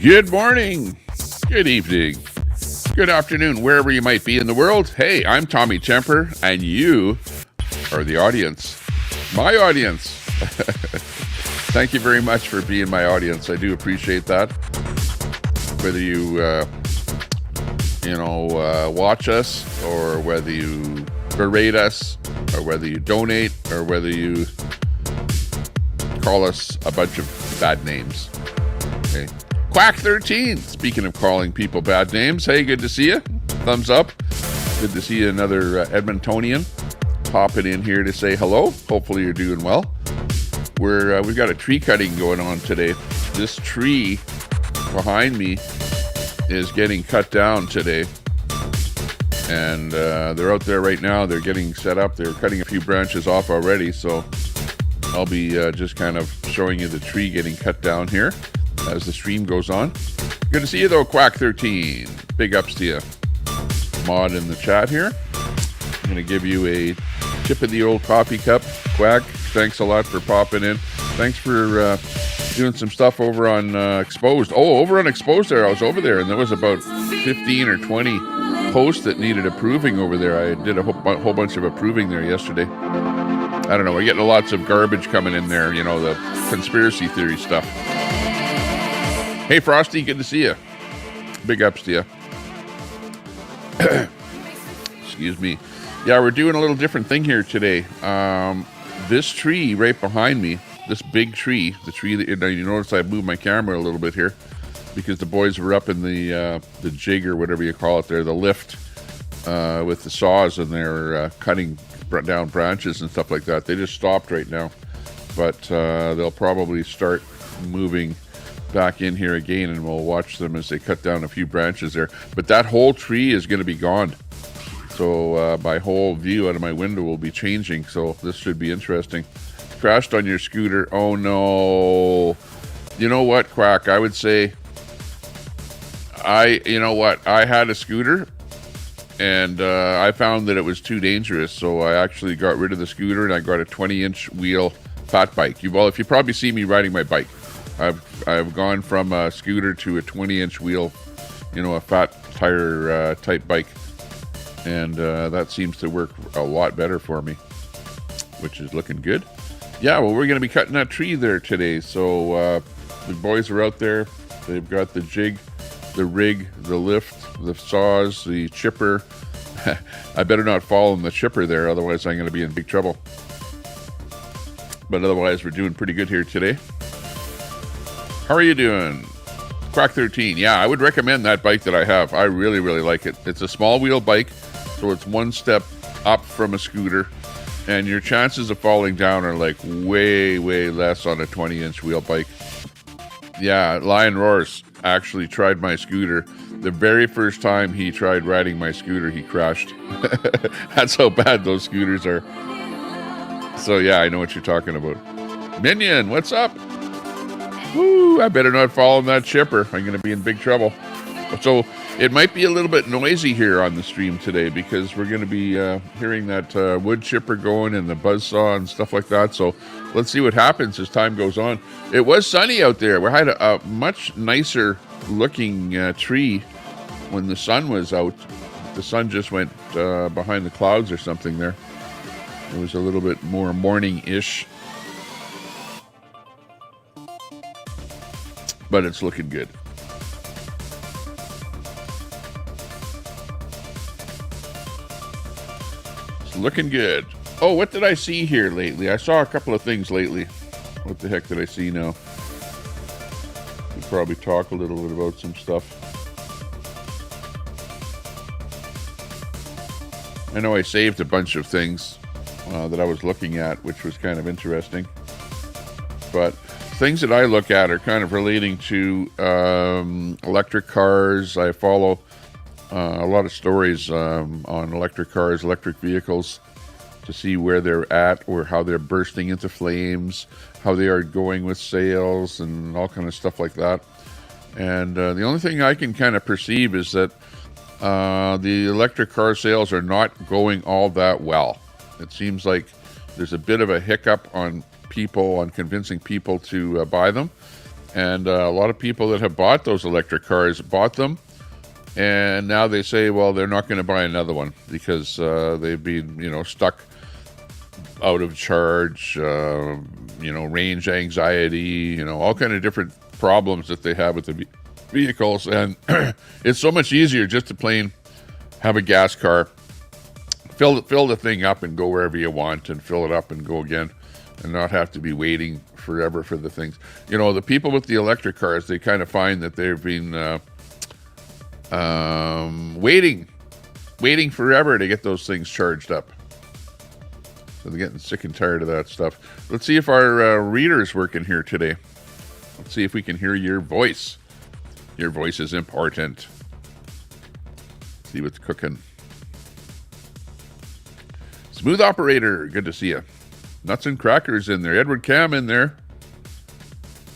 Good morning, good evening, good afternoon, wherever you might be in the world. Hey, I'm Tommy Temper, and you are the audience. My audience. Thank you very much for being my audience. I do appreciate that. Whether you, watch us, or whether you berate us, or whether you donate, or whether you call us a bunch of bad names. Okay. Quack 13. Speaking of calling people bad names, hey, good to see you. Thumbs up. Good to see another Edmontonian popping in here to say hello. Hopefully you're doing well. We've got a tree cutting going on today. This tree behind me is getting cut down today, and they're out there right now. They're getting set up. They're cutting a few branches off already, so I'll be just kind of showing you the tree getting cut down here as the stream goes on. Good to see you though, Quack 13. Big ups to you. Mod in the chat here. I'm going to give you a tip of the old coffee cup. Quack, thanks a lot for popping in. Thanks for doing some stuff over on Exposed. Oh, over on Exposed there, I was over there, and there was about 15 or 20 posts that needed approving over there. I did a whole bunch of approving there yesterday. I don't know, we're getting lots of garbage coming in there, you know, the conspiracy theory stuff. Hey, Frosty, good to see you. Big ups to you. Excuse me. Yeah, we're doing a little different thing here today. This tree right behind me, this big tree, the tree that you notice I moved my camera a little bit here because the boys were up in the jig or whatever you call it there, the lift with the saws, and they're cutting down branches and stuff like that. They just stopped right now, but they'll probably start moving back in here again, and we'll watch them as they cut down a few branches there. But that whole tree is going to be gone, so my whole view out of my window will be changing, so this should be interesting. Crashed on your scooter. Oh no. You know what, Quack, I would say I had a scooter, and I found that it was too dangerous, so I actually got rid of the scooter, and I got a 20-inch wheel fat bike. If you probably see me riding my bike, I've gone from a scooter to a 20-inch wheel, a fat tire type bike, and that seems to work a lot better for me, which is looking good. Yeah, well, we're going to be cutting that tree there today, so the boys are out there. They've got the jig, the rig, the lift, the saws, the chipper. I better not fall in the chipper there, otherwise I'm going to be in big trouble. But otherwise, we're doing pretty good here today. How are you doing? Quack 13. Yeah, I would recommend that bike that I have. I really, really like it. It's a small wheel bike, so it's one step up from a scooter, and your chances of falling down are like way, way less on a 20-inch wheel bike. Yeah, Lion Roars actually tried my scooter. The very first time he tried riding my scooter, he crashed. That's how bad those scooters are. So yeah, I know what you're talking about. Minion, what's up? Woo, I better not fall in that chipper. I'm going to be in big trouble. So it might be a little bit noisy here on the stream today because we're going to be hearing that wood chipper going and the buzzsaw and stuff like that. So let's see what happens as time goes on. It was sunny out there. We had a much nicer looking tree when the sun was out. The sun just went behind the clouds or something there. It was a little bit more morning-ish. But it's looking good. It's looking good. Oh, what did I see here lately? I saw a couple of things lately. What the heck did I see now? We'll probably talk a little bit about some stuff. I know I saved a bunch of things that I was looking at, which was kind of interesting. But things that I look at are kind of relating to electric cars. I follow a lot of stories on electric cars, electric vehicles, to see where they're at or how they're bursting into flames, how they are going with sales and all kind of stuff like that. And the only thing I can kind of perceive is that the electric car sales are not going all that well. It seems like there's a bit of a hiccup on convincing people to buy them. And a lot of people that have bought those electric cars bought them, and now they say, well, they're not going to buy another one because they've been, stuck out of charge, range anxiety, all kind of different problems that they have with the vehicles. And it's so much easier just to plain have a gas car, fill the thing up and go wherever you want, and fill it up and go again, and not have to be waiting forever for the things. The people with the electric cars, they kind of find that they've been waiting forever to get those things charged up. So they're getting sick and tired of that stuff. Let's see if our reader's working here today. Let's see if we can hear your voice. Your voice is important. See what's cooking. Smooth Operator, good to see you. Nuts and Crackers in there. Edward Cam in there.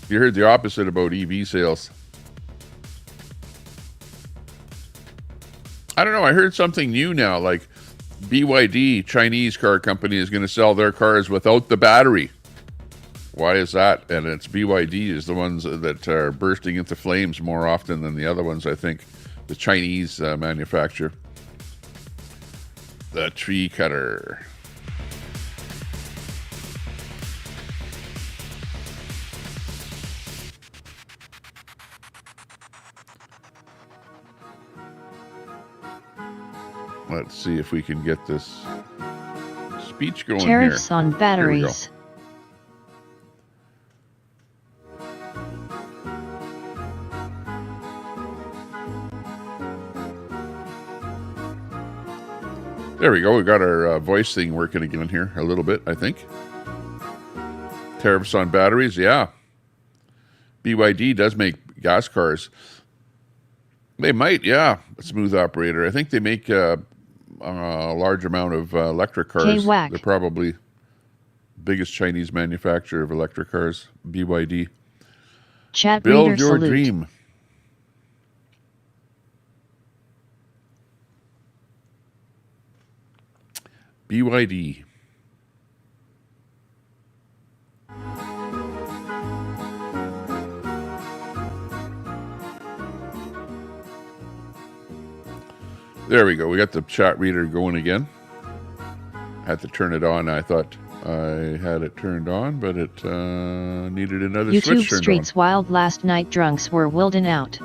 You heard the opposite about EV sales. I don't know. I heard something new now, like BYD, Chinese car company, is going to sell their cars without the battery. Why is that? And it's BYD is the ones that are bursting into flames more often than the other ones, I think. The Chinese manufacturer. The tree cutter. Let's see if we can get this speech going here. Tariffs on batteries. There we go. We got our voice thing working again here a little bit, I think. Tariffs on batteries, yeah. BYD does make gas cars. They might, yeah. Smooth Operator. I think they make a large amount of electric cars. K-Wack. They're probably biggest Chinese manufacturer of electric cars, BYD. Chat Build reader your salute. dream. BYD. There we go. We got the chat reader going again. Had to turn it on. I thought I had it turned on, but it needed another switch YouTube turned streets on. wild last night. Drunks were wilden out.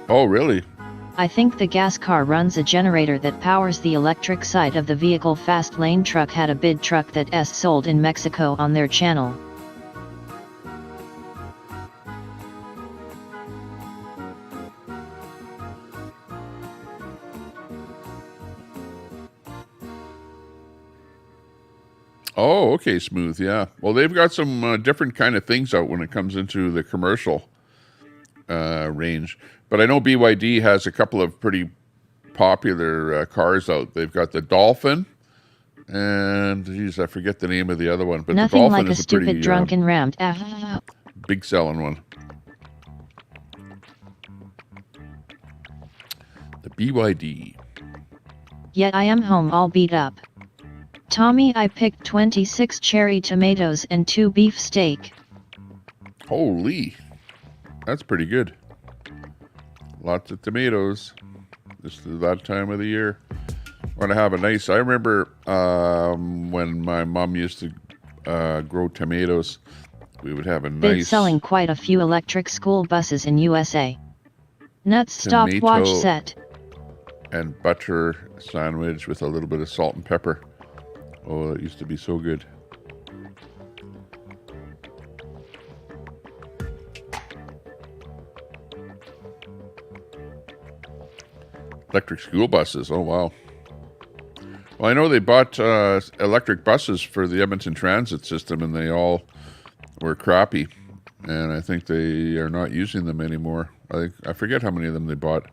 Oh, really? I think the gas car runs a generator that powers the electric side of the vehicle. Fast Lane Truck had a bid truck that sold in Mexico on their channel. Oh, okay, Smooth, yeah. Well, they've got some different kind of things out when it comes into the commercial range. But I know BYD has a couple of pretty popular cars out. They've got the Dolphin, and geez, I forget the name of the other one. But Nothing the Dolphin like a is a stupid pretty drunken rammed. big selling one. The BYD. Yet I am home all beat up. Tommy, I picked 26 cherry tomatoes and 2 beef steak. Holy, that's pretty good. Lots of tomatoes. This is that time of the year. Want to have a nice. I remember when my mom used to grow tomatoes. We would have a Been nice selling quite a few electric school buses in USA. Nuts stopwatch Tomato. set. And butter sandwich with a little bit of salt and pepper. Oh, that used to be so good. Electric school buses. Oh, wow. Well, I know they bought electric buses for the Edmonton Transit system, and they all were crappy. And I think they are not using them anymore. I forget how many of them they bought.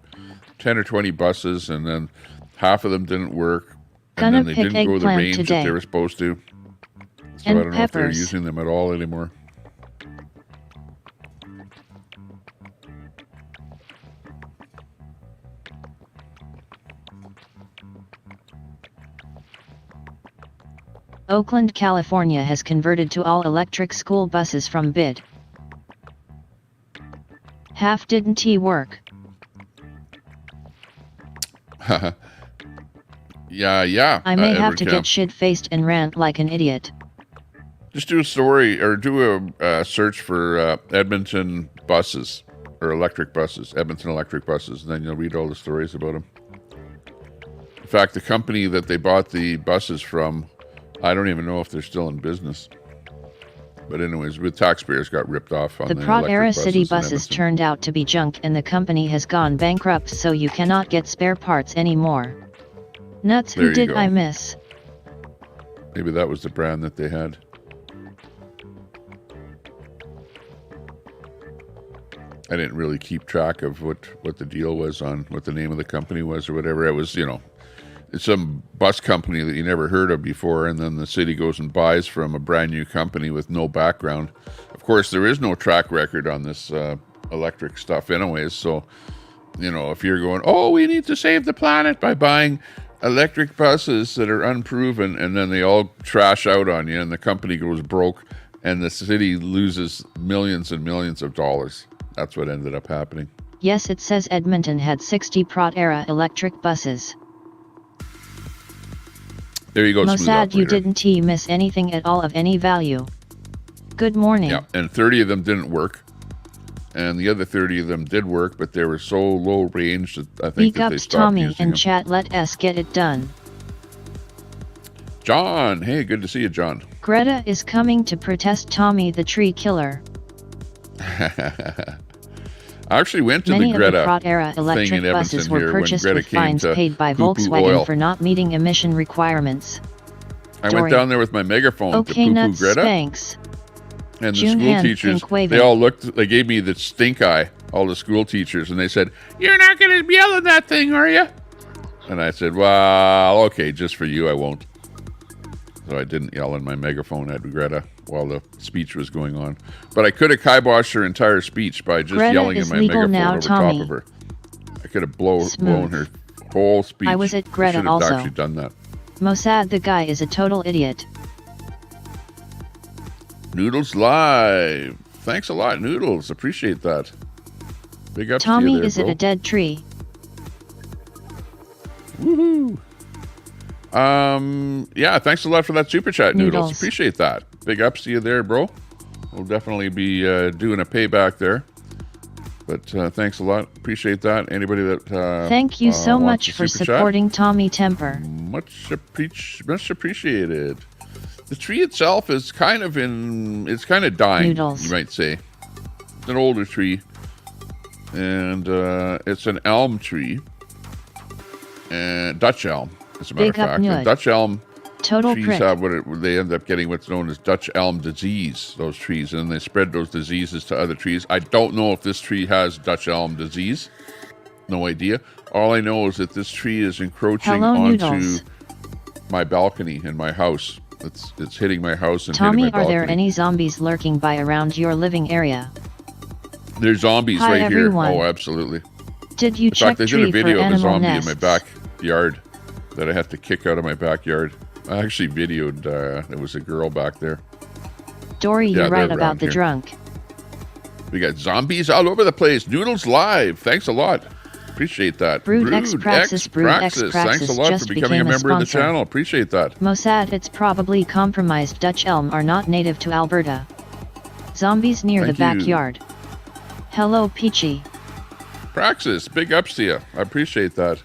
10 or 20 buses, and then half of them didn't work. And then they didn't go the range that they were supposed to. So I don't know if they're using them at all anymore. Oakland, California has converted to all electric school buses from bid. Half didn't he work? Yeah. I may have Edward to Camp. get shit-faced and rant like an idiot. Just do a story or do a search for Edmonton buses or electric buses, Edmonton electric buses, and then you'll read all the stories about them. In fact, the company that they bought the buses from, I don't even know if they're still in business. But anyways, with taxpayers got ripped off on the Prot-era city buses buses turned out to be junk and the company has gone bankrupt, so you cannot get spare parts anymore. Nuts, who did I miss? Maybe that was the brand that they had. I didn't really keep track of what the deal was on what the name of the company was or whatever. It was, it's some bus company that you never heard of before, and then the city goes and buys from a brand new company with no background. Of course, there is no track record on this electric stuff anyways, so, if you're going, oh, we need to save the planet by buying electric buses that are unproven, and then they all trash out on you, and the company goes broke, and the city loses millions and millions of dollars. That's what ended up happening. Yes, it says Edmonton had 60 Prot-era electric buses. There you go, Smooth Mossad, Operator. you didn't miss anything at all of any value. Good morning. Yeah, and 30 of them didn't work. And the other 30 of them did work, but they were so low range that I think that they stopped Tommy using and them. chat, let us get it done. John, hey, good to see you, John. Greta is coming to protest Tommy the tree killer. I actually went to Many the Greta of the Prot-era thing electric in Edmonton buses were here when purchased Greta with came fines to paid by poo-poo Volkswagen oil. for not meeting emission requirements. I went down there with my megaphone to Okay, poo-poo nuts, Greta. thanks. And the June school hand, teachers, pink waving. they all looked, they gave me the stink eye, all the school teachers, and they said, you're not going to yell at that thing, are you? And I said, well, okay, just for you, I won't. So I didn't yell in my megaphone at Greta while the speech was going on. But I could have kiboshed her entire speech by just Greta yelling in is my legal megaphone now, over Tommy. top of her. I could have blown her whole speech. I was at Greta should have also. actually done that. Mossad, the guy is a total idiot. Noodles Live. Thanks a lot, Noodles. Appreciate that. Big ups to you Tommy, there, is it bro. a dead tree? Woohoo! Yeah, thanks a lot for that super chat, Noodles. Noodles. Appreciate that. Big ups to you there, bro. We'll definitely be doing a payback there. But thanks a lot. Appreciate that. Anybody that Thank you so wants much to for super chat, supporting Tommy Temper. much appreciated. The tree itself is kind of it's kind of dying, Noodles. you might say. It's an older tree. And it's an elm tree. And Dutch elm, as a matter Big of up, fact. And Nud. Dutch elm Total trees prick. have they end up getting what's known as Dutch elm disease, those trees, and they spread those diseases to other trees. I don't know if this tree has Dutch elm disease. No idea. All I know is that this tree is encroaching Hello, onto Noodles. my balcony in my house. It's hitting my house and Tommy, hitting my are balcony. there any zombies lurking by around your living area? There's zombies Hi, right everyone. here. Oh, absolutely. Did you In check fact, I did a tree for video of a animal zombie nests? in my backyard that I had to kick out of my backyard. I actually videoed, there was a girl back there. Dory, Yeah, you're right they're about around the here. drunk. We got zombies all over the place. Noodles Live. Thanks a lot. Appreciate that. Brood X Praxis, Brood X Thanks Praxis a lot just for becoming a became a member of the sponsor. channel. Appreciate that. Mossad, it's probably compromised. Dutch elm are not native to Alberta. Zombies near Thank the you. backyard. Hello, Peachy. Praxis, big ups to you. I appreciate that.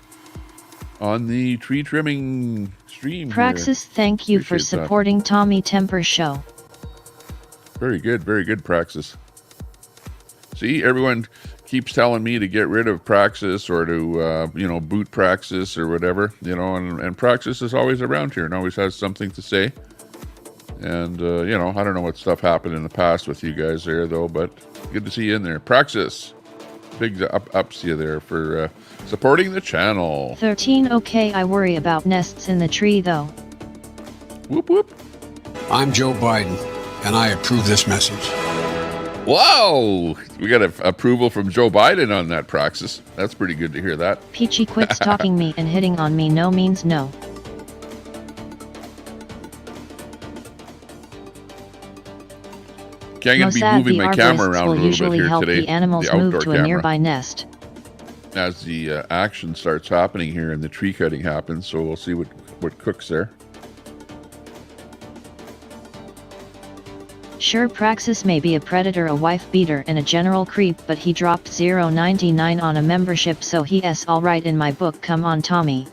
On the tree trimming stream. here. Praxis, thank you for Appreciate that. supporting Tommy Temper's show. Very good, Praxis. See, everyone keeps telling me to get rid of Praxis or to, boot Praxis or whatever, and Praxis is always around here and always has something to say. And, I don't know what stuff happened in the past with you guys there, though, but good to see you in there. Praxis, big ups to you there for supporting the channel. 13. Okay, I worry about nests in the tree though. Whoop, whoop. I'm Joe Biden, and I approve this message. Whoa! We got approval from Joe Biden on that, Praxis. That's pretty good to hear that. Peachy quits talking me and hitting on me no means no. Okay, I'm going to be Mossad, moving the my camera arborists around a will little bit usually here help today. the animals the move outdoor to a camera. nearby nest. As the action starts happening here and the tree cutting happens, so we'll see what cooks there. Sure, Praxis may be a predator, a wife beater, and a general creep, but he dropped $0.99 on a membership, so he's alright in my book. Come on, Tommy.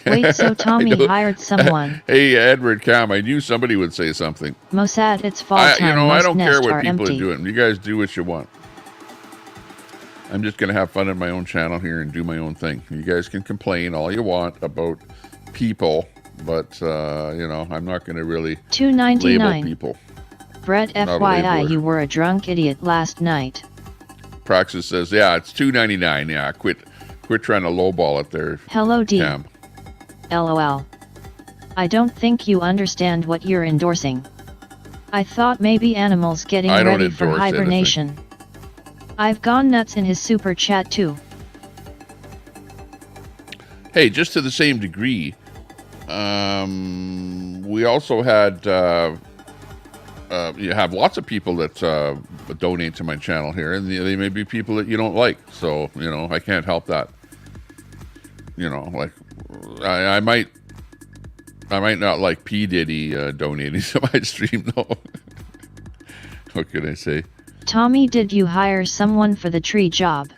Wait, so Tommy hired someone? Hey, Edward Cam, I knew somebody would say something. Mossad, it's fall time. I Most don't care nests what are people empty. are doing. You guys do what you want. I'm just going to have fun on my own channel here and do my own thing. You guys can complain all you want about people, but, you know, I'm not going to really label people. Brett, FYI, you were a drunk idiot last night. Praxis says, yeah, it's $2.99. Yeah, quit trying to lowball it there. Hello, D. Cam. LOL. I don't think you understand what you're endorsing. I thought maybe animals getting ready for hibernation. Anything. I've gone nuts in his super chat too. Hey, just to the same degree, we also had, you have lots of people that donate to my channel here, and they may be people that you don't like. So, you know, I can't help that. You know, like, I might not like P. Diddy donating to my stream, though. What can I say? Tommy, did you hire someone for the tree job?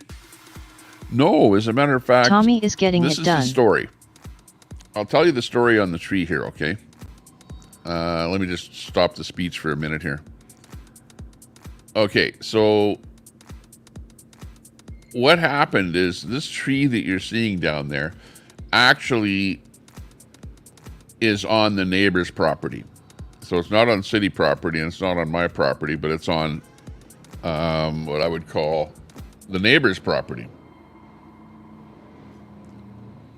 No, as a matter of fact, Tommy is getting it done. This is the story. I'll tell you the story on the tree here, okay? Let me just stop the speech for a minute here. Okay, so what happened is this tree that you're seeing down there actually is on the neighbor's property. So it's not on city property and it's not on my property, but it's on what I would call the neighbor's property.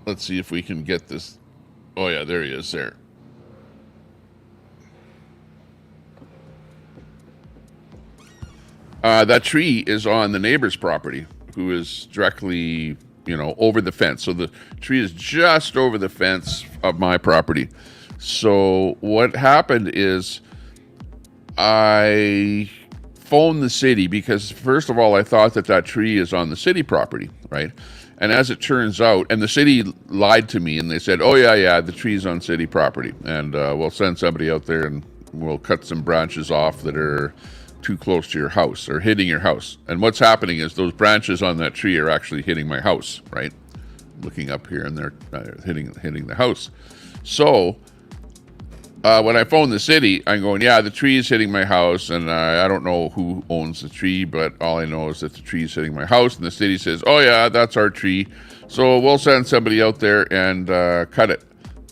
Let's see if we can get this. Oh yeah, there he is there. That tree is on the neighbor's property, who is directly, you know, over the fence. So the tree is just over the fence of my property. So what happened is I phoned the city because, first of all, I thought that tree is on the city property, right? And as it turns out, and the city lied to me and they said, oh yeah, the tree's on city property. And we'll send somebody out there and we'll cut some branches off that are too close to your house or hitting your house. And what's happening is those branches on that tree are actually hitting my house, right? Looking up here and they're hitting the house. So when I phoned the city, I'm going, yeah, the tree is hitting my house, and I don't know who owns the tree, but all I know is that the tree is hitting my house, and the city says, oh yeah, that's our tree, so we'll send somebody out there and cut it.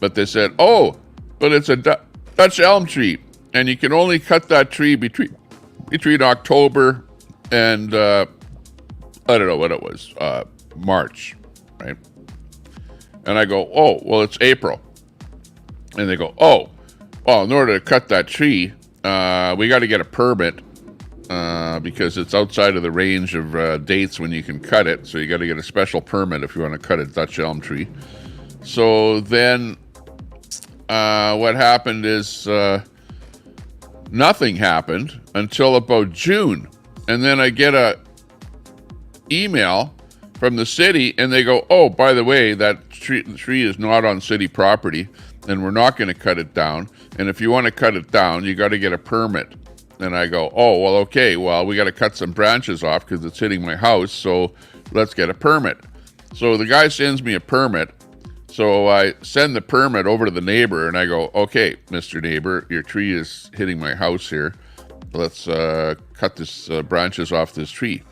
But they said, oh, but it's a Dutch elm tree, and you can only cut that tree between October and I don't know what it was, March, right? And I go, oh, well, it's April. And they go, oh, well, in order to cut that tree, we got to get a permit because it's outside of the range of dates when you can cut it. So you got to get a special permit if you want to cut a Dutch elm tree. So then what happened is nothing happened until about June. And then I get a email from the city and they go, oh, by the way, that tree is not on city property and we're not going to cut it down. And if you want to cut it down, you got to get a permit. And I go, oh, well, okay, well, we got to cut some branches off because it's hitting my house. So let's get a permit. So the guy sends me a permit. So I send the permit over to the neighbor and I go, okay, Mr. Neighbor, your tree is hitting my house here. Let's cut this branches off this tree.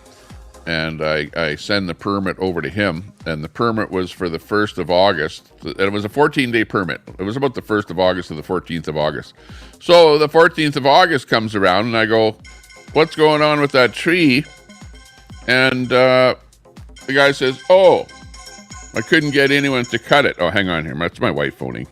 And I send the permit over to him, and the permit was for the 1st of August. And it was a 14-day permit. It was about the 1st of August to the 14th of August. So the 14th of August comes around, and I go, what's going on with that tree? And the guy says, oh, I couldn't get anyone to cut it. Oh, hang on here. That's my wife phoning.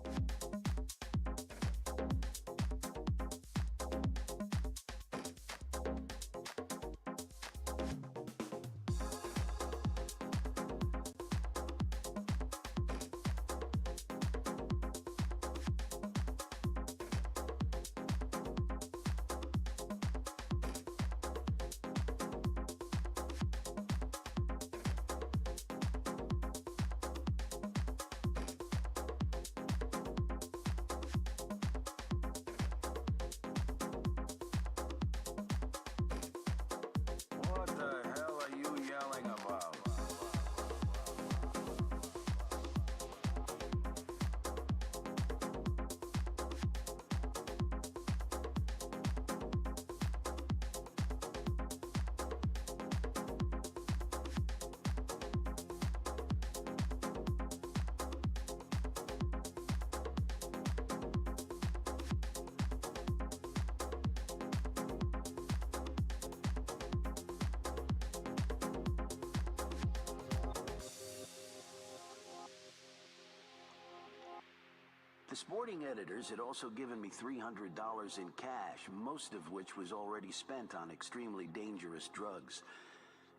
The sporting editors had also given me $300 in cash, most of which was already spent on extremely dangerous drugs.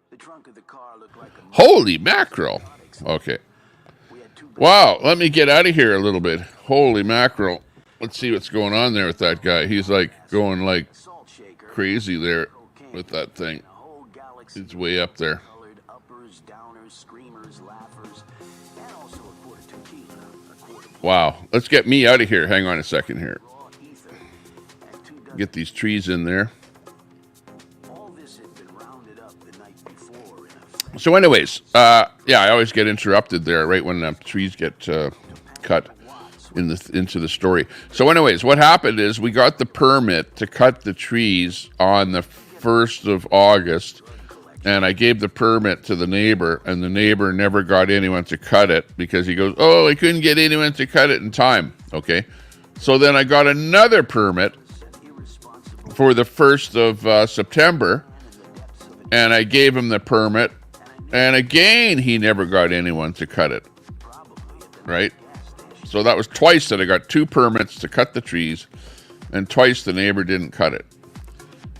The trunk of the car looked like a... Holy mackerel. Okay. Wow, let me get out of here a little bit. Holy mackerel. Let's see what's going on there with that guy. He's like going like crazy there with that thing. He's way up there. Wow, let's get me out of here. Hang on a second here. Get these trees in there. So anyways, yeah, I always get interrupted there right when the trees get cut into the story. So anyways, what happened is we got the permit to cut the trees on the 1st of August, and I gave the permit to the neighbor, and the neighbor never got anyone to cut it because he goes, oh, I couldn't get anyone to cut it in time. Okay. So then I got another permit for the 1st of September, and I gave him the permit, and again, he never got anyone to cut it. Right? So that was twice that I got 2 permits to cut the trees, and twice the neighbor didn't cut it.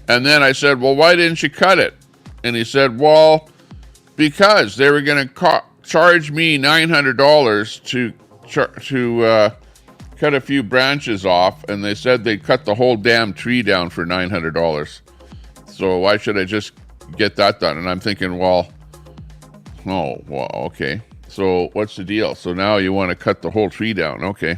And then I said, well, why didn't you cut it? And he said, well, because they were going to charge me $900 to cut a few branches off, and they said they'd cut the whole damn tree down for $900. So why should I just get that done? And I'm thinking, well, oh, well, okay. So what's the deal? So now you want to cut the whole tree down. Okay.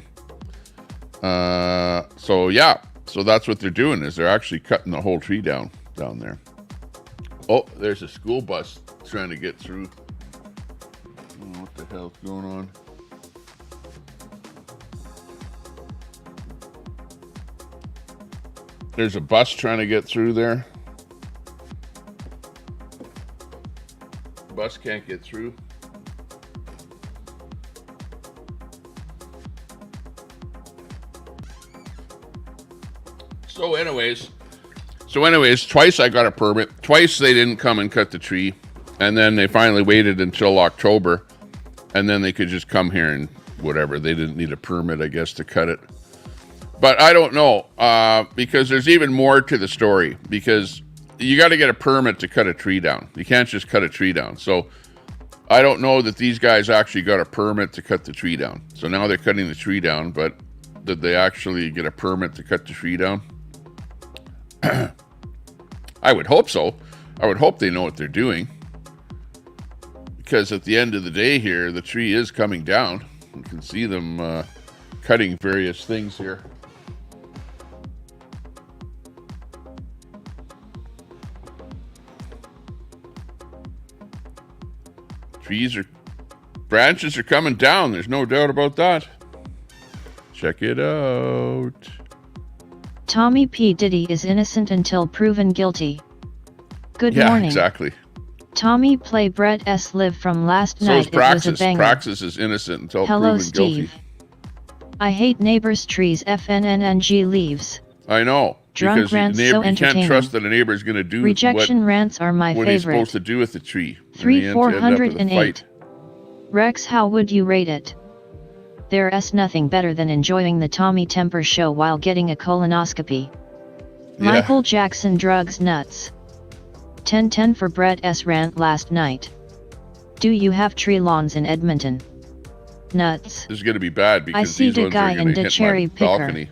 So yeah. So that's what they're doing, is they're actually cutting the whole tree down there. Oh, there's a school bus trying to get through. Oh, what the hell's going on? There's a bus trying to get through there. Bus can't get through. So anyways, twice I got a permit. Twice they didn't come and cut the tree. And then they finally waited until October. And then they could just come here and whatever. They didn't need a permit, I guess, to cut it. But I don't know. Because there's even more to the story. Because you got to get a permit to cut a tree down. You can't just cut a tree down. So I don't know that these guys actually got a permit to cut the tree down. So now they're cutting the tree down. But did they actually get a permit to cut the tree down? I would hope so. I would hope they know what they're doing. Because at the end of the day here, the tree is coming down. You can see them cutting various things here. Branches are coming down. There's no doubt about that. Check it out. Tommy P. Diddy is innocent until proven guilty. Good morning. Yeah, exactly. Tommy play Brett S. live from last So night. is Praxis. It was a banger. Praxis is innocent until Hello, proven Steve. guilty. I hate neighbors' trees. FNNNG leaves. I know. Drunk because rants neighbor, so you can't entertaining. trust that a neighbor is going to do Rejection rants are my what he's favorite. supposed to do with the tree. 3408. Rex, how would you rate it? There's nothing better than enjoying the Tommy Temper show while getting a colonoscopy. Yeah. Michael Jackson drugs nuts. 10-10 for Brett S. rant last night. Do you have tree lawns in Edmonton? Nuts. This is going to be bad because I see these the ones guy are going in to the hit cherry my picker. balcony.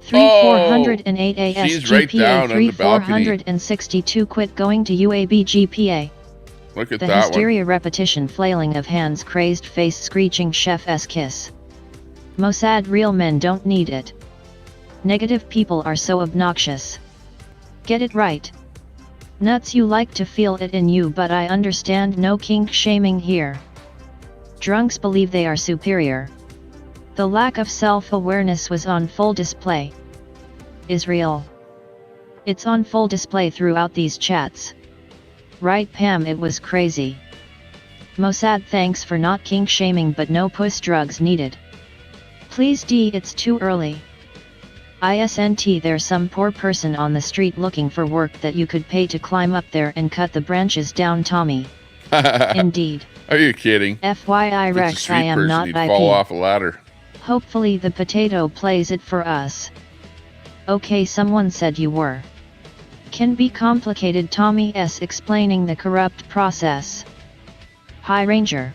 3408 she's right down on the balcony. 3462 quit going to UAB GPA. Look at The that hysteria repetition flailing of hands crazed face screeching chef's kiss. Mossad real men don't need it. Negative people are so obnoxious. Get it right. Nuts, you like to feel it in you, but I understand no kink shaming here. Drunks believe they are superior. The lack of self-awareness was on full display. Israel. It's on full display throughout these chats. Right, Pam, it was crazy. Mossad, thanks for not kink shaming, but no puss drugs needed. Please D, it's too early. ISNT, there's some poor person on the street looking for work that you could pay to climb up there and cut the branches down, Tommy. one. Indeed. Are you kidding? FYI If it's a Rex, street I am person, not he'd by fall P. off a ladder. Hopefully the potato plays it for us. Okay, someone said you were. Can be complicated. Tommy S explaining the corrupt process. Hi Ranger.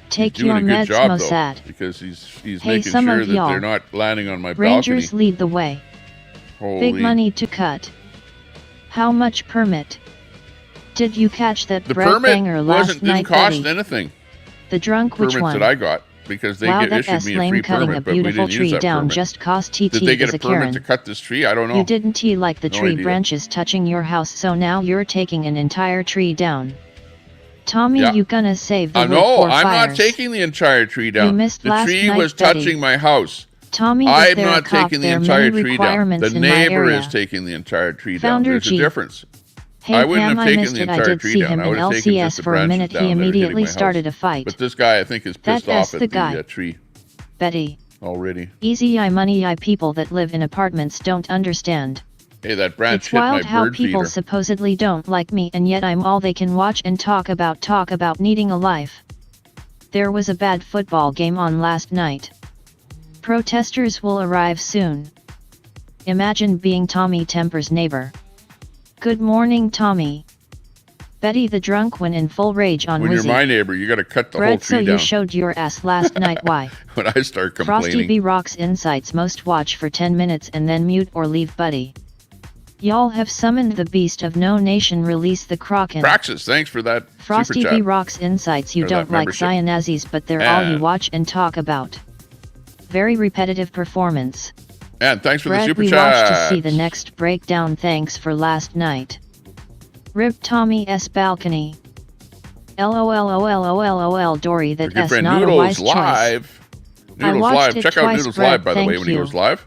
Take He's doing your a good meds, job, Mossad. though, because he's Hey, making some sure of that y'all. they're not landing on my Rangers balcony. lead the way. Holy. Big money to cut. How much permit? Did you catch that The Brett permit banger last didn't night, cost Betty? anything. The drunk, which Permits one? that I got, because they Wow, that issued me a lame free cutting permit, a but we beautiful didn't use tree that down permit. just cost TT Did they get is a permit Karen. to cut this tree? I don't know. You didn't like the No tree idea. branches touching your house, so now you're taking an entire tree down. Tommy, Yeah. you gonna save the wood No, for I'm fires. not taking the entire tree down. You missed the last tree night, was Betty. touching my house. Tommy, I'm there not taking the there entire many tree down. requirements The in my neighbor area. is taking the entire tree Founder down. There's G. a difference. Hey I wouldn't Pam, have I taken missed the it. I entire did tree see down. him I in would have taken just LCS the for a branches minute. down He that are hitting immediately my house. started a fight. But this guy, I think, is pissed That's off the at guy. the tree Betty. already. Easy eye money eye people that live in apartments don't understand. Hey, that branch It's hit my wild how bird people feeder. supposedly don't like me and yet I'm all they can watch and talk about needing a life. There was a bad football game on last night. Protesters will arrive soon. Imagine being Tommy Temper's neighbor. Good morning, Tommy. Betty the drunk went in full rage on When Wizzy. you're my neighbor, you got to cut the whole Brett, so tree you down. showed your ass last night. Why? When I start Frosty complaining. B rocks insights. Most watch for 10 minutes and then mute or leave. Buddy. Y'all have summoned the beast of no nation. Release the Kraken. Praxis, thanks for that Frosty super B chat. rocks insights. You Or don't that like membership. Cyanazis, but they're all you watch and talk about. Very repetitive performance. And thanks for Brett, the super we chat. watched to see the next breakdown. Thanks for last night. Rip Tommy S balcony. LOL Dory, that Good S friend not a Noodles wise choice. live. Noodles watched live. it Check out twice, Noodles Brett, live, by the way, thank when he you. goes live.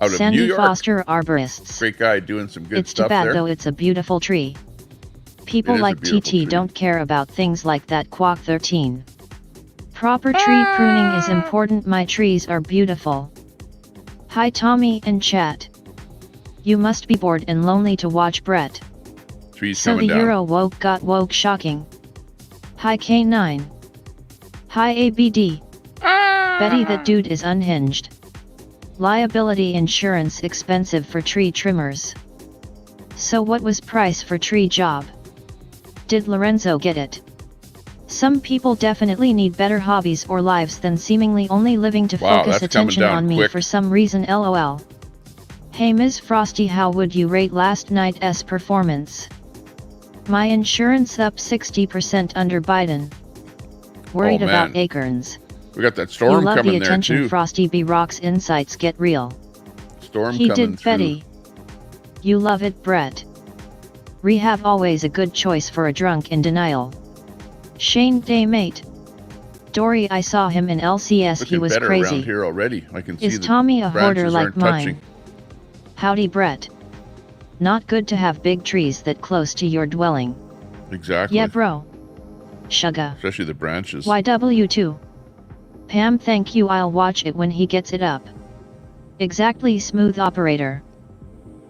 Out of Sandy New York. Foster arborists. Great guy doing some good It's too stuff bad there. though, it's a beautiful tree. People It is a like beautiful TT tree. don't care about things like that. Quack 13. Proper tree pruning is important. My trees are beautiful. Hi Tommy and chat. You must be bored and lonely to watch Brett. Trees So coming the down. Euro woke got woke shocking. Hi K9. Hi ABD. Betty, that dude is unhinged. Liability insurance expensive for tree trimmers. So what was price for tree job? Did Lorenzo get it? Some people definitely need better hobbies or lives than seemingly only living to Wow, focus that's coming attention down on me quick. for some reason. LOL. Hey Ms. Frosty, how would you rate last night's performance? My insurance up 60% under Biden. Worried Oh, about man. acorns. We got that You storm love the coming there attention. too. Frosty B rocks insights. Get real. Storm He coming did, through. Betty. You love it, Brett. Rehab always a good choice for a drunk in denial. Shane Day mate. Dory, I saw him in LCS. Looking He was better crazy. around here already. I can see Is the Tommy a hoarder branches like aren't mine? touching. Howdy, Brett. Not good to have big trees that close to your dwelling. Exactly. Yeah, bro. Sugar. Especially the branches. YW2. Pam, thank you. I'll watch it when he gets it up. Exactly, smooth operator.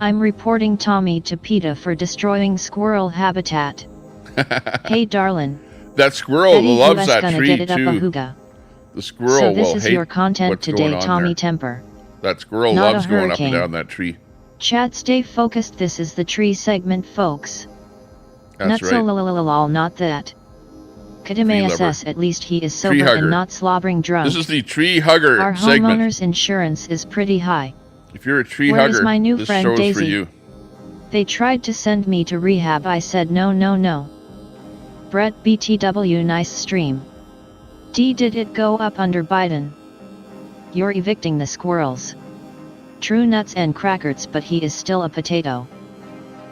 I'm reporting Tommy to PETA for destroying squirrel habitat. Hey darlin. That squirrel Betty, loves US that gonna tree get it up a too. hooga. The squirrel So this will is hate your content what's today, going on Tommy there. Temper. That squirrel Not a loves going up and hurricane. down that tree. Chat, stay focused. This is the tree segment, folks. That's Not so right. lol, not that. Kadime lover. SS, at least he is Tree sober hugger. and not slobbering drunk. This is the tree hugger Our segment. homeowner's insurance is pretty high. If you're a tree Where is hugger, my new this friend show's for Daisy? you. They tried to send me to rehab. I said no. Brett BTW, nice stream. D, did it go up under Biden? You're evicting the squirrels. True nuts and crackers, but he is still a potato.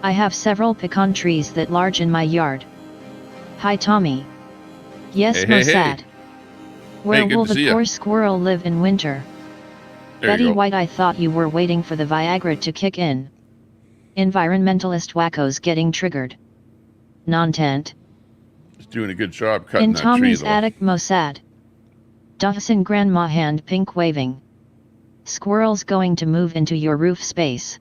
I have several pecan trees that large in my yard. Hi Tommy. Yes, Hey, Mossad. hey. Where Hey, good will to see the ya. poor squirrel live in winter? There Betty you go. White, I thought you were waiting for the Viagra to kick in. Environmentalist wackos getting triggered. Non-tent. He's doing a good job cutting In that Tommy's tree, though. attic, Mossad. Dawson grandma hand pink waving. Squirrels going to move into your roof space.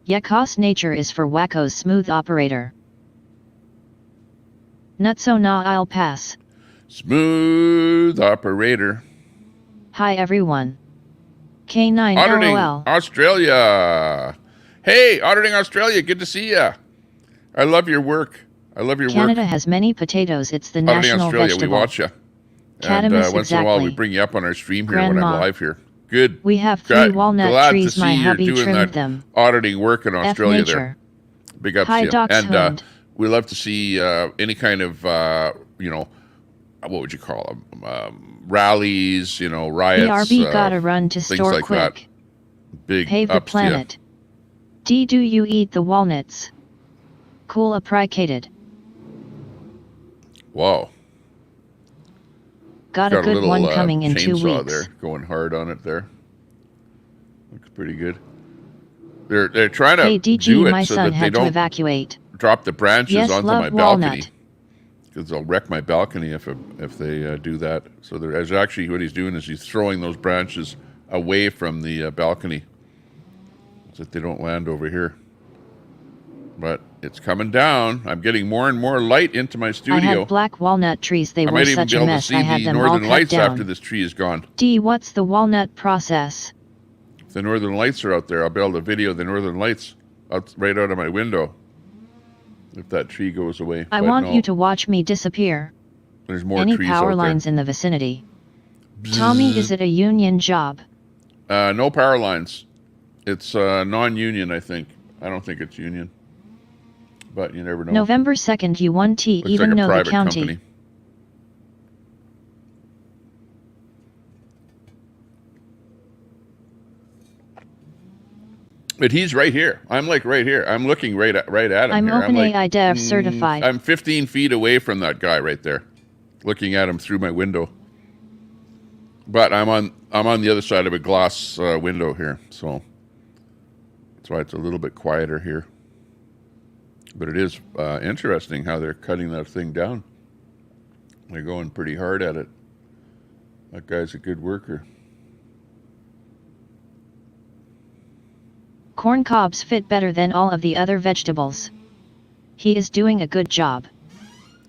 Yakos nature is for wackos, smooth operator. Nutso na, I'll pass. Smooth operator. Hi everyone. K9 Auditing LOL. Australia. Hey, Auditing Australia, good to see ya. I love your work. I love your Canada work. has many potatoes. It's the Auditing national Australia, vegetable. we watch you. And Catamus once in a while, we exactly. bring you up on our stream here when Grandma. I'm live here. Good. We have 3 walnut Glad trees. to My see you're hubby doing trimmed that them. auditing work in F Australia nature. there. Big ups Hi to you. And Dachshund. we love to see any kind of, what would you call them? Rallies, riots. BRB gotta run to things store like quick. that. Big Pave the ups to you. planet. D do you eat the walnuts? Cool applicated. Wow. Got Got a good little one coming in 2 chainsaw weeks. there, going hard on it there. Looks pretty good. They're trying to Hey DG, do it my so son that they had to don't evacuate. drop the branches Yes, onto love my balcony, walnut. because they'll wreck my balcony if they do that. So there's actually what he's doing is he's throwing those branches away from the balcony so that they don't land over here. But it's coming down. I'm getting more and more light into my I studio. had black walnut trees. They I were might even such be a able to mess. see I had the them all northern cut lights down. after this tree is gone. D, what's the walnut process? If the northern lights are out there, I'll be able to video the northern lights right out of my window if that tree goes away. I want you to watch me disappear. There's more Any trees power out lines in the vicinity? Tommy, is it a union job? there. No power lines. It's non-union, I think. I don't think it's union. But you never know. November 2nd, U1T, Looks even like a know the private county. company. But he's right here. I'm like right here. I'm looking right at him. I'm here. OpenAI Dev certified. I'm 15 feet away from that guy right there, looking at him through my window. But I'm on the other side of a glass window here, so that's why it's a little bit quieter here. But it is interesting how they're cutting that thing down. They're going pretty hard at it. That guy's a good worker. Corn cobs fit better than all of the other vegetables. He is doing a good job.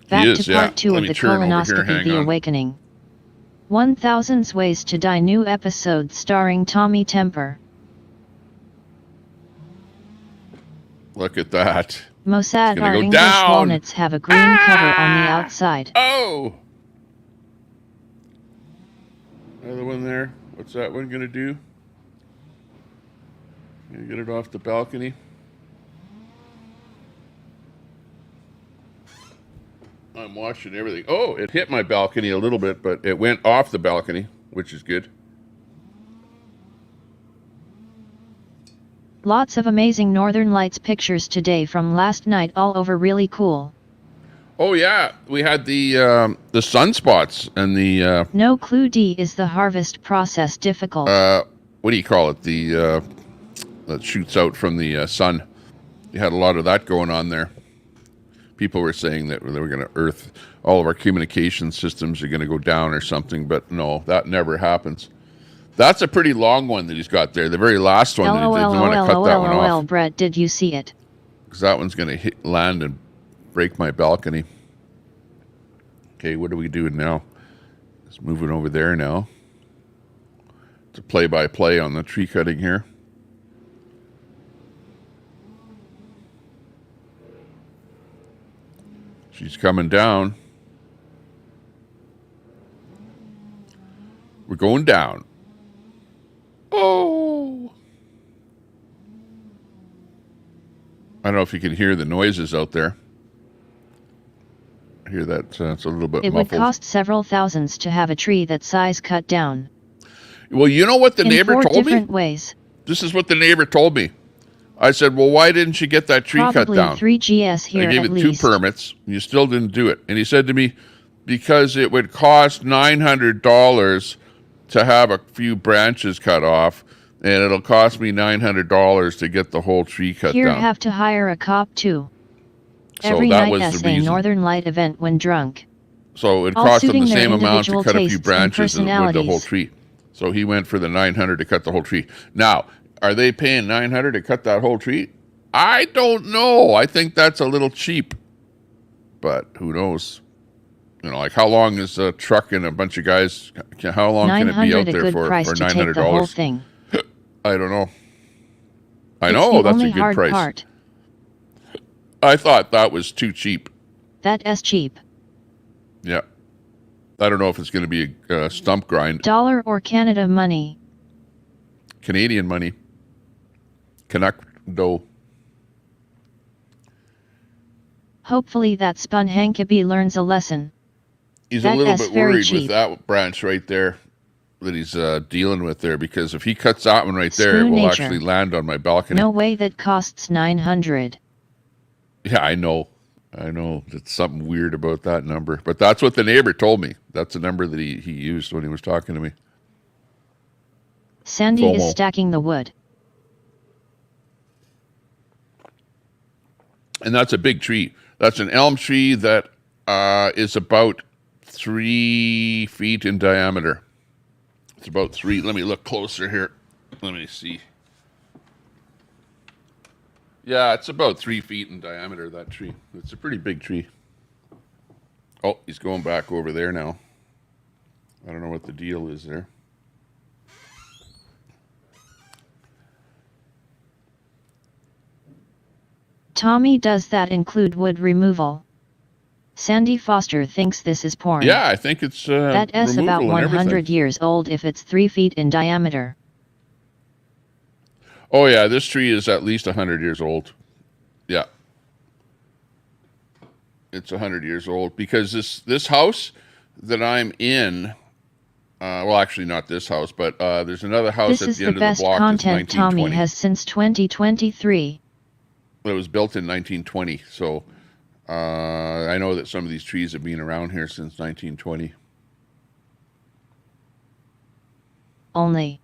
Back is, to part yeah. 2 Let of me the turn over here, colonoscopy, hang The on. Awakening. 1000 Ways to Die new episode starring Tommy Temper. Look at that. Mossad, gonna our go English down. walnuts have a green cover on the outside. Oh! Another one there. What's that one going to do? Gonna get it off the balcony. I'm watching everything. Oh, it hit my balcony a little bit, but it went off the balcony, which is good. Lots of amazing Northern Lights pictures today from last night, all over, really cool. Oh yeah, we had the sunspots and the No clue. D, is the harvest process difficult? what do you call it? The that shoots out from the sun. You had a lot of that going on there. People were saying that they were going to earth all of our communication systems are going to go down or something, but no, that never happens. That's a pretty long one that he's got there. The very last one, that he didn't want to cut that one off. Brett, did you see it? Because that one's going to land and break my balcony. Okay, what are we doing now? Just moving over there now. It's a play-by-play on the tree cutting here. She's coming down. We're going down. Oh! I don't know if you can hear the noises out there. I hear that it's a little bit It muffled. would cost several thousands to have a tree that size cut down. Well, you know what the in neighbor 4 told me? different ways. This is what the neighbor told me. I said, well, why didn't you get that tree Probably cut down? 3 GS here I gave at it least. 2 permits, and you still didn't do it. And he said to me, because it would cost $900 to have a few branches cut off, and it'll cost me $900 to get the whole tree cut Here down. have to hire a cop too. So Every that night was as the a reason. Northern Light event when drunk. So it all cost them the suiting their same amount to individual cut a few tastes and branches as it would the whole personalities. tree. So he went for the $900 to cut the whole tree. Now, are they paying $900 to cut that whole tree? I don't know. I think that's a little cheap. But who knows? You know, like how long is a truck and a bunch of guys? How long can it be out $900 a there good for price to take the whole $900? thing. I don't know. I It's know the that's only a good hard price. part. I thought that was too cheap. That's cheap. Yeah. I don't know if it's going to be a stump grind. Dollar or Canada money. Canadian money. Canuck dough. Hopefully that spun Hankaby learns a lesson. He's That a little is bit very worried cheap. with that branch right there that he's dealing with there, because if he cuts that one right there, it Spoon will nature. actually land on my balcony. No way that costs 900. Yeah, I know. I know. There's something weird about that number. But that's what the neighbor told me. That's the number that he used when he was talking to me. Sandy FOMO. is stacking the wood. And that's a big tree. That's an elm tree that is about 3 feet in diameter. It's about 3. Let me look closer here. Let me see. Yeah, it's about 3 feet in diameter, that tree. It's a pretty big tree. Oh, he's going back over there now. I don't know what the deal is there. Tommy, does that include wood removal? Sandy Foster thinks this is porn. Yeah, I think it's That is about removal and 100 everything. years old if it's 3 feet in diameter. Oh yeah, this tree is at least 100 years old. Yeah. It's 100 years old because this house that I'm in, well, actually not this house, but there's another house This at is the the end of the best block that's content Tommy 1920. has since 2023. It was built in 1920, so I know that some of these trees have been around here since 1920. Only.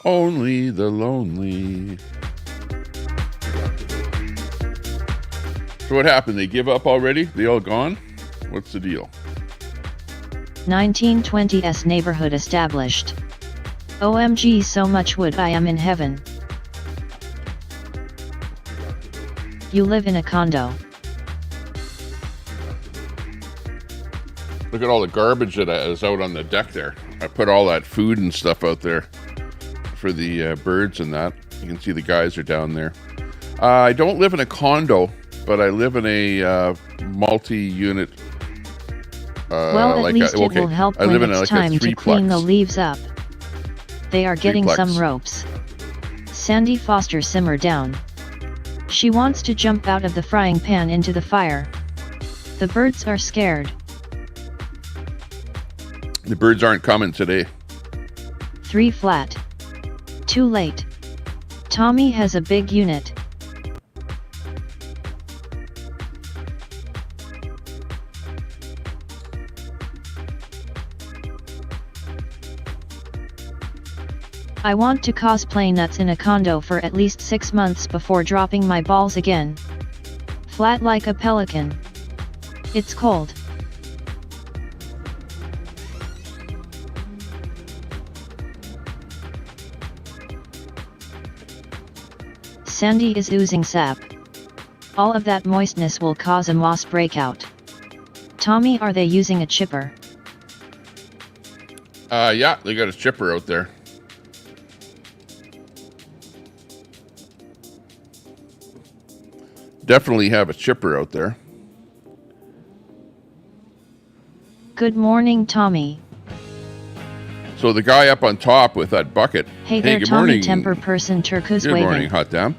Only the lonely. So what happened? They give up already? They all gone? What's the deal? 1920s neighborhood established. OMG, so much wood, I am in heaven. You live in a condo. Look at all the garbage that is out on the deck there. I put all that food and stuff out there for the birds and that. You can see the guys are down there. I don't live in a condo, but I live in a multi-unit. Well, at like least a, it okay, will help I when live in it's like time a to clean the threeplex. leaves up. They are getting Threeplex. some ropes. Sandy Foster, simmer down. She wants to jump out of the frying pan into the fire. The birds are scared. The birds aren't coming today. 3 flat. Too late. Tommy has a big unit. I want to cosplay nuts in a condo for at least 6 months before dropping my balls again. Flat like a pelican. It's cold. Sandy is oozing sap. All of that moistness will cause a moss breakout. Tommy, are they using a chipper? Yeah, they got a chipper out there. Definitely have a chipper out there. Good morning, Tommy. So the guy up on top with that bucket. Hey there, good Tommy, morning. temper person, turquoise Good waving. morning, hot damn.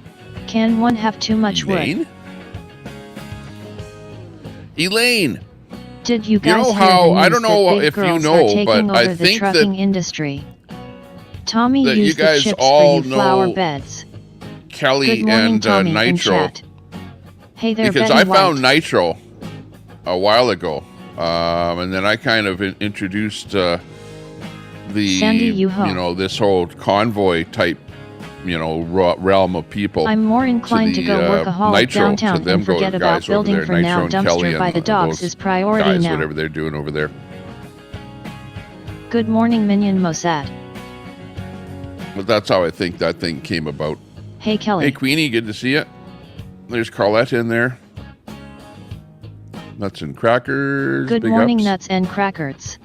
Can one have too much wood? Elaine? Elaine! Did you guys know hear how- the news I don't know that big if you girls know, are taking but over I the think that- trucking industry? Tommy that you used the guys chips all for you flower know beds. Kelly Good morning, and Tommy in Nitro. chat. Hey there, Because Betty I found White. Nitro a while ago. And then I kind of introduced Sandy, you ho. this whole convoy type, realm of people. I'm more inclined to the, go workaholic Nitro, downtown to them and forget go about guys over building there, for Nitro now. and Kelly Dumpster by and the dogs those is priority guys, now. whatever they're doing over there. Good morning, Minion Mossad. But that's how I think that thing came about. Hey Kelly. Hey, Queenie, good to see you. There's Carlette in there. Nuts and crackers. Good big morning, ups. nuts and crackers.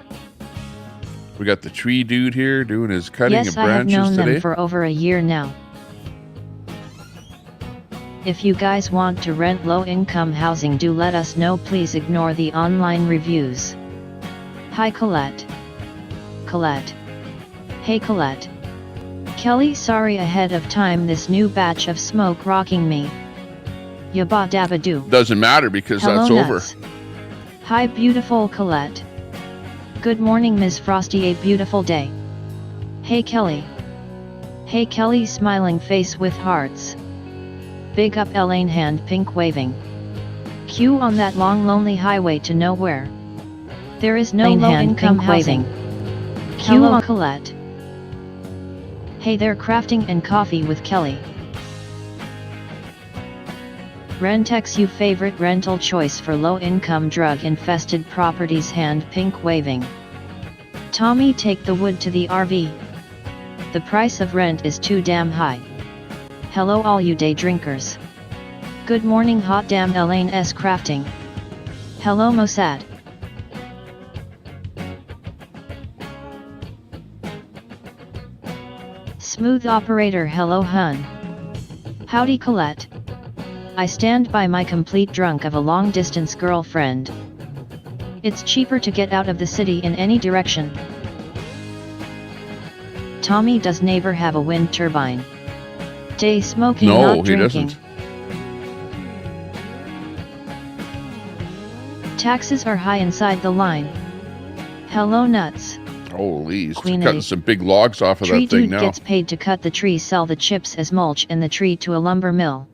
We got the tree dude here doing his cutting Yes, of I have branches known today. them for over a year now. If you guys want to rent low-income housing, do let us know. Please ignore the online reviews. Hi Colette. Colette. Hey Colette. Kelly, sorry ahead of time, this new batch of smoke rocking me. Yabba dabba doo. Doesn't matter because Hello, that's over. nuts. Hi beautiful Colette. Good morning Ms. Frosty, a beautiful day. Hey Kelly. Hey Kelly, smiling face with hearts. Big up Elaine, hand pink waving. Q on that long lonely highway to nowhere. There is no low-income housing. Q on Colette. Hey there, crafting and coffee with Kelly. Rentex, you favorite rental choice for low-income drug-infested properties, hand pink waving. Tommy, take the wood to the RV. The price of rent is too damn high. Hello all you day drinkers. Good morning hot damn Elaine S. crafting. Hello Mossad. Smooth operator, hello hun. Howdy Colette. I stand by my complete drunk of a long-distance girlfriend. It's cheaper to get out of the city in any direction. Tommy, does neighbor have a wind turbine? Day smoking, No, not he drinking. doesn't. Taxes are high inside the line. Hello nuts. Holy, he's Queen cutting A. some big logs off of Tree that thing dude now. gets paid to cut the tree, sell the chips as mulch in the tree to a lumber mill.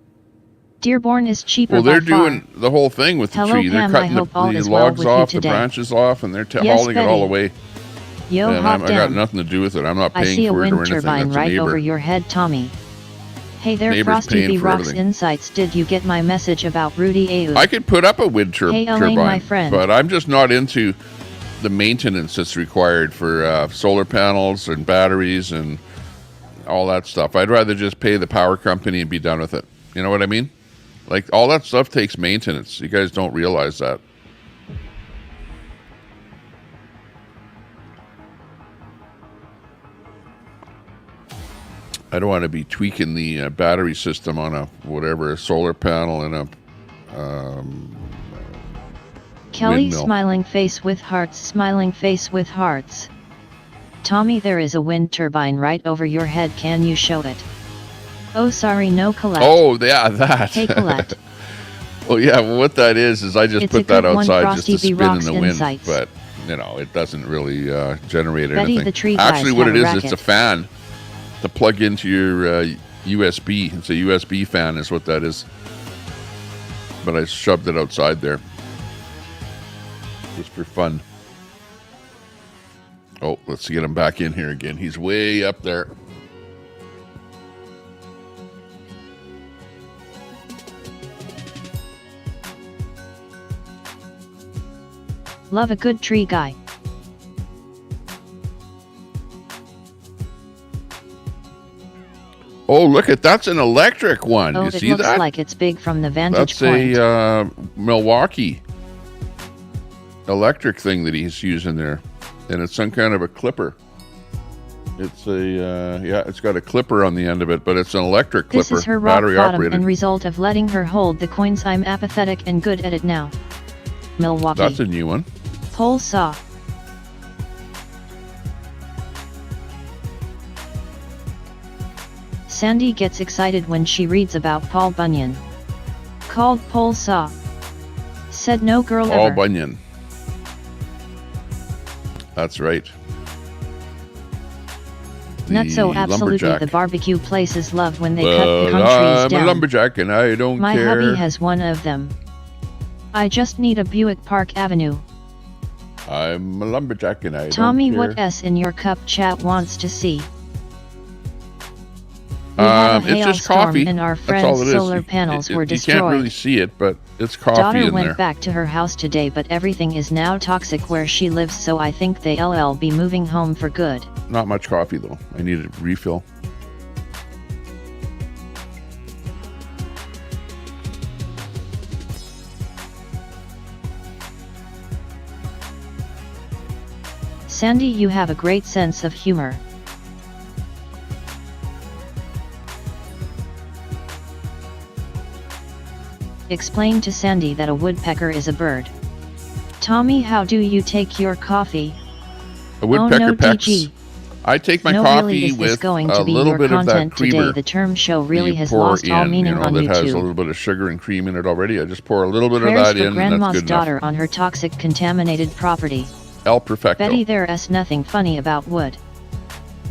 Dearborn is cheaper Well, they're by far. doing the whole thing with the Hello, tree. They're Pam, I cutting the hope all is well logs with you off, the today. branches off, and they're Yes, hauling it all Betty. away. Yo, And hot I got damn. nothing to do with it. I'm not I paying see a for it or wind anything. turbine That's a right neighbor. over your head, Tommy. Hey there, Neighbor's Frosty paying B for Rocks everything. Insights. Did you get my message about Rudy Au? I could put up a wind Hey, Elaine, turbine, my friend. but I'm just not into the maintenance that's required for solar panels and batteries and all that stuff. I'd rather just pay the power company and be done with it. You know what I mean? Like, all that stuff takes maintenance. You guys don't realize that. I don't want to be tweaking the battery system on a whatever, a solar panel and a Kelly, windmill. smiling face with hearts, smiling face with hearts. Tommy, there is a wind turbine right over your head. Can you show it? Oh, sorry, no, Colette. Oh, yeah, that. Hey, Colette. Well, yeah, well, what that is I just It's a put that good one, outside just to Frosty B. spin in Rocks the wind. Insights. But, you know, it doesn't really generate Betty anything. the tree guys Actually, what have it a is, racket. it's a fan to plug into your USB. It's a USB fan is what that is. But I shoved it outside there. Just for fun. Oh, let's get him back in here again. He's way up there. Love a good tree guy. Oh, look at that's an electric one. Oh, You it see looks that? like it's big from the vantage That's point. a Milwaukee electric thing that he's using there, and it's some kind of a clipper. It's a yeah, it's got a clipper on the end of it, but it's an electric clipper, This is her rock battery bottom operated. and result of letting her hold the coins. I'm apathetic and good at it now. Milwaukee. That's a new one. Pole saw. Sandy gets excited when she reads about Paul Bunyan. Called pole saw. Said no girl Paul ever. Bunyan. That's right. Not so The absolutely. lumberjack. The barbecue places love when they cut Well, pecan trees I'm a down. lumberjack and I don't My care. hubby has one of them. I just need a Buick Park Avenue. I'm a lumberjack and I Tommy, don't care. what S in your cup chat wants to see? We had a It's just hailstorm coffee. and our That's friend's all it is. solar panels were You destroyed. can't really see it, but it's coffee Daughter in went there. back to her house today, but everything is now toxic where she lives, so I think they'll be moving home for good. Not much coffee though. I need a refill. Sandy, you have a great sense of humor. Explain to Sandy that a woodpecker is a bird. Tommy, how do you take your coffee? A woodpecker oh no, pecks. DG. I take my No, coffee really, is this with going a to be little your bit of that content creamer. today? The term show really you has pour lost all in, meaning on that has a YouTube. little bit of sugar and cream in it already. I just pour a little bit Prayers of that for in, and that's Grandma's good enough. daughter on her toxic, contaminated property. El Perfecto. Betty, there's nothing funny about wood.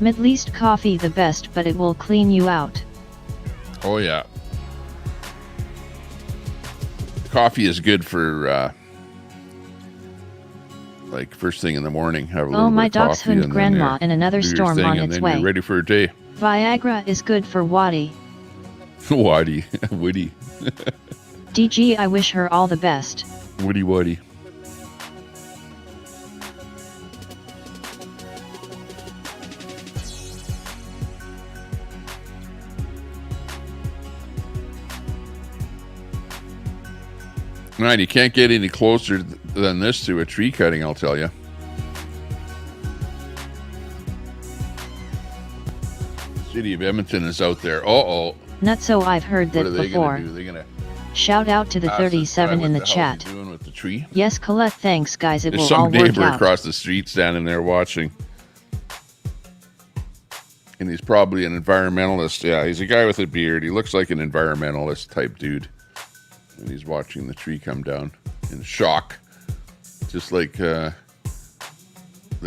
At least coffee the best, but it will clean you out. Oh yeah. Coffee is good for like first thing in the morning. Have a little Oh, my bit of dog's coffee hund and grandma then and another do your storm thing, on and its then way. You're ready for a day. Viagra is good for Waddy. Waddy. Woody. DG, I wish her all the best. Woody Woody. Man, you can't get any closer than this to a tree cutting, I'll tell you. City of Edmonton is out there. Uh-oh. Not so I've heard What that are they before. going to do? They're going to Shout out to the 37 in the chat. Doing with the tree? Yes, Colette, thanks guys, it There's will all some work neighbor out. across the street standing there watching. And he's probably an environmentalist. Yeah, he's a guy with a beard. He looks like an environmentalist type dude. And he's watching the tree come down in shock. Just like the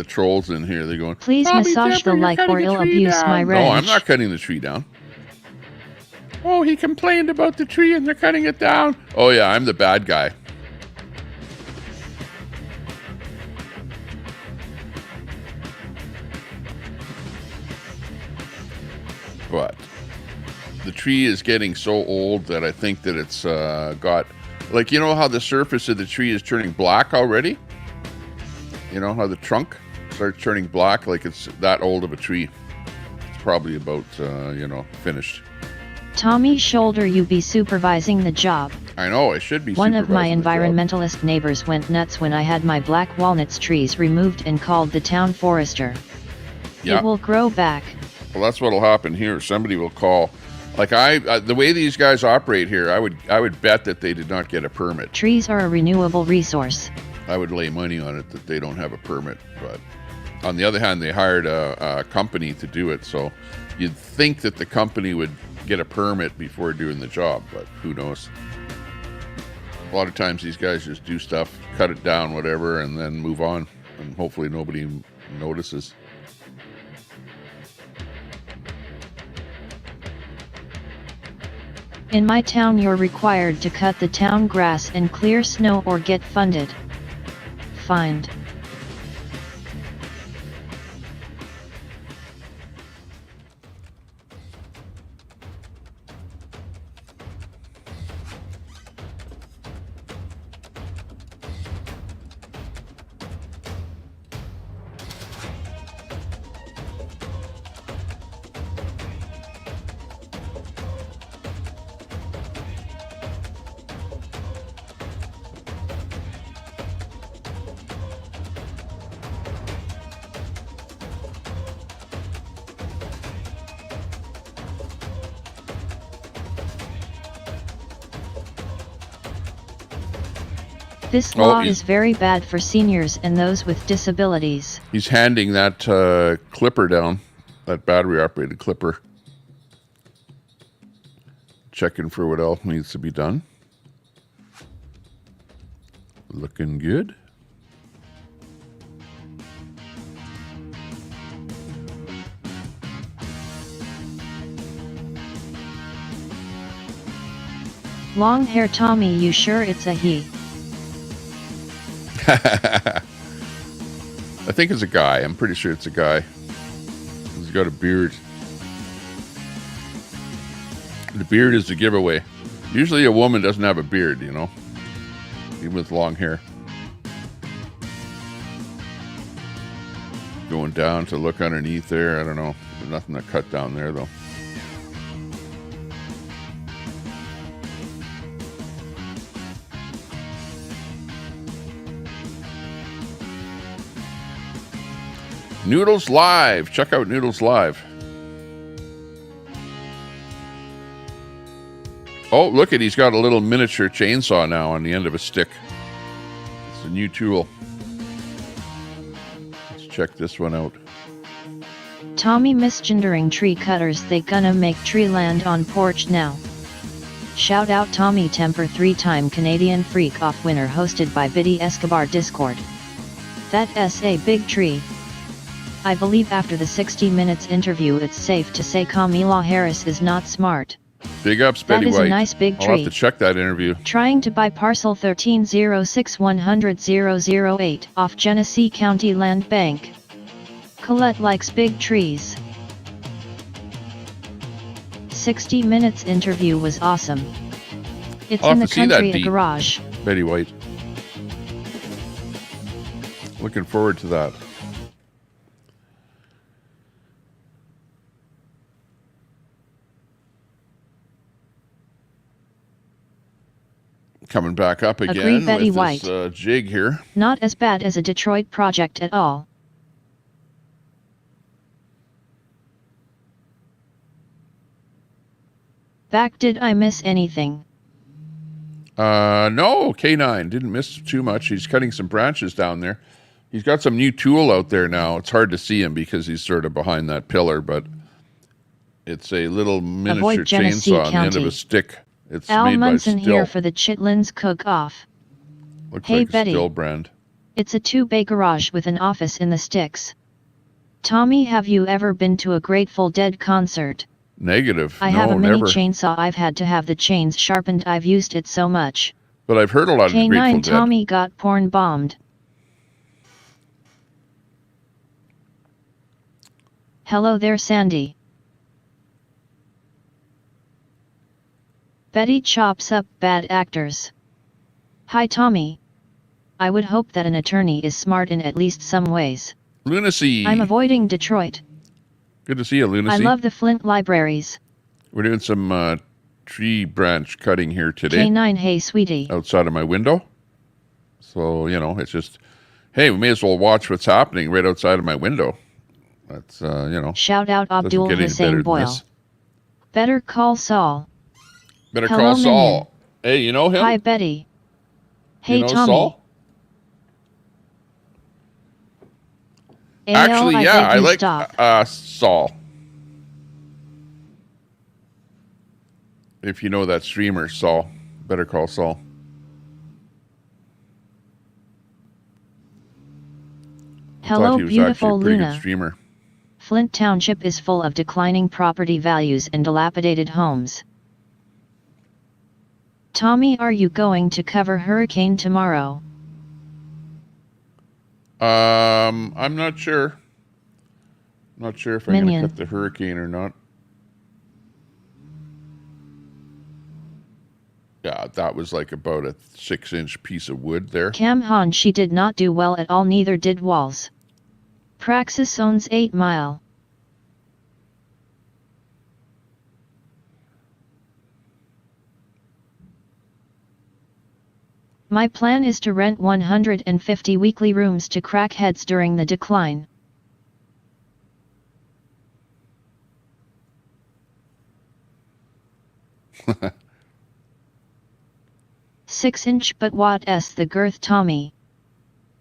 trolls in here. They're going, Please massage the like or ill abuse my rage. No, I'm not cutting the tree down. Oh, he complained about the tree and they're cutting it down. Oh yeah, I'm the bad guy. But the tree is getting so old that I think that it's got, like, you know how the surface of the tree is turning black already? You know how the trunk starts turning black, like it's that old of a tree. It's probably about, finished. Tommy Shoulder, you be supervising the job. I know, I should be One of my supervising the job. environmentalist neighbors went nuts when I had my black walnuts trees removed and called the town forester. Yeah. It will grow back. Well, that's what'll happen here. Somebody will call. Like the way these guys operate here, I would bet that they did not get a permit. Trees are a renewable resource. I would lay money on it that they don't have a permit. But on the other hand, they hired a company to do it. So you'd think that the company would get a permit before doing the job, but who knows? A lot of times these guys just do stuff, cut it down, whatever, and then move on. And hopefully nobody notices. In my town, you're required to cut the town grass and clear snow or get funded. Fined. This law is very bad for seniors and those with disabilities. He's handing that clipper down, that battery-operated clipper. Checking for what else needs to be done. Looking good. Long hair Tommy, you sure it's a he? I think it's a guy. I'm pretty sure it's a guy. He's got a beard. The beard is the giveaway. Usually a woman doesn't have a beard, you know, even with long hair. Going down to look underneath there. I don't know. There's nothing to cut down there, though. Noodles Live. Check out Noodles Live. Oh, look at, he's got a little miniature chainsaw now on the end of a stick. It's a new tool. Let's check this one out. Tommy misgendering tree cutters, they gonna make tree land on porch now. Shout out Tommy Temper, 3-time Canadian Freak Off winner, hosted by Biddy Escobar Discord. That's a big tree. I believe after the 60 Minutes interview it's safe to say Kamala Harris is not smart. Big ups, Betty That is White. a nice big tree. I'll have to check that interview. Trying to buy parcel 1306100008 off Genesee County Land Bank. Colette likes big trees. 60 Minutes interview was awesome. It's I'll in have the to see that country, a deep. garage. Betty White. Looking forward to that. Coming back up again. Agree, Betty with White. this jig here. Not as bad as a Detroit project at all. Back, did I miss anything? No, K9 didn't miss too much. He's cutting some branches down there. He's got some new tool out there now. It's hard to see him because he's sort of behind that pillar, but it's a little miniature Genesee chainsaw on the end of County. a stick. It's Al made Munson by Still. here for the Chitlins cook-off. Looks Hey, like Betty. a Still brand. It's a 2-bay garage with an office in the sticks. Tommy, have you ever been to a Grateful Dead concert? Negative. I no, have a mini never. chainsaw. I've had to have the chains sharpened. I've used it so much. But I've heard a lot of the Grateful K9 Dead. Tommy got porn bombed. Hello there, Sandy. Betty chops up bad actors. Hi, Tommy. I would hope that an attorney is smart in at least some ways. Lunacy. I'm avoiding Detroit. Good to see you, Lunacy. I love the Flint libraries. We're doing some tree branch cutting here today. K9, hey, sweetie. Outside of my window. So, you know, it's just, hey, we may as well watch what's happening right outside of my window. That's, you know. Shout out doesn't Abdul get any better Hussein than Boyle. this. Better call Saul. Better Hello, call Saul. Minion. Hey, you know him? Hi, Betty. Hey, you know Tommy. Saul? AL, Actually, yeah, beg I you like stop. Saul. If you know that streamer, Saul. Better call Saul. Hello, Thought he was beautiful actually a pretty Luna. good streamer. Flint Township is full of declining property values and dilapidated homes. Tommy, are you going to cover hurricane tomorrow? I'm not sure. Not sure if I'm going to Minion. cut the hurricane or not. Yeah, that was like about a 6-inch piece of wood there. Cam Han, she did not do well at all, neither did Walls. Praxis owns 8 Mile. My plan is to rent 150 weekly rooms to crackheads during the decline. Six-inch, but what s the girth, Tommy?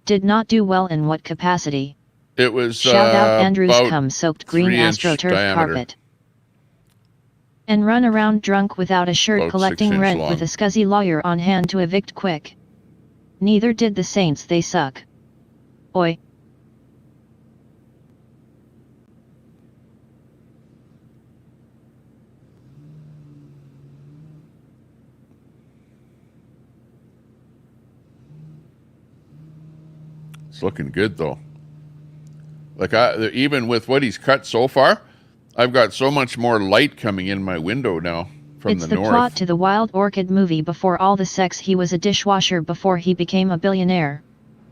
Did not do well in what capacity? It was Shout out Andrew's about cum-soaked green 3-inch AstroTurf diameter. carpet. And run around drunk without a shirt About collecting 6 inch rent long. with a scuzzy lawyer on hand to evict quick. Neither did the Saints, they suck. Oi. It's looking good though. Like even with what he's cut so far, I've got so much more light coming in my window now from It's the the north. plot to the Wild Orchid movie. Before all the sex, he was a dishwasher before he became a billionaire.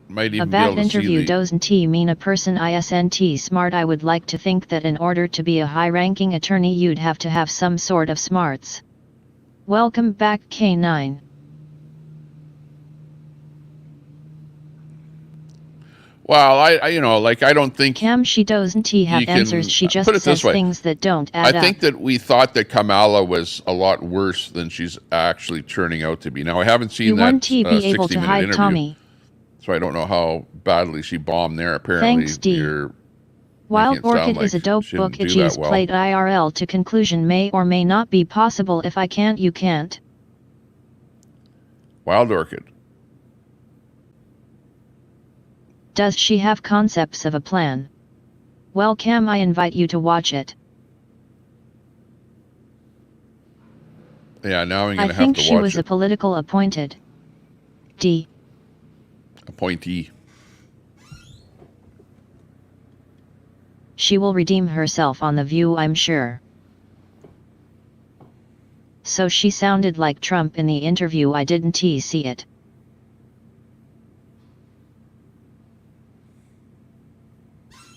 Might A even be bad able to interview see doesn't mean a person isn't smart. I would like to think that in order to be a high-ranking attorney you'd have to have some sort of smarts. Welcome back, K9. Well, I you know, like, I don't think Cam, she doesn't have you answers. can She put just it this says way. things that don't I add up. think that we thought that Kamala was a lot worse than she's actually turning out to be. Now, I haven't seen You that want to be able to 60-minute hide interview, Tommy. so I don't know how badly she bombed there. Apparently, Thanks, D. you're making Wild it sound Orchid like is a dope she book. didn't do Itchies that well. played IRL to conclusion may or may not be possible. If I can't, you can't. Wild Orchid. Does she have concepts of a plan? Well, Cam, I invite you to watch it. Yeah, now I'm I going to have think to she watch was a it. political appointed. D. Appointee. She will redeem herself on The View, I'm sure. So she sounded like Trump in the interview. I didn't see it.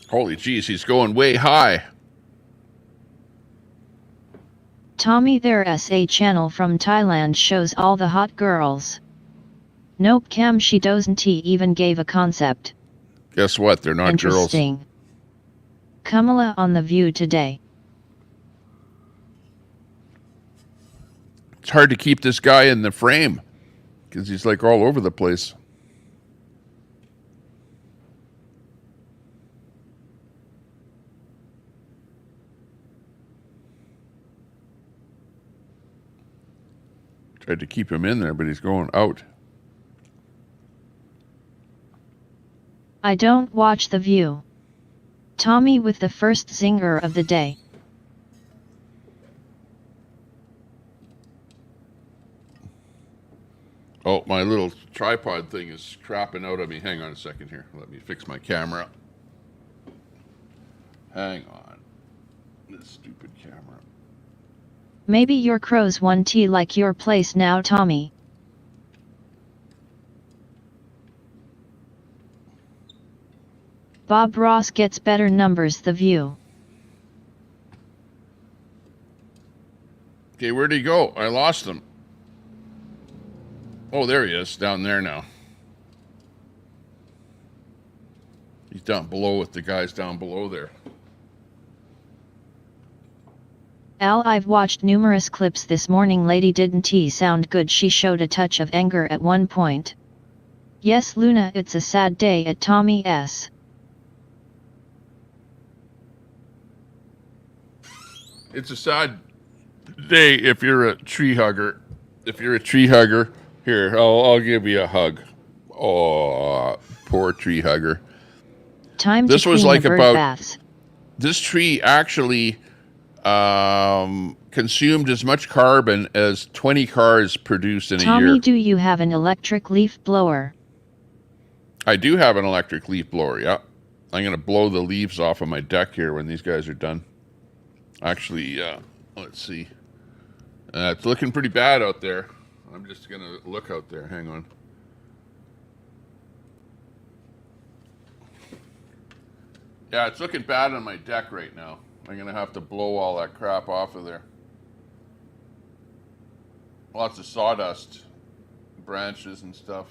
Holy jeez, he's going way high. Tommy, their SA channel from Thailand shows all the hot girls. Nope, Cam, she doesn't even gave a concept. Guess what? They're not girls. Interesting. Kamala on The View today. It's hard to keep this guy in the frame because he's like all over the place. Tried to keep him in there, but he's going out. I don't watch The View. Tommy with the first zinger of the day. Oh, my little tripod thing is crapping out on me. Hang on a second here. Let me fix my camera. Hang on. This stupid camera. Maybe your crows 1T like your place now, Tommy. Bob Ross gets better numbers. The View. Okay, where'd he go? I lost him. Oh, there he is, down there now. He's down below with the guys down below there. Al, I've watched numerous clips this morning. Lady didn't sound good. She showed a touch of anger at one point. Yes, Luna, it's a sad day at Tommy's. It's a sad day if you're a tree hugger. If you're a tree hugger, here, I'll give you a hug. Oh, poor tree hugger. Time This to was clean like the bird about baths. this tree actually consumed as much carbon as 20 cars produce in a Tommy, year. do you have an electric leaf blower? I do have an electric leaf blower, yeah. I'm going to blow the leaves off of my deck here when these guys are done. Actually, let's see. It's looking pretty bad out there. I'm just going to look out there. Hang on. Yeah, it's looking bad on my deck right now. I'm going to have to blow all that crap off of there. Lots of sawdust, branches and stuff.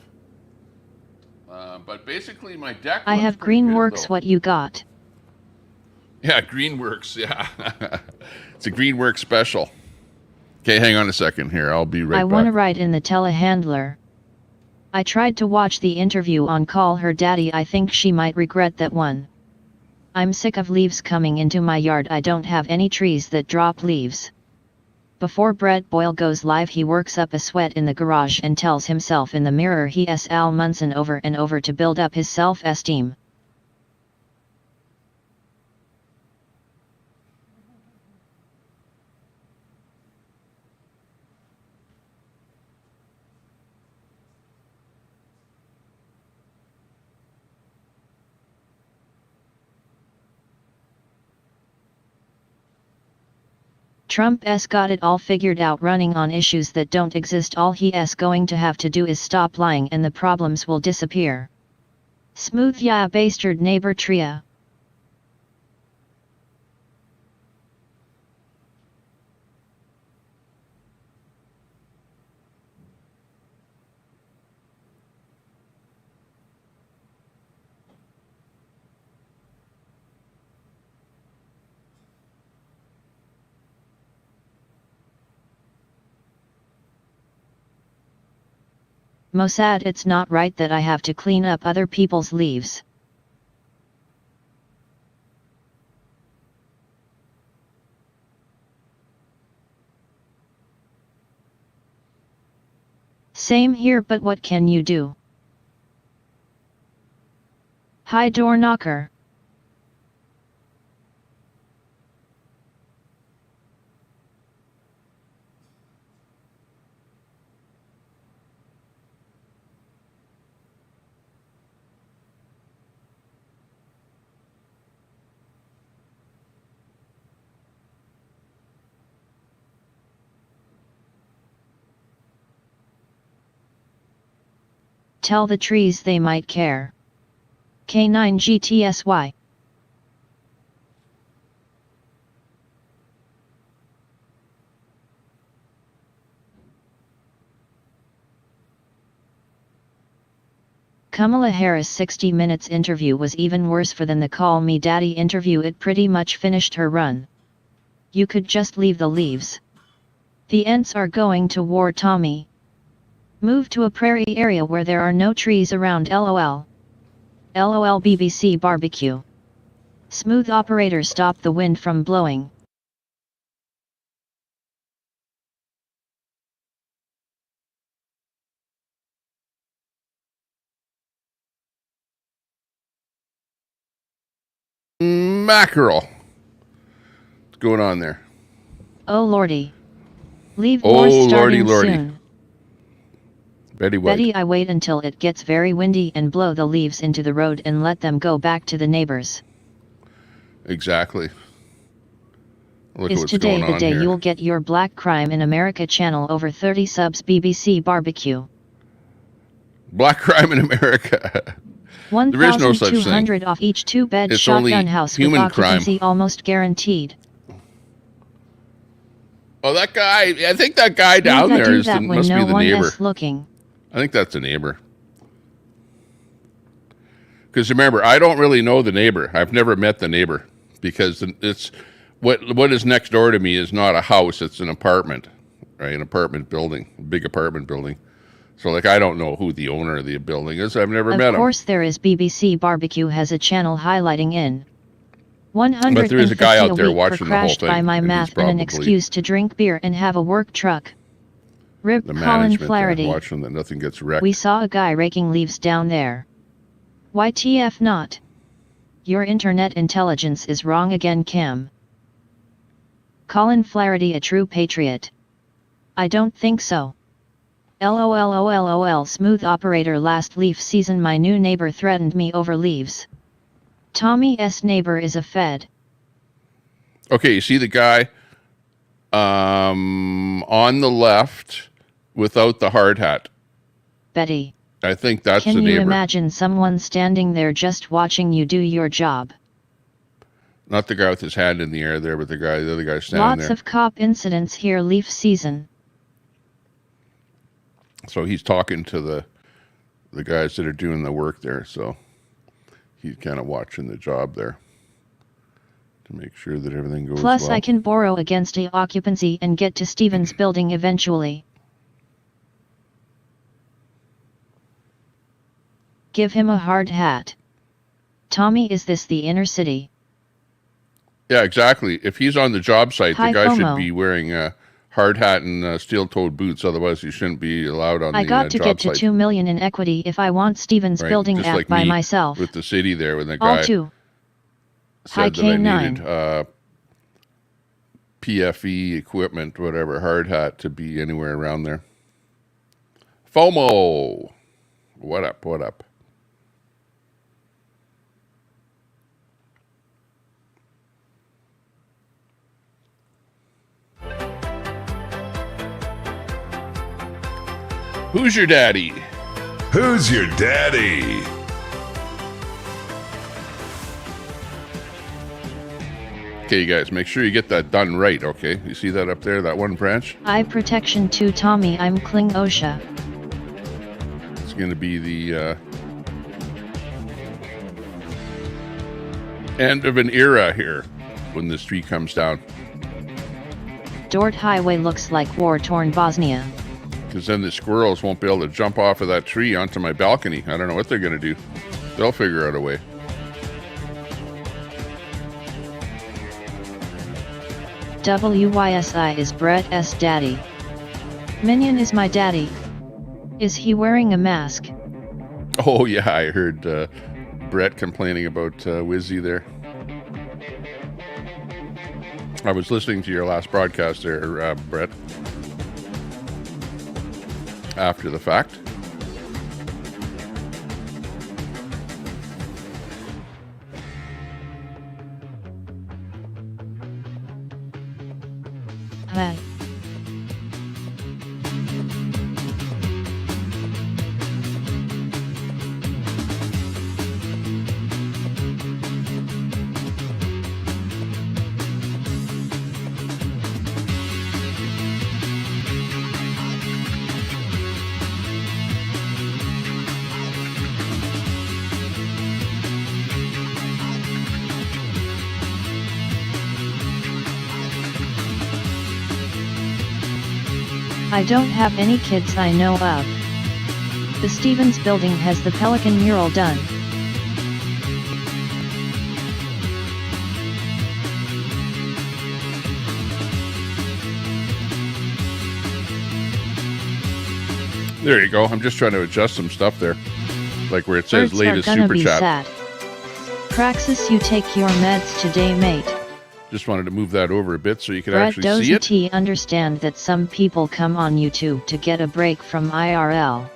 But basically my deck I have Greenworks. What you got? Yeah, Greenworks, yeah. It's a Greenworks special. Okay, hang on a second here. I'll be right back. I want to write in the telehandler. I tried to watch the interview on Call Her Daddy. I think she might regret that one. I'm sick of leaves coming into my yard. I don't have any trees that drop leaves. Before Brett Boyle goes live, he works up a sweat in the garage and tells himself in the mirror he's Al Munson over and over to build up his self-esteem. Trump's got it all figured out, running on issues that don't exist. All he's going to have to do is stop lying and the problems will disappear. Smooth ya bastard neighbor tria. Mossad, it's not right that I have to clean up other people's leaves. Same here, but what can you do? Hi, door knocker. Tell the trees they might care. K9GTSY. Kamala Harris' 60 Minutes interview was even worse for than the Call Me Daddy interview. It pretty much finished her run. You could just leave the leaves. The Ents are going to war, Tommy. Move to a prairie area where there are no trees around, LOL. LOL BBC barbecue. Smooth operator, stop the wind from blowing. Mackerel. What's going on there? Oh lordy. Leave Oh war lordy starting lordy. soon. Betty White. Betty, I wait until it gets very windy and blow the leaves into the road and let them go back to the neighbors. Exactly. Look Is at what's today going the on day here. you'll get your Black Crime in America channel over 30 subs, BBC barbecue. Black crime in America. There is no such thing. 1,200 off each 2-bed It's shotgun only house with human occupancy crime. almost guaranteed. Oh, that guy. I think that guy down Leave I there do is that when must no be the one neighbor. is looking. I think that's a neighbor. Because remember, I don't really know the neighbor. I've never met the neighbor because it's what is next door to me is not a house; it's an apartment, right? An apartment building, a big apartment building. So, like, I don't know who the owner of the building is. I've never met him. Of course, there is. BBC Barbecue has a channel highlighting in 150 But there is a guy out there a week watching for the whole crashed thing, by my and he's math and an probably excuse to drink beer and have a work truck. Rip the Colin management there, Flaherty. watching that nothing gets wrecked. We saw a guy raking leaves down there. YTF not? Your internet intelligence is wrong again, Kim. Colin Flaherty, a true patriot? I don't think so. LOL smooth operator, last leaf season my new neighbor threatened me over leaves. Tommy's neighbor is a Fed. Okay, you see the guy on the left without the hard hat. Betty. I think that's Can the you neighbor. imagine someone standing there just watching you do your job? Not the guy with his hand in the air there, but the other guy standing Lots there. of cop incidents here leaf season. So he's talking to the guys that are doing the work there. So he's kind of watching the job there to make sure that everything goes Plus well. I can borrow against a occupancy and get to Stevens building eventually. Give him a hard hat. Tommy, is this the inner city? Yeah, exactly. If he's on the job site, Hi, the guy FOMO. should be wearing a hard hat and steel-toed boots. Otherwise, he shouldn't be allowed on I the got to job get to site. 2 million in equity if I want Stevens Right? building Just app like by me myself. with the city there when the All guy two. Hi, said that I K9. needed PFE equipment, whatever, hard hat to be anywhere around there. FOMO. What up? What up? Who's your daddy? Who's your daddy? Okay, you guys, make sure you get that done right, okay? You see that up there, that one branch? Eye protection to Tommy, I'm Kling OSHA. It's going to be the end of an era here when this tree comes down. Dort Highway looks like war-torn Bosnia. Because then the squirrels won't be able to jump off of that tree onto my balcony. I don't know what they're going to do. They'll figure out a way. WYSI is Brett S. daddy. Minion is my daddy. Is he wearing a mask? Oh, yeah, I heard Brett complaining about Wizzy there. I was listening to your last broadcast there, Brett. After the fact. Hi. I don't have any kids I know of. The Stevens building has the Pelican mural done. There you go. I'm just trying to adjust some stuff there. Like where it says Birds latest are gonna super be chat. sad. Praxis, you take your meds today, mate. Just wanted to move that over a bit so you could Brett actually doesn't see it. he understand that some people come on YouTube to get a break from IRL?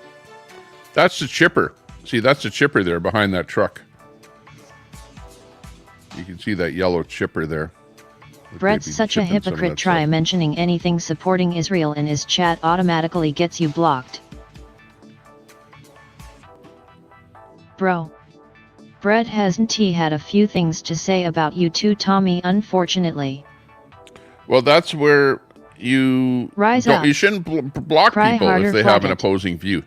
That's the chipper. See, that's the chipper there behind that truck. You can see that yellow chipper there. Brett's Maybe such a chipping some of hypocrite. that Try stuff. mentioning anything supporting Israel in his chat automatically gets you blocked. Bro. Brett hasn't he had a few things to say about you too, Tommy, unfortunately. Well, that's where you Rise up. You shouldn't block Cry people harder, if they flog have an it. opposing view.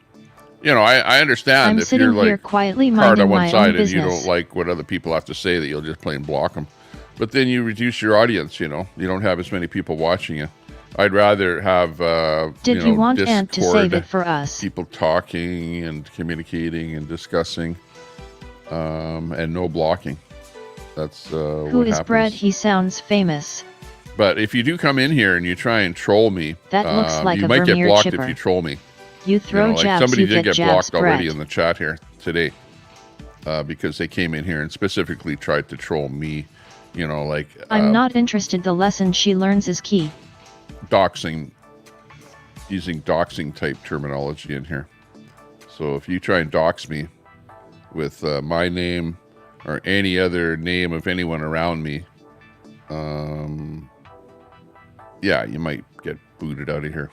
You know, I understand I'm if sitting you're here like quietly hard minding on one my side own and you business. don't like what other people have to say, that you'll just plain block them. But then you reduce your audience. You know, you don't have as many people watching you. I'd rather have Did you want Ant to Discord, save it for us? people talking and communicating and discussing, and no blocking. That's Who what is happens. Brett? He sounds famous. But if you do come in here and you try and troll me, That looks like you a might get Vermeer blocked chipper. if you troll me. You throw You know, like jabs, somebody you did get jabs, blocked already Brett. in the chat here today, because they came in here and specifically tried to troll me. You know, like I'm not interested. The lesson she learns is key. doxing, using doxing type terminology in here. So if you try and dox me with my name or any other name of anyone around me, yeah, you might get booted out of here.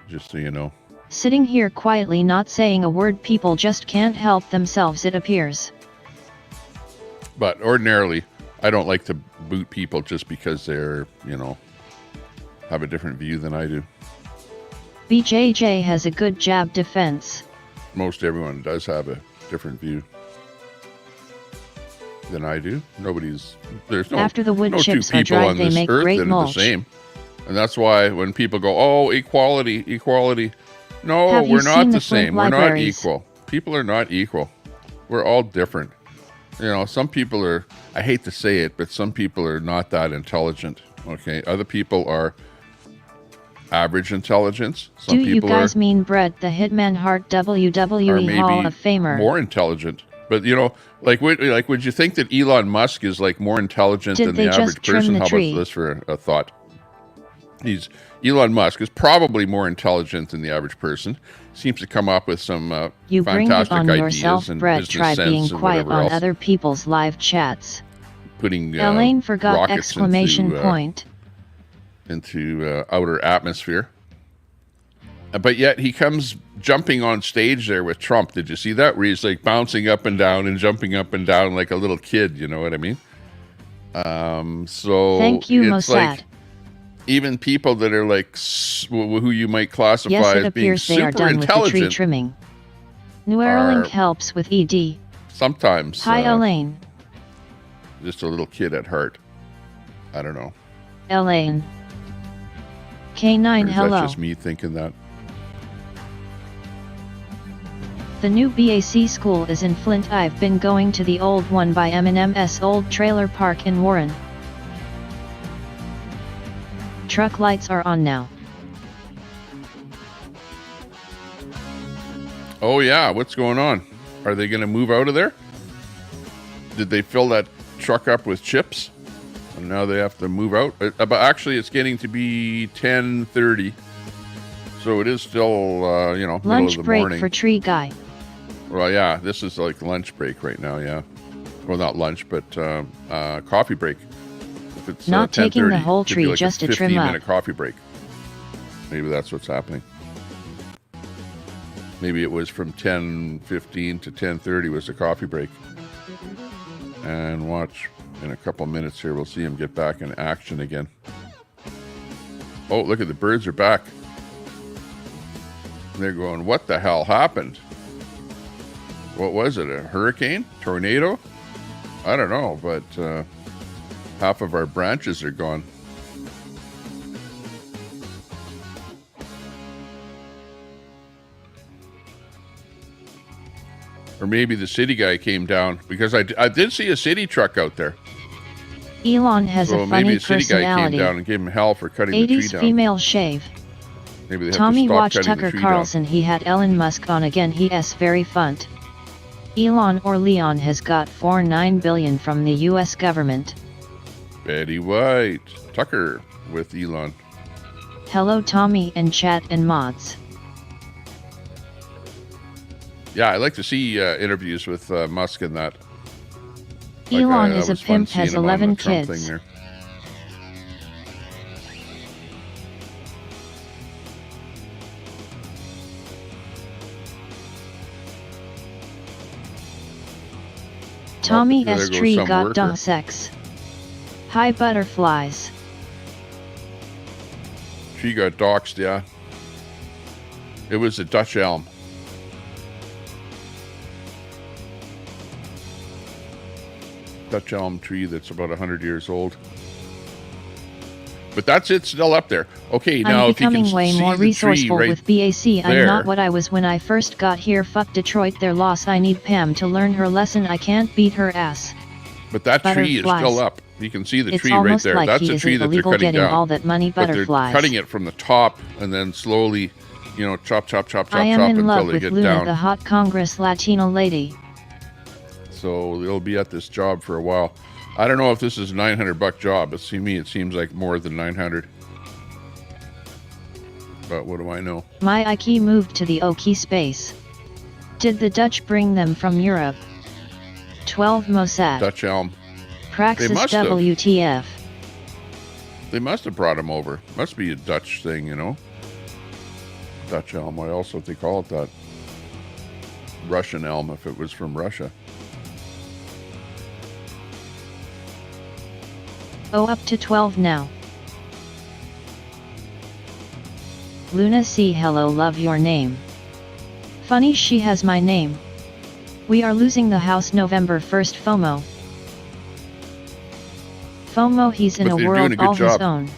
Just so you know. Sitting here quietly not saying a word, people just can't help themselves, it appears. But ordinarily, I don't like to boot people just because they're, you know, have a different view than I do. BJJ has a good jab defense. Most everyone does have a different view than I do. There's no, After the wood no two chips are people dried, on they this make earth great that are mulch. the same. And that's why when people go, oh, equality, equality. No, Have you we're not seen the the Flint same. We're not libraries? equal. People are not equal. We're all different. You know, some people are, I hate to say it, but some people are not that intelligent. Okay. Other people are average intelligence. Some Do you people guys are, mean Brett the Hitman Hart are WWE maybe Hall of Famer? more intelligent. But you know, would you think that Elon Musk is like more intelligent Did than they the average just trim person? the How tree? about this for a thought? Elon Musk is probably more intelligent than the average person. Seems to come up with some You bring it fantastic on ideas yourself, and Brett. business Try sense being and quiet whatever on else. other people's live chats. Putting Elaine forgot rockets exclamation into, point. into outer atmosphere. But yet he comes jumping on stage there with Trump. Did you see that? Where he's like bouncing up and down and jumping up and down like a little kid. You know what I mean? So Thank you, it's Mossad. like even people that are like who you might classify Yes, it as being appears they are super done with the tree intelligent trimming. Neuralink are- helps with ED. sometimes Hi, Elaine. just a little kid at heart. I don't know. Elaine. K9 Or is hello. that just me thinking that? The new BAC school is in Flint. I've been going to the old one by M&M's old trailer park in Warren. Truck lights are on now. Oh yeah, what's going on? Are they going to move out of there? Did they fill that truck up with chips? And now they have to move out? But actually, it's getting to be 10:30. So it is still, you know, middle Lunch of the break morning. for tree guy. Well, yeah, this is like lunch break right now, yeah. Well, not lunch, but coffee break. If it's Not taking the 10:30, whole it could tree, be like just a a trim up. 15-minute coffee break. Maybe that's what's happening. Maybe it was from 10:15 to 10:30 was the coffee break. And watch, in a couple minutes here, we'll see him get back in action again. Oh, look at the birds are back. They're going, what the hell happened? What was it, a hurricane? Tornado? I don't know, but half of our branches are gone. Or maybe the city guy came down, because I did see a city truck out there. Elon has So a maybe funny a city guy came personality. down and gave him hell for cutting the tree 80s down. female shave. Maybe they have Tommy to stop watched cutting Tucker the tree Carlson. He had Elon Musk on again. He's very fun. Elon or Leon has got $49 billion from the US government. down. Betty White. Tucker with Elon. Hello Tommy and chat and mods. Yeah, I like to see interviews with Musk and that. Elon that is a was fun pimp, has seeing him on the 11 Trump kids. thing there. Tommy there S. goes Tree some got worker. dung sex. Hi butterflies. She got doxed, yeah. It was a Dutch elm. Dutch elm tree that's about 100 years old. But that's it, still up there. Okay, now I'm if you can becoming way see more the tree resourceful right with BAC. I'm there. not what I was when I first got here. Fuck Detroit, their loss. I need Pam to learn her lesson. I can't beat her ass. But that tree is Butterflies. still up. You can see the It's tree right almost there. like That's he the is tree that they're illegal cutting getting down. all that money. But they're Butterflies. cutting it from the top and then slowly, you know, chop, chop, chop, chop, I am chop in until love they with get Luna, down. the hot Congress Latino lady. So they'll be at this job for a while. I don't know if this is a $900 job. But to me, it seems like more than 900. But what do I know? My Ike moved to the Oki space. Did the Dutch bring them from Europe? 12 Mossad. Dutch elm. Praxis must have. WTF. They must have brought him over. Must be a Dutch thing, you know. Dutch elm. Why else would they call it that? Russian elm if it was from Russia. Oh, up to 12 now. Luna C. Hello, love your name. Funny she has my name. We are losing the house November 1st. FOMO. FOMO, he's in But a they're world doing a good all his job. own.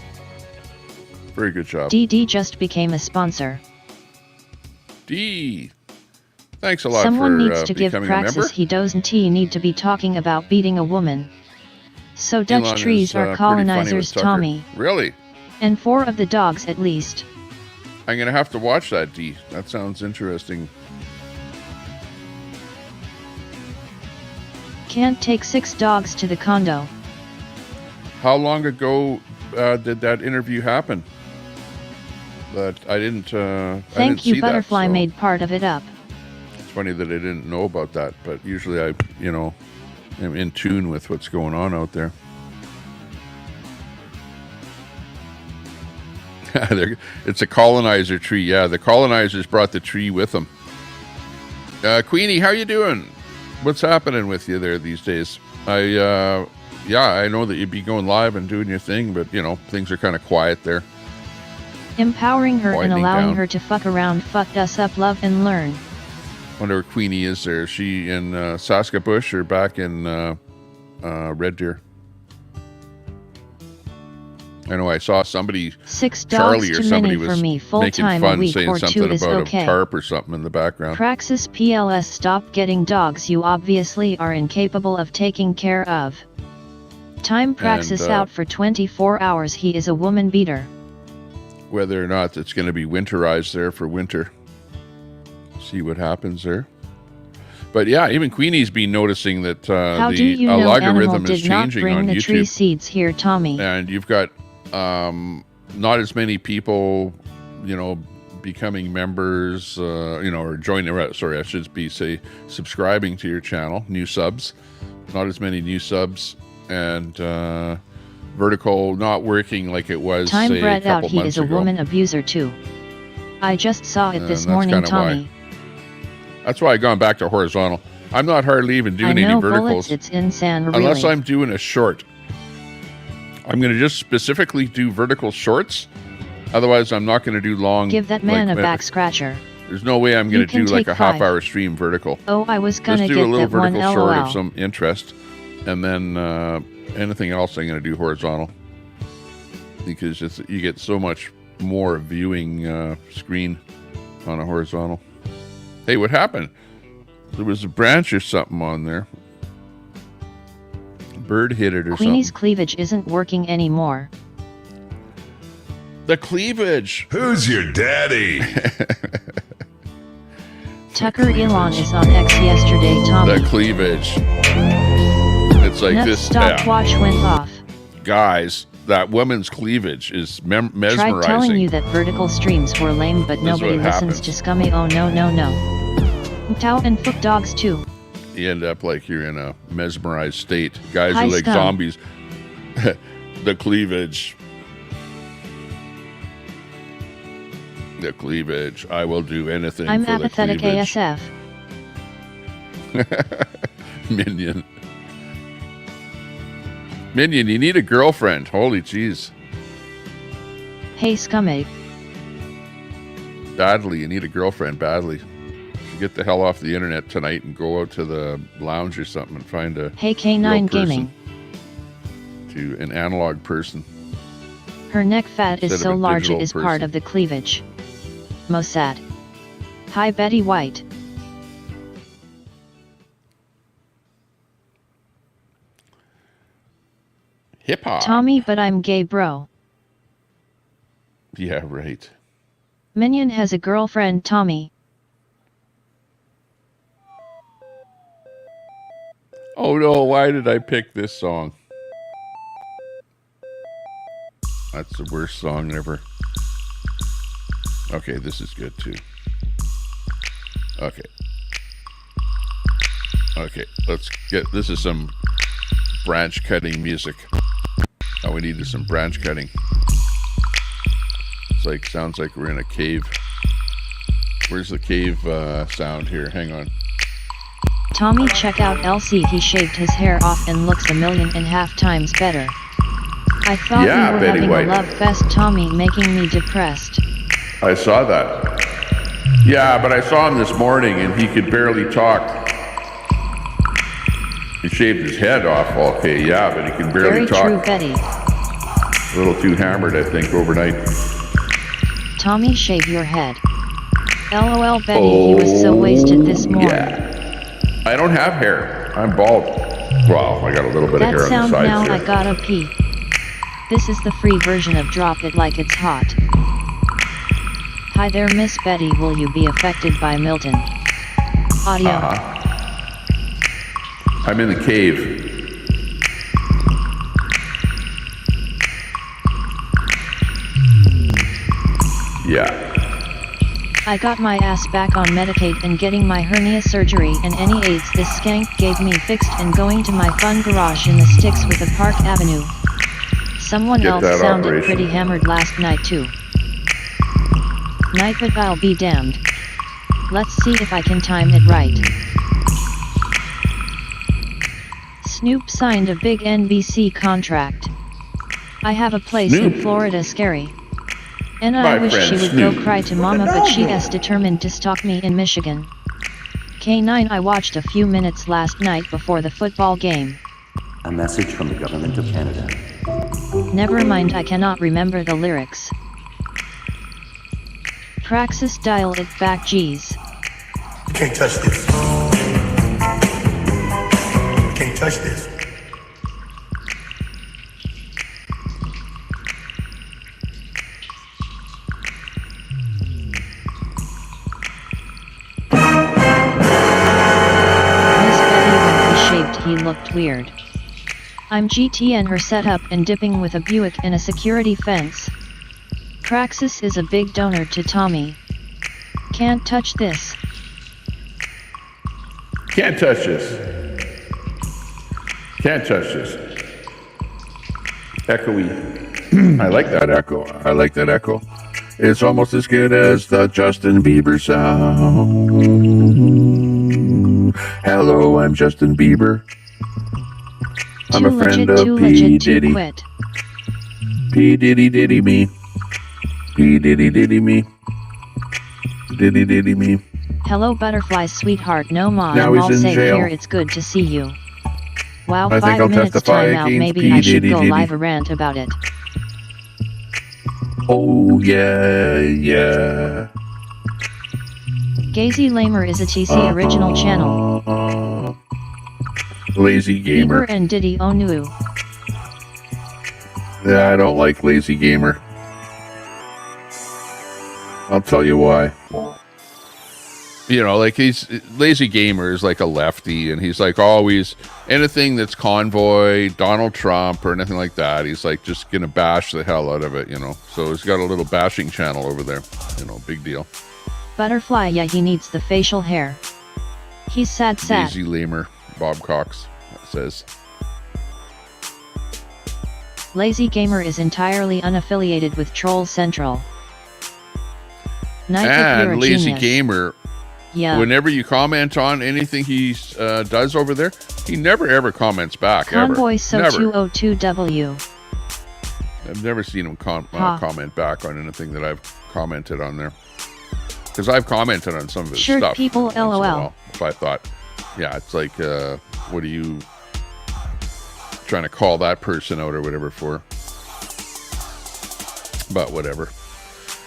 Very good job. DD just became a sponsor. D. Thanks a lot Someone for needs to give becoming a member. Praxis. He doesn't need to be talking about beating a woman. So Dutch Elon trees is, are pretty funny colonizers, with Tucker. Tommy. Really? And 4 of the dogs at least. I'm going to have to watch that, D. That sounds interesting. Can't take 6 dogs to the condo. How long ago did that interview happen? But I didn't. I Thank didn't you, see Butterfly that, so made part of it up. It's funny that I didn't know about that. But usually I, you know, am in tune with what's going on out there. It's a colonizer tree. Yeah, the colonizers brought the tree with them. Queenie, how you doing? What's happening with you there these days? Yeah, I know that you'd be going live and doing your thing, but you know things are kind of quiet there. Empowering her and Winding allowing down. her to fuck around fucked us up. Love and learn. Wonder where Queenie is there. Is she in Saskabush or back in Red Deer? I know I saw somebody, 6 Charlie dogs or too somebody many for was me full making time a fun, week saying or 2 something is about okay. a tarp or something in the background. Praxis PLS, stop getting dogs you obviously are incapable of taking care of. Time Praxis And, out for 24 hours, he is a woman beater. Whether or not it's going to be winterized there for winter. See what happens there. But yeah, even Queenie's been noticing that How do the you know algorithm Animal is did not changing bring on the tree YouTube. seeds here, Tommy? And you've got not as many people, becoming members, or joining, sorry, I should be subscribing to your channel, new subs. Not as many new subs, and vertical not working like it was, Time say, a bred out, couple he months is a ago. woman abuser too. I just saw it this that's morning, kinda why. Tommy. That's why I've gone back to horizontal. I'm not hardly even doing I know any verticals. bullets, it's insane, really. Unless I'm doing a short. I'm going to just specifically do vertical shorts. Otherwise, I'm not going to do long. Give that man a back scratcher. There's no way I'm going to You do can like a take 5. half-hour stream vertical. Oh, I was gonna Just do get a little that one, vertical short LOL. of some interest. And then anything else I'm going to do horizontal. Because you get so much more viewing screen on a horizontal. Hey, what happened? There was a branch or something on there. Bird hit it or Queenie's something. cleavage isn't working anymore. The cleavage. Who's your daddy? Tucker Elon is on X yesterday, Tommy. The cleavage. It's like Nuts this. stopwatch went off. Guys, that woman's cleavage is mesmerizing. Tried telling you that vertical streams were lame, but This is nobody what listens happens. to scummy. Oh no no no. Tao and foot dogs too. You end up like you're in a mesmerized state. Guys Hi, are like scum. zombies. The cleavage. The cleavage. I will do anything I'm for apathetic the cleavage. ASF. Minion. Minion, you need a girlfriend. Holy jeez. Hey scummate. Badly, you need a girlfriend badly. You get the hell off the internet tonight and go out to the lounge or something and find a Hey real K9 person. Gaming. To an analog person. Her neck fat is Instead so of a large it digital is part person. of the cleavage. Mossad. Hi Betty White. Hip hop. Tommy, but I'm gay, bro. Yeah, right. Minion has a girlfriend, Tommy. Oh no, why did I pick this song? That's the worst song ever. Okay, this is good too. Okay. Okay, let's get, this is some branch cutting music. All we need is some branch cutting. It's like, sounds like we're in a cave. Where's the cave sound here? Hang on. Tommy, check out LC, he shaved his hair off and looks 1.5 million times better. I thought Yeah, we were Betty having White. a love fest, Tommy, making me depressed. I saw that. Yeah, but I saw him this morning and he could barely talk. He shaved his head off, okay, yeah, but he can barely Very talk. true, Betty. A little too hammered, I think, overnight. Tommy, shave your head. LOL, Betty, he was so wasted this morning. Yeah. I don't have hair. I'm bald. Well, I got a little bit of That hair on the sound sides now, here. I gotta pee. This is the free version of Drop It Like It's Hot. Hi there, Miss Betty, will you be affected by Milton? Audio. I'm in the cave. Yeah. I got my ass back on Medicaid and getting my hernia surgery, and any aids this skank gave me fixed, and going to my fun garage in the sticks with a Park Avenue. Someone Get else that sounded operation. pretty hammered last night too. Nightbot, I'll be damned. Let's see if I can time it right. Snoop signed a big NBC contract. I have a place in Snoop. Florida, scary. And I My wish friend she would Snoop. go cry to mama, but she is determined to stalk me in Michigan. K9, I watched a few minutes last night before the football game. A message from the Government of Canada. Never mind, I cannot remember the lyrics. Praxis, dial it back, G's. You can't touch this. You can't touch this. Miss Betty, when he shaved, he looked weird. I'm GT and her setup and dipping with a Buick in a security fence. Praxis is a big donor to Tommy. Can't touch this. Can't touch this. Can't touch this. Echoey. I like that echo. I like that echo. It's almost as good as the Justin Bieber sound. Hello, I'm Justin Bieber. I'm a friend of P. Diddy. P. Diddy Diddy me. P. Diddy Diddy me. Diddy Diddy me. Hello butterfly sweetheart, no ma, Now I'm he's all in safe jail. here, it's good to see you. Wow, I think 5 I'll minutes testify time out, against maybe P. I should Diddy go Diddy. live a rant about it. Oh yeah, yeah. Gazy Lamer is a TC original channel. Lazy gamer. Bieber and Diddy Onu. Yeah, I don't like lazy gamer. I'll tell you why. You know, like he's lazy gamer is like a lefty, and he's like always anything that's convoy, Donald Trump, or anything like that. He's like just gonna bash the hell out of it, you know. So he's got a little bashing channel over there, you know, big deal. Butterfly, yeah, he needs the facial hair. He's sad. Lazy lamer, Bob Cox says. Lazy Gamer is entirely unaffiliated with Troll Central. Night, you're And a lazy genius. gamer. Yeah. Whenever you comment on anything he does over there, he never ever comments back. Convoy ever. So Never. 202W. I've never seen him comment back on anything that I've commented on there. Because I've commented on some of his Shirt stuff. people, once in a LOL. while. So I thought, yeah, it's like, what are you trying to call that person out or whatever for? But whatever.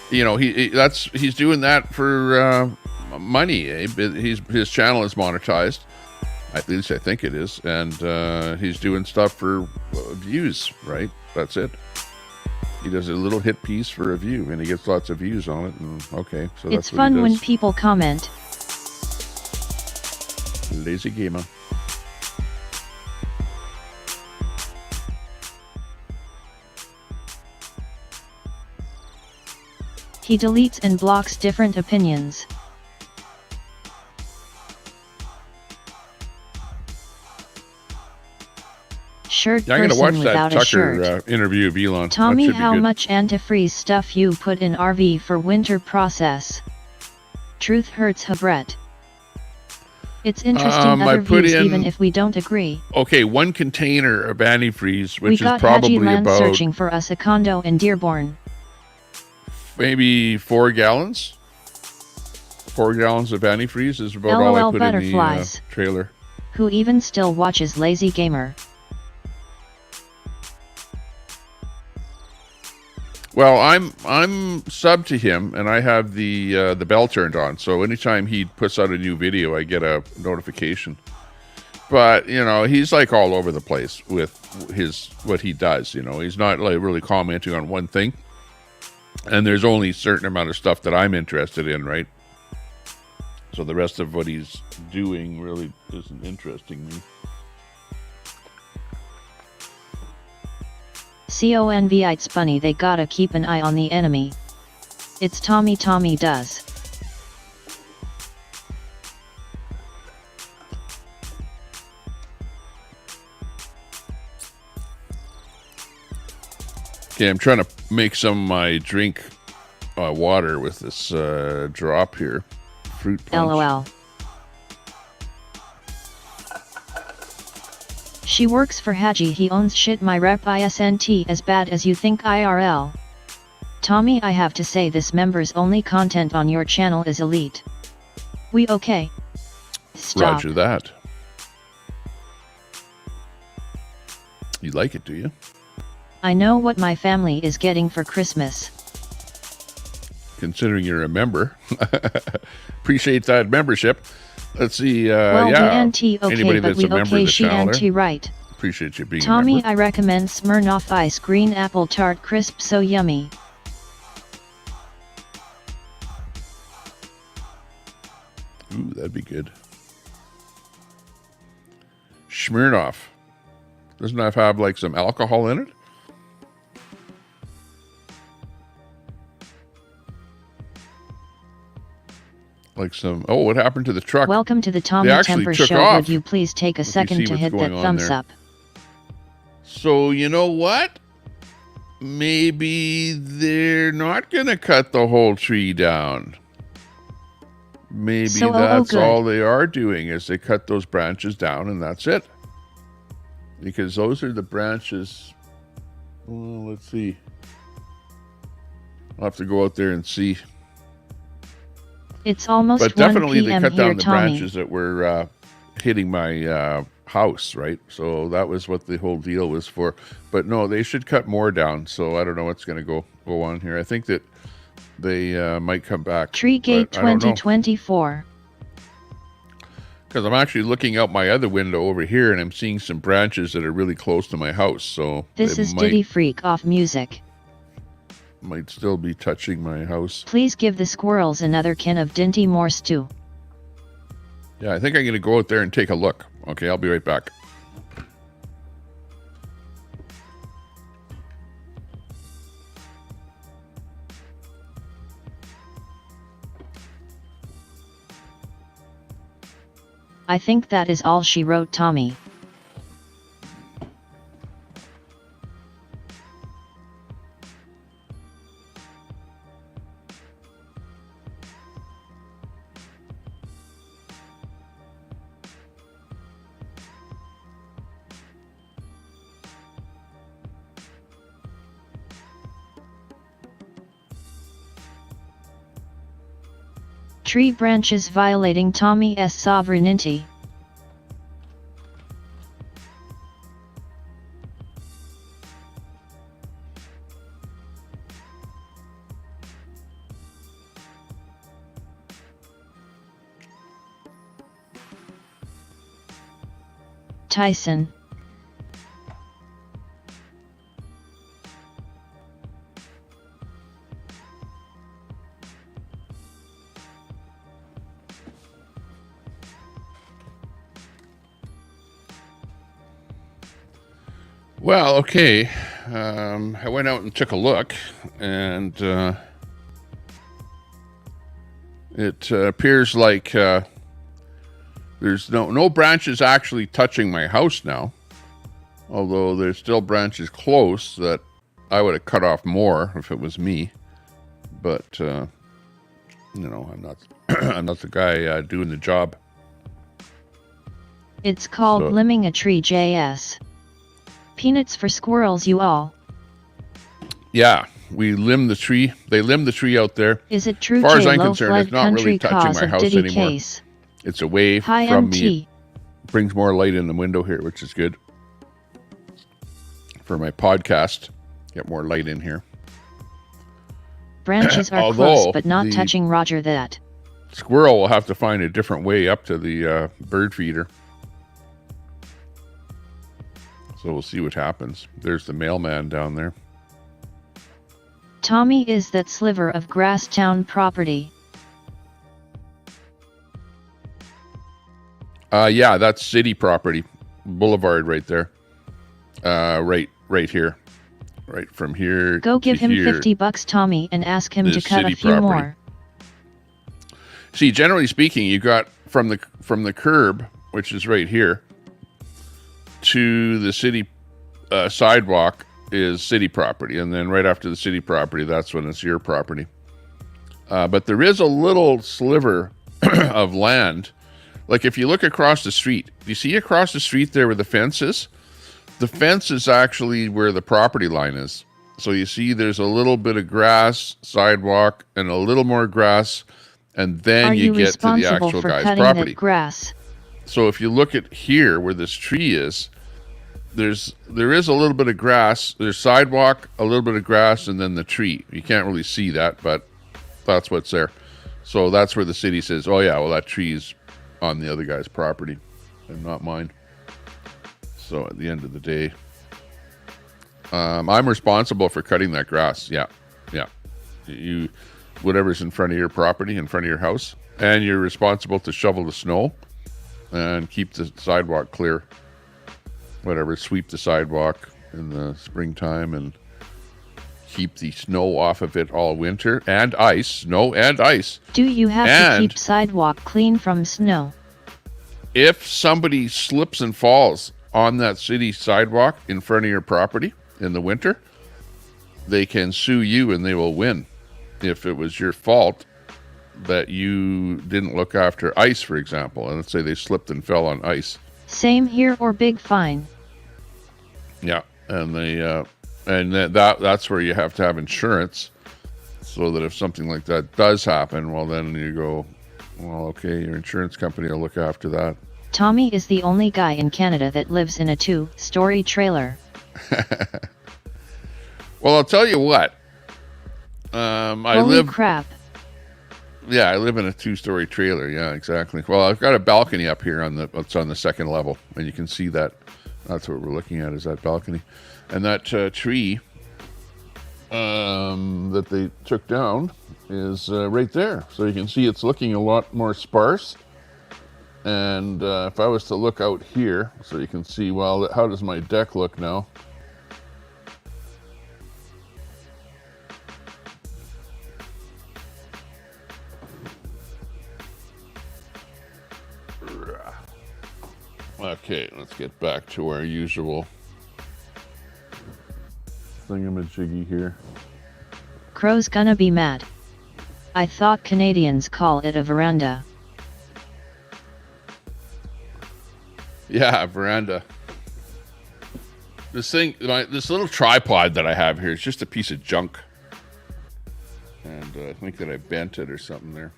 You know, he's doing that for money. Eh? His channel is monetized. At least I think it is. And he's doing stuff for views, right? That's it. He does a little hit piece for a view, and he gets lots of views on it. And okay, so that's It's fun when people comment. Lazy gamer. He deletes and blocks different opinions. Shirt Yeah, I'm gonna watch person that without a shirt. Tucker interview of Elon. That Tommy, should be how good. much antifreeze stuff you put in RV for winter process? Truth hurts, Habret. It's interesting I other put views in- even if we don't agree. Okay, 1 container of antifreeze, We which is got probably Haji Land about searching for us a condo in Dearborn. maybe 4 gallons. 4 gallons of antifreeze is about all I LOL put butterflies. in the trailer. Who even still watches Lazy Gamer? Well, I'm sub to him, and I have the bell turned on. So anytime he puts out a new video, I get a notification. But you know, he's like all over the place with what he does. You know, he's not like really commenting on one thing. And there's only a certain amount of stuff that I'm interested in, right? So the rest of what he's doing really isn't interesting me. CONV, it's funny, they gotta keep an eye on the enemy. It's Tommy does. Okay, I'm trying to make some of my drink water with this drop here. Fruit punch. LOL. She works for Haji, he owns shit, my rep isn't as bad as you think IRL. Tommy, I have to say this member's only content on your channel is elite. We okay? Stop. Roger that. You like it, do you? I know what my family is getting for Christmas. Considering you're a member. Appreciate that membership. Let's see. Well, yeah. we anti okay, Anybody but that's we a member okay, of the she channel there, anti right. appreciate you being a Tommy, member. I recommend Smirnoff Ice Green Apple Tart Crisp, so yummy. Ooh, that'd be good. Smirnoff. Doesn't that have like some alcohol in it? Like some, oh, what happened to the truck? Welcome to the Tommy They actually Temper took Show. off. Would you please take a second see to what's hit that going on thumbs there. up? So, you know what? Maybe they're not going to cut the whole tree down. Maybe So, that's good. all they are doing is they cut those branches down and that's it. Because those are the branches. Well, let's see. I'll have to go out there and see. It's almost But 1 definitely they p.m. cut here, down the Tommy. branches that were hitting my house, right? So that was what the whole deal was for. But no, they should cut more down. So I don't know what's going to go on here. I think that they might come back. Treegate 2024. Because I'm actually looking out my other window over here and I'm seeing some branches that are really close to my house. So This they is Diddy Freak off music. might still be touching my house. Please give the squirrels another can of Dinty Moore stew. Yeah, I think I'm going to go out there and take a look. Okay, I'll be right back. I think that is all she wrote, Tommy. Tree branches violating Tommy's sovereignty. Tyson. Well, okay. I went out and took a look, and it appears like there's no branches actually touching my house now. Although there's still branches close that I would have cut off more if it was me. But you know, I'm not I'm not the guy doing the job. It's called limbing a tree, JS. Peanuts for squirrels, you all. Yeah, we limb the tree. They limb the tree out there. Is it true? As far as I'm J-Lo concerned, fled it's not really country touching cause my of house Diddy anymore. case. It's away Hi, from MT. me. It brings more light in the window here, which is good for my podcast. Get more light in here. Branches are Although close, but not the touching. Roger that. Squirrel will have to find a different way up to the bird feeder. So we'll see what happens. There's the mailman down there. Tommy is that sliver of Grasstown property. Yeah, that's city property. Boulevard right there. Right here. Right from here. Go give to him here. $50, Tommy, and ask him to This cut a city few property. more. See, generally speaking, you got from the curb, which is right here, to the city sidewalk is city property, and then right after the city property, that's when it's your property. But there is a little sliver of land. Like if you look across the street, you see across the street there where the fence is? The fence is actually where the property line is. So you see there's a little bit of grass, sidewalk, and a little more grass, and then Are you you get to the responsible actual for guy's cutting property. that grass? So if you look at here where this tree is, there is a little bit of grass. There's sidewalk, a little bit of grass, and then the tree. You can't really see that, but that's what's there. So that's where the city says, oh yeah, well, that tree's on the other guy's property and not mine. So at the end of the day, I'm responsible for cutting that grass. Yeah. Whatever's in front of your property, in front of your house, and you're responsible to shovel the snow and keep the sidewalk clear. Whatever, sweep the sidewalk in the springtime and keep the snow off of it all winter, and ice, snow and ice. Do you have to keep sidewalk clean from snow? If somebody slips and falls on that city sidewalk in front of your property in the winter, they can sue you and they will win. If it was your fault that you didn't look after ice, for example, and let's say they slipped and fell on ice. Same here, or big fine. Yeah, and that's where you have to have insurance, so that if something like that does happen, well, then you go, well, okay, your insurance company will look after that. Tommy is the only guy in Canada that lives in a 2-story trailer. Well, I'll tell you what. Holy crap. Yeah, I live in a 2-story trailer. Yeah, exactly. Well, I've got a balcony up here it's on the second level, and you can see that. That's what we're looking at, is that balcony. And that tree that they took down is right there. So you can see it's looking a lot more sparse. And if I was to look out here, so you can see, well, how does my deck look now? Okay, let's get back to our usual thingamajiggy here. Crow's gonna be mad. I thought Canadians call it a veranda. Yeah, veranda. This little tripod that I have here is just a piece of junk. And I think that I bent it or something there.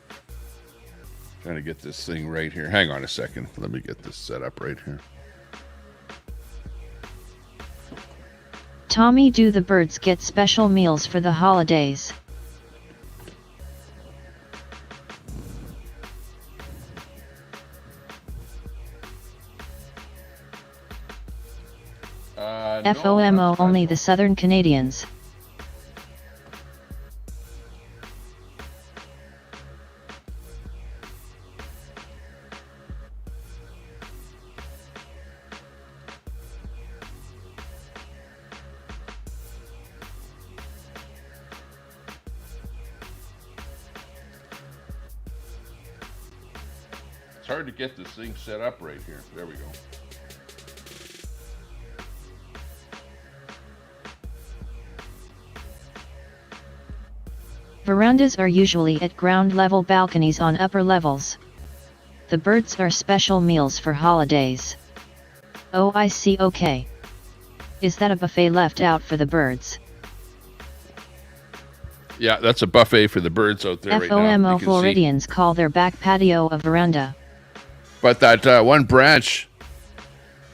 Trying to get this thing right here. Hang on a second. Let me get this set up right here. Tommy, do the birds get special meals for the holidays? FOMO, only the Southern Canadians. It's hard to get this thing set up right here. There we go. Verandas are usually at ground level, balconies on upper levels. The birds are special meals for holidays. Oh, I see, okay. Is that a buffet left out for the birds? Yeah, that's a buffet for the birds out there right now. FOMO, Floridians call their back patio a veranda. But that one branch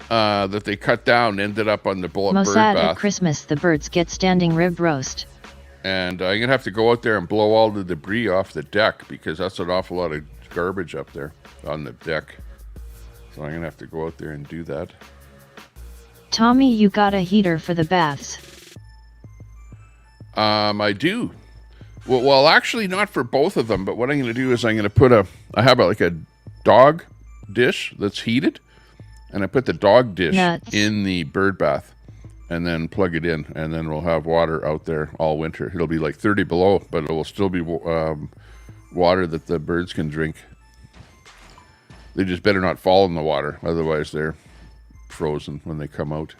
that they cut down ended up on the bird Mossad bath. at Christmas, the birds get standing rib roast. And I'm going to have to go out there and blow all the debris off the deck, because that's an awful lot of garbage up there on the deck. So I'm going to have to go out there and do that. Tommy, you got a heater for the baths? I do. Well, actually not for both of them, but what I'm going to do is I'm going to I have like a dog dish that's heated, and I put the dog dish in the bird bath and then plug it in, and then we'll have water out there all winter. It'll be like 30 below, but it will still be water that the birds can drink. They just better not fall in the water, otherwise they're frozen when they come out.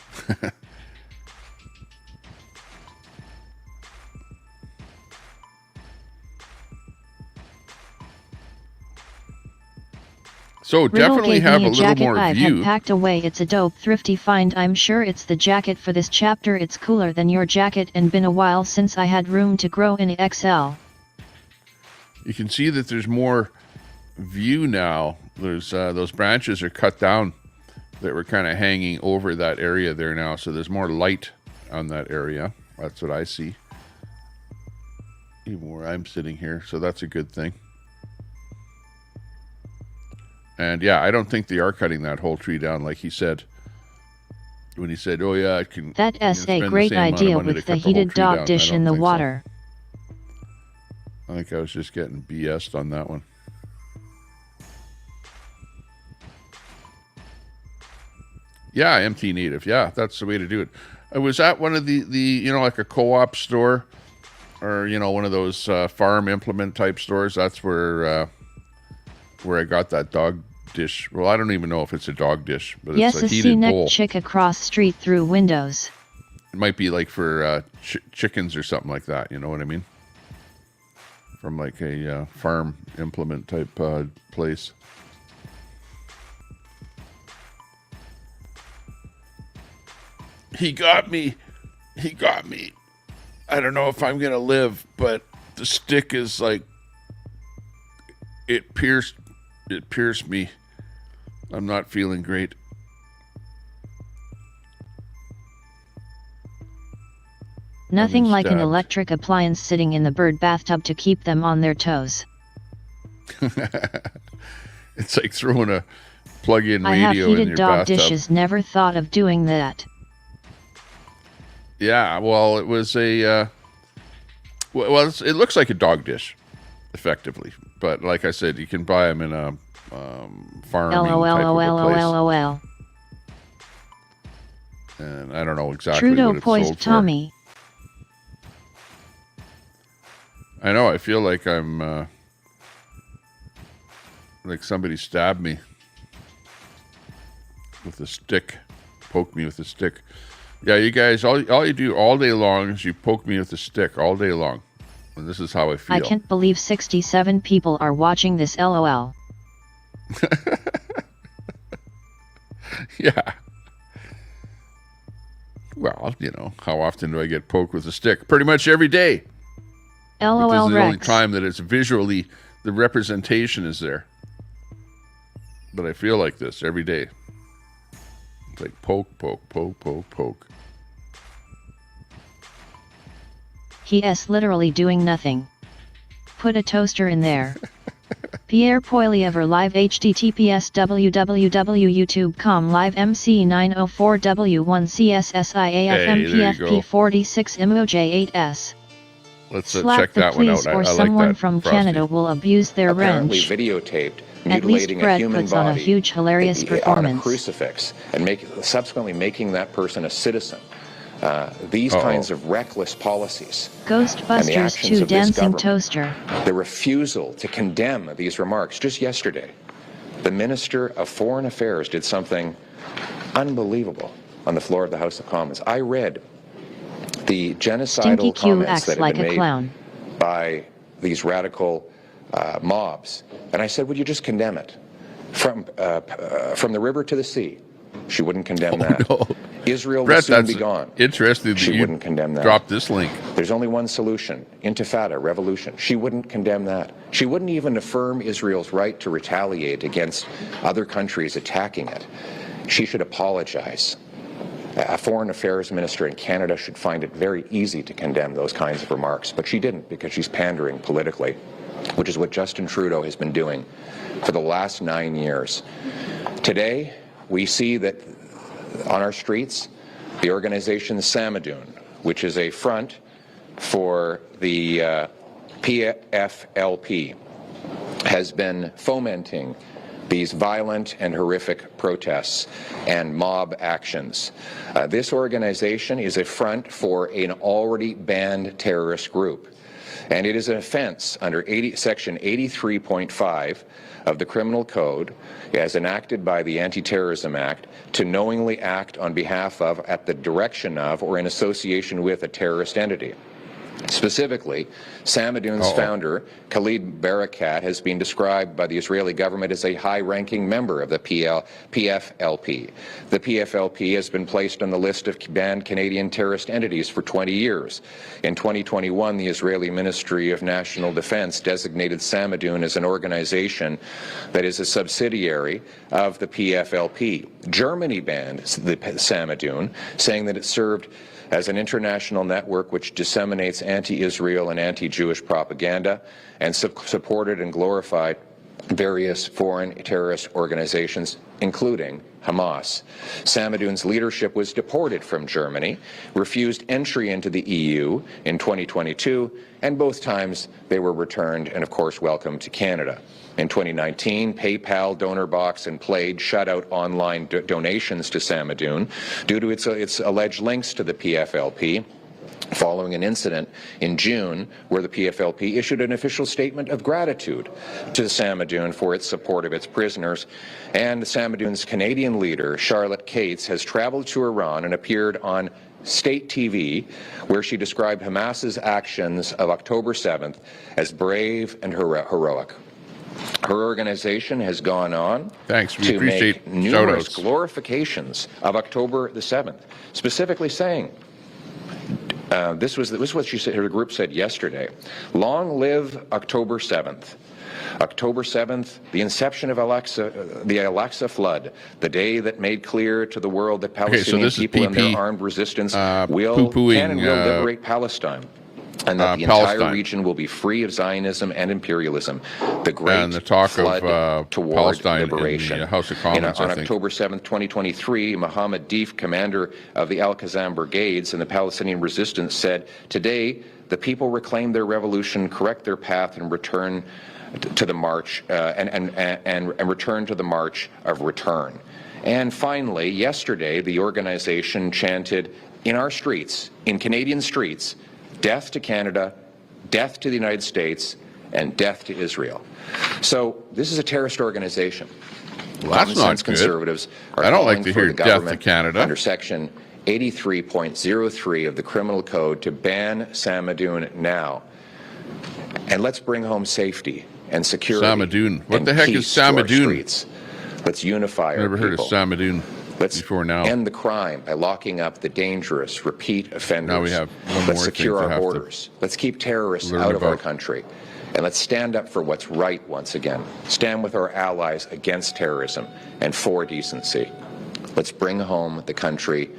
So definitely have a little more view. I've packed away. It's a dope, thrifty find. I'm sure it's the jacket for this chapter. It's cooler than your jacket, and been a while since I had room to grow in XL. You can see that there's more view now. There's those branches are cut down, that were kind of hanging over that area there now. So there's more light on that area. That's what I see. Even where I'm sitting here. So that's a good thing. And yeah, I don't think they are cutting that whole tree down like he said. When he said, oh yeah, I can... That's a great idea with the heated dog dish in the water. I think I was just getting BS'd on that one. Yeah, MT native. Yeah, that's the way to do it. I was at one of the you know, like a co-op store, or you know, one of those farm implement type stores. That's where I got that dog dish. Well, I don't even know if it's a dog dish, but yes, it's a heated bowl. Yes, chick across street through windows. It might be like for chickens or something like that. You know what I mean? From like a farm implement type place. He got me. He got me. I don't know if I'm going to live, but the stick is like, it pierced me. I'm not feeling great. Nothing like an electric appliance sitting in the bird bathtub to keep them on their toes. It's like throwing a plug-in radio in your bathtub. I have heated dog dishes. Never thought of doing that. Yeah, well, it was a... it looks like a dog dish, effectively. But like I said, you can buy them in a farming type of a place. And I don't know exactly Trudeau what it's poised sold Tommy. for. I know, I feel like I'm... like somebody stabbed me with a stick. Poked me with a stick. Yeah, you guys, all you do all day long is you poke me with a stick all day long. And this is how I feel. I can't believe 67 people are watching this, LOL. Yeah. Well, you know, how often do I get poked with a stick? Pretty much every day. LOL, this is the Rex. only time that it's visually, the representation is there. But I feel like this every day. It's like poke, poke, poke, poke, poke. He is literally doing nothing. Put a toaster in there. Pierre Poilievre live https www.youtube.com live MC904W1CSSIAFMPFP46 IMOJ8S. Let's check that one out. Or I someone like that, from Frosty. Canada will abuse their Apparently wrench. videotaped At least mutilating Fred a human puts on a body huge hilarious on a performance. crucifix and subsequently making that person a citizen. These kinds of reckless policies Ghostbusters 2 dancing toaster. The refusal to condemn these remarks. Just yesterday, the Minister of Foreign Affairs did something unbelievable on the floor of the House of Commons. I read the genocidal comments that had been made by these radical mobs. And I said, would you just condemn it? From the river to the sea. She wouldn't condemn that. No. Israel Brett, will soon be gone. Interesting that She you wouldn't condemn that. Drop this link. There's only one solution, intifada, revolution. She wouldn't condemn that. She wouldn't even affirm Israel's right to retaliate against other countries attacking it. She should apologize. A foreign affairs minister in Canada should find it very easy to condemn those kinds of remarks, but she didn't because she's pandering politically, which is what Justin Trudeau has been doing for the last 9 years. Today, we see that on our streets, the organization Samadoun, which is a front for the PFLP, has been fomenting these violent and horrific protests and mob actions. This organization is a front for an already banned terrorist group, and it is an offense under Section 83.5 of the Criminal Code, as enacted by the Anti-Terrorism Act, to knowingly act on behalf of, at the direction of, or in association with a terrorist entity. Specifically, Samadoun's founder, Khalid Barakat, has been described by the Israeli government as a high-ranking member of the PFLP. The PFLP has been placed on the list of banned Canadian terrorist entities for 20 years. In 2021, the Israeli Ministry of National Defense designated Samadoun as an organization that is a subsidiary of the PFLP. Germany banned the Samadoun, saying that it served as an international network which disseminates anti-Israel and anti-Jewish propaganda and supported and glorified various foreign terrorist organizations, including Hamas. Samadoun's leadership was deported from Germany, refused entry into the EU in 2022, and both times they were returned and, of course, welcomed to Canada. In 2019, PayPal, DonorBox, and Plaid shut out online donations to Samadoun due to its alleged links to the PFLP, following an incident in June where the PFLP issued an official statement of gratitude to Samadoun for its support of its prisoners. And Samadoun's Canadian leader, Charlotte Cates, has traveled to Iran and appeared on state TV, where she described Hamas's actions of October 7th as brave and heroic. Her organization has gone on to make numerous glorifications of October the 7th, specifically saying, this was what she said, her group said yesterday, long live October 7th. October 7th, the inception of the Al-Aqsa flood, the day that made clear to the world that Palestinian people and their armed resistance can and will liberate Palestine, and that the entire region will be free of Zionism and imperialism. The great flood toward liberation. On October 7th, 2023, Mohammed Deif, commander of the Al-Qassam brigades and the Palestinian resistance, said, "Today, the people reclaim their revolution, correct their path, and return to the march and return to the march of return." And finally, yesterday, the organization chanted in our streets, in Canadian streets, "Death to Canada, death to the United States, and death to Israel." So this is a terrorist organization. Well, that's not good. Conservatives are I don't like to hear death to Canada. Under Section 83.03 of the Criminal Code to ban Samadoun now. And let's bring home safety and security. Samadoun. What the heck is Samadoun? Let's unify our people. Never heard of Samadoun before now. End the crime by locking up the dangerous repeat offenders. Now we have one more Let's secure our borders. Let's keep terrorists out of our country. And let's stand up for what's right once again. Stand with our allies against terrorism and for decency. Let's bring home the country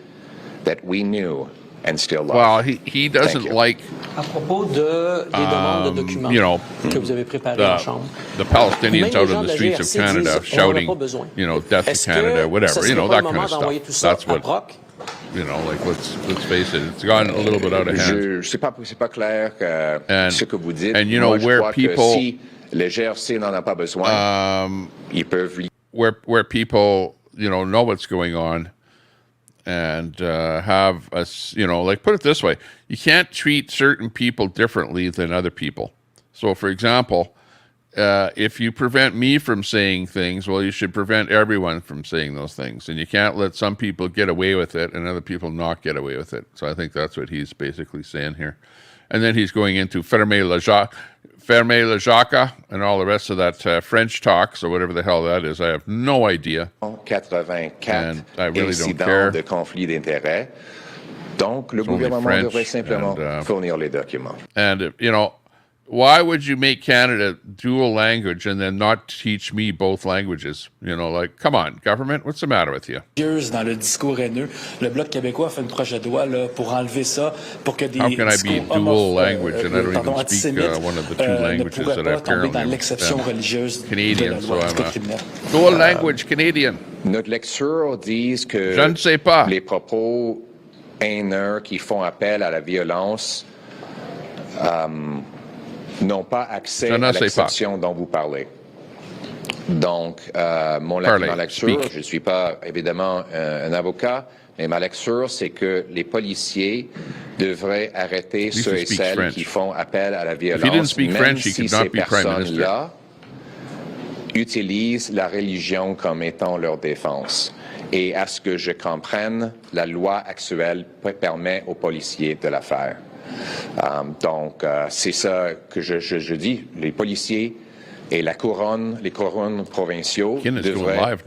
that we knew and still love. Well, he doesn't like, à propos des demandes de documents que vous avez préparées en chambre. The Palestinians out in the streets of Canada shouting, death to Canada, whatever, that kind of stuff. That's what, like, let's face it, it's gotten a little bit out of hand. C'est pas clair ce que vous dites. And where people, si le GRC n'en a pas besoin, ils peuvent. Where people, know what's going on. And have us, like, put it this way, you can't treat certain people differently than other people. So, for example, if you prevent me from saying things, well, you should prevent everyone from saying those things. And you can't let some people get away with it and other people not get away with it. So I think that's what he's basically saying here. And then he's going into fermer la jaca and all the rest of that French talk, so whatever the hell that is, I have no idea. 84 and I really don't care. De conflit d'intérêts. Donc, le gouvernement devrait simplement fournir les documents. And, why would you make Canada dual language and then not teach me both languages? Like, come on, government, what's the matter with you? Dans le discours haineux, le Bloc québécois fait un projet de loi pour enlever ça, pour que des How can I be dual language and I don't even speak one of the two languages that I apparently am Canadian, so I'm a dual language Canadian. Notre lecture dit que Je ne sais pas. Les propos haineux qui font appel à la violence n'ont pas accès à l'exception dont vous parlez. Donc, mon lecture, je ne suis pas évidemment un avocat, mais ma lecture, c'est que les policiers devraient arrêter ceux et celles qui font appel à la violence, même si ces personnes-là utilisent la religion comme étant leur défense. Et à ce que je comprenne, la loi actuelle permet aux policiers de la faire. Donc, c'est ça que je dis. Les policiers et les couronnes provinciaux devraient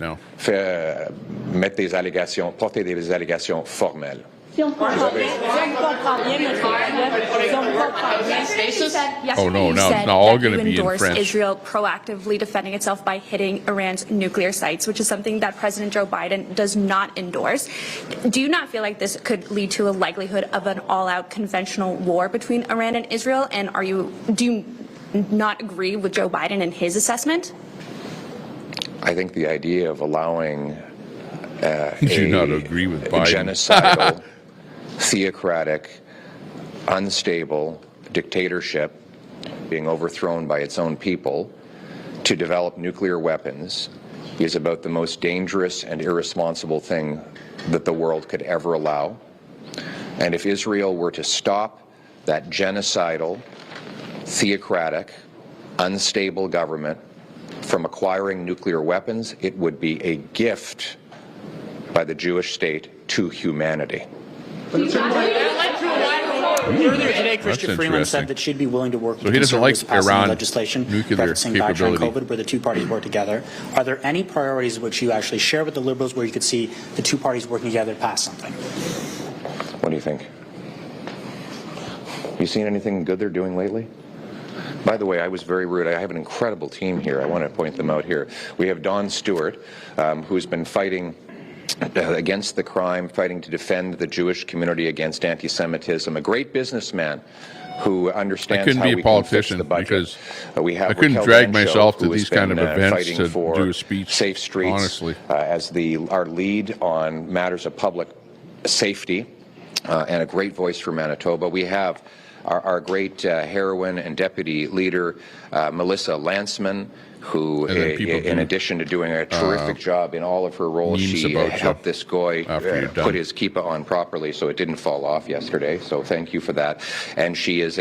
mettre des allégations, porter des allégations formelles. Oh no, now it's not all going to be in French. Israel proactively defending itself by hitting Iran's nuclear sites, which is something that President Joe Biden does not endorse. Do you not feel like this could lead to a likelihood of an all-out conventional war between Iran and Israel? And do you not agree with Joe Biden and his assessment? I think the idea of allowing do not agree with Biden. Genocidal, theocratic, unstable dictatorship being overthrown by its own people to develop nuclear weapons is about the most dangerous and irresponsible thing that the world could ever allow. And if Israel were to stop that genocidal, theocratic, unstable government from acquiring nuclear weapons, it would be a gift by the Jewish state to humanity. Earlier today, Christian Freeland said that she'd be willing to work with conservatives passing legislation practicing background COVID, where the two parties work together. Are there any priorities which you actually share with the Liberals where you could see the two parties working together to pass something? What do you think? You seen anything good they're doing lately? By the way, I was very rude. I have an incredible team here. I want to point them out here. We have Don Stewart, who's been fighting against the crime, fighting to defend the Jewish community against anti-Semitism, a great businessman who understands how we can fix the budget. Because we have I couldn't Raquel drag Bencho, myself to who these has kind of been, events to for do a speech, safe streets, honestly. as our lead on matters of public safety, and a great voice for Manitoba. We have our great heroine and deputy leader, Melissa Lantzman, who, in addition to doing a terrific job in all of her roles, she helped this guy put his kippah on properly so it didn't fall off yesterday. So thank you for that. And she is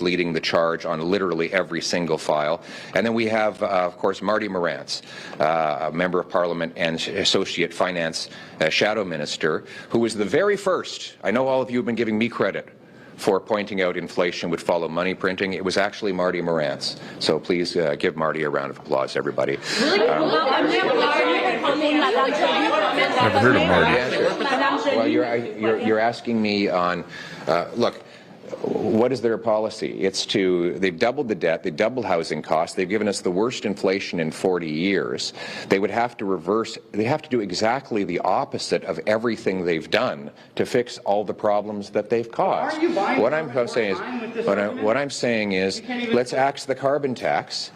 leading the charge on literally every single file. And then we have, of course, Marty Morantz, a member of Parliament and Associate Finance Shadow Minister, who was the very first. I know all of you have been giving me credit for pointing out inflation would follow money printing. It was actually Marty Morantz. So please give Marty a round of applause, everybody. Never heard of Marty. Well, you're asking me on, look, what is their policy? They've doubled the debt, they doubled housing costs, they've given us the worst inflation in 40 years. They would have to do exactly the opposite of everything they've done to fix all the problems that they've caused. What I'm saying is, let's axe the carbon tax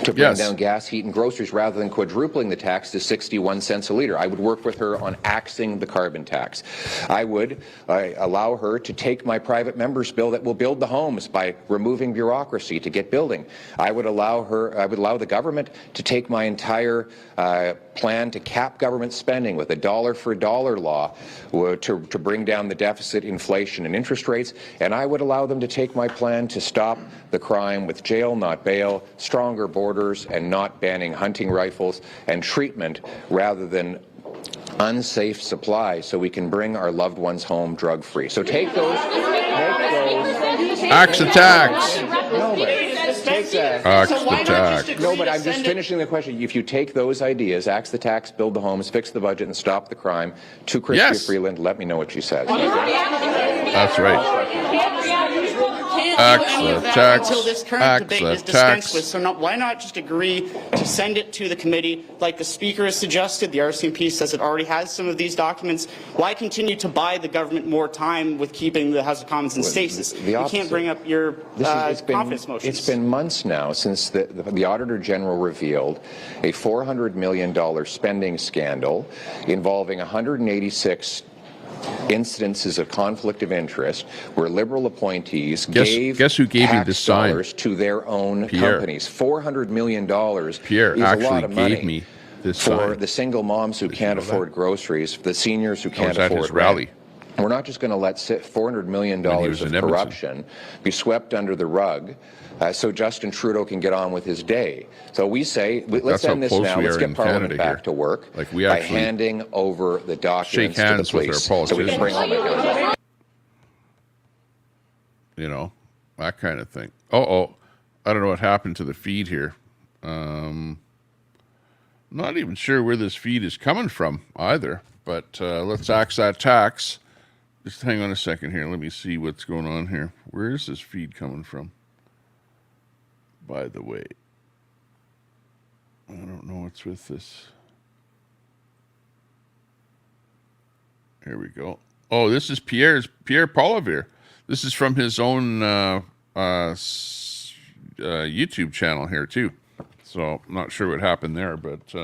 to bring down gas, heat, and groceries rather than quadrupling the tax to 61 cents a litre. I would work with her on axing the carbon tax. I would allow her to take my private member's bill that will build the homes by removing bureaucracy to get building. I would allow the government to take my entire plan to cap government spending with a dollar-for-dollar law to bring down the deficit, inflation, and interest rates. And I would allow them to take my plan to stop the crime with jail, not bail, stronger borders, and not banning hunting rifles, and treatment rather than unsafe supply, so we can bring our loved ones home drug-free. So take those. Axe attacks. No, but take that. Axe the tax. No, but I'm just finishing the question. If you take those ideas, axe the tax, build the homes, fix the budget, and stop the crime, to Chrystia Freeland, let me know what she says. That's right. Until this current debate is dispensed with. So why not just agree to send it to the committee like the Speaker has suggested? The RCMP says it already has some of these documents. Why continue to buy the government more time with keeping the House of Commons in stasis? You can't bring up your confidence motions. It's been months now since the Auditor General revealed a $400 million spending scandal involving 186 incidences of conflict of interest where Liberal appointees gave who gave you this sign? Dollars to their own companies. $400 million Pierre is a lot of money gave me this for sign. the single moms who can't afford groceries, for the seniors who can't afford his rally. We're not just going to let $400 million of corruption be swept under the rug so Justin Trudeau can get on with his day. So we say, let's end this now. Let's get Parliament back to work by handing over the documents to the police. So we can bring all the you know, that kind of thing. Oh, I don't know what happened to the feed here. Not even sure where this feed is coming from either, but let's axe that tax. Just hang on a second here. Let me see what's going on here. Where is this feed coming from? By the way, I don't know what's with this. Here we go. Oh, this is Pierre Poilievre. This is from his own YouTube channel here too. So I'm not sure what happened there, but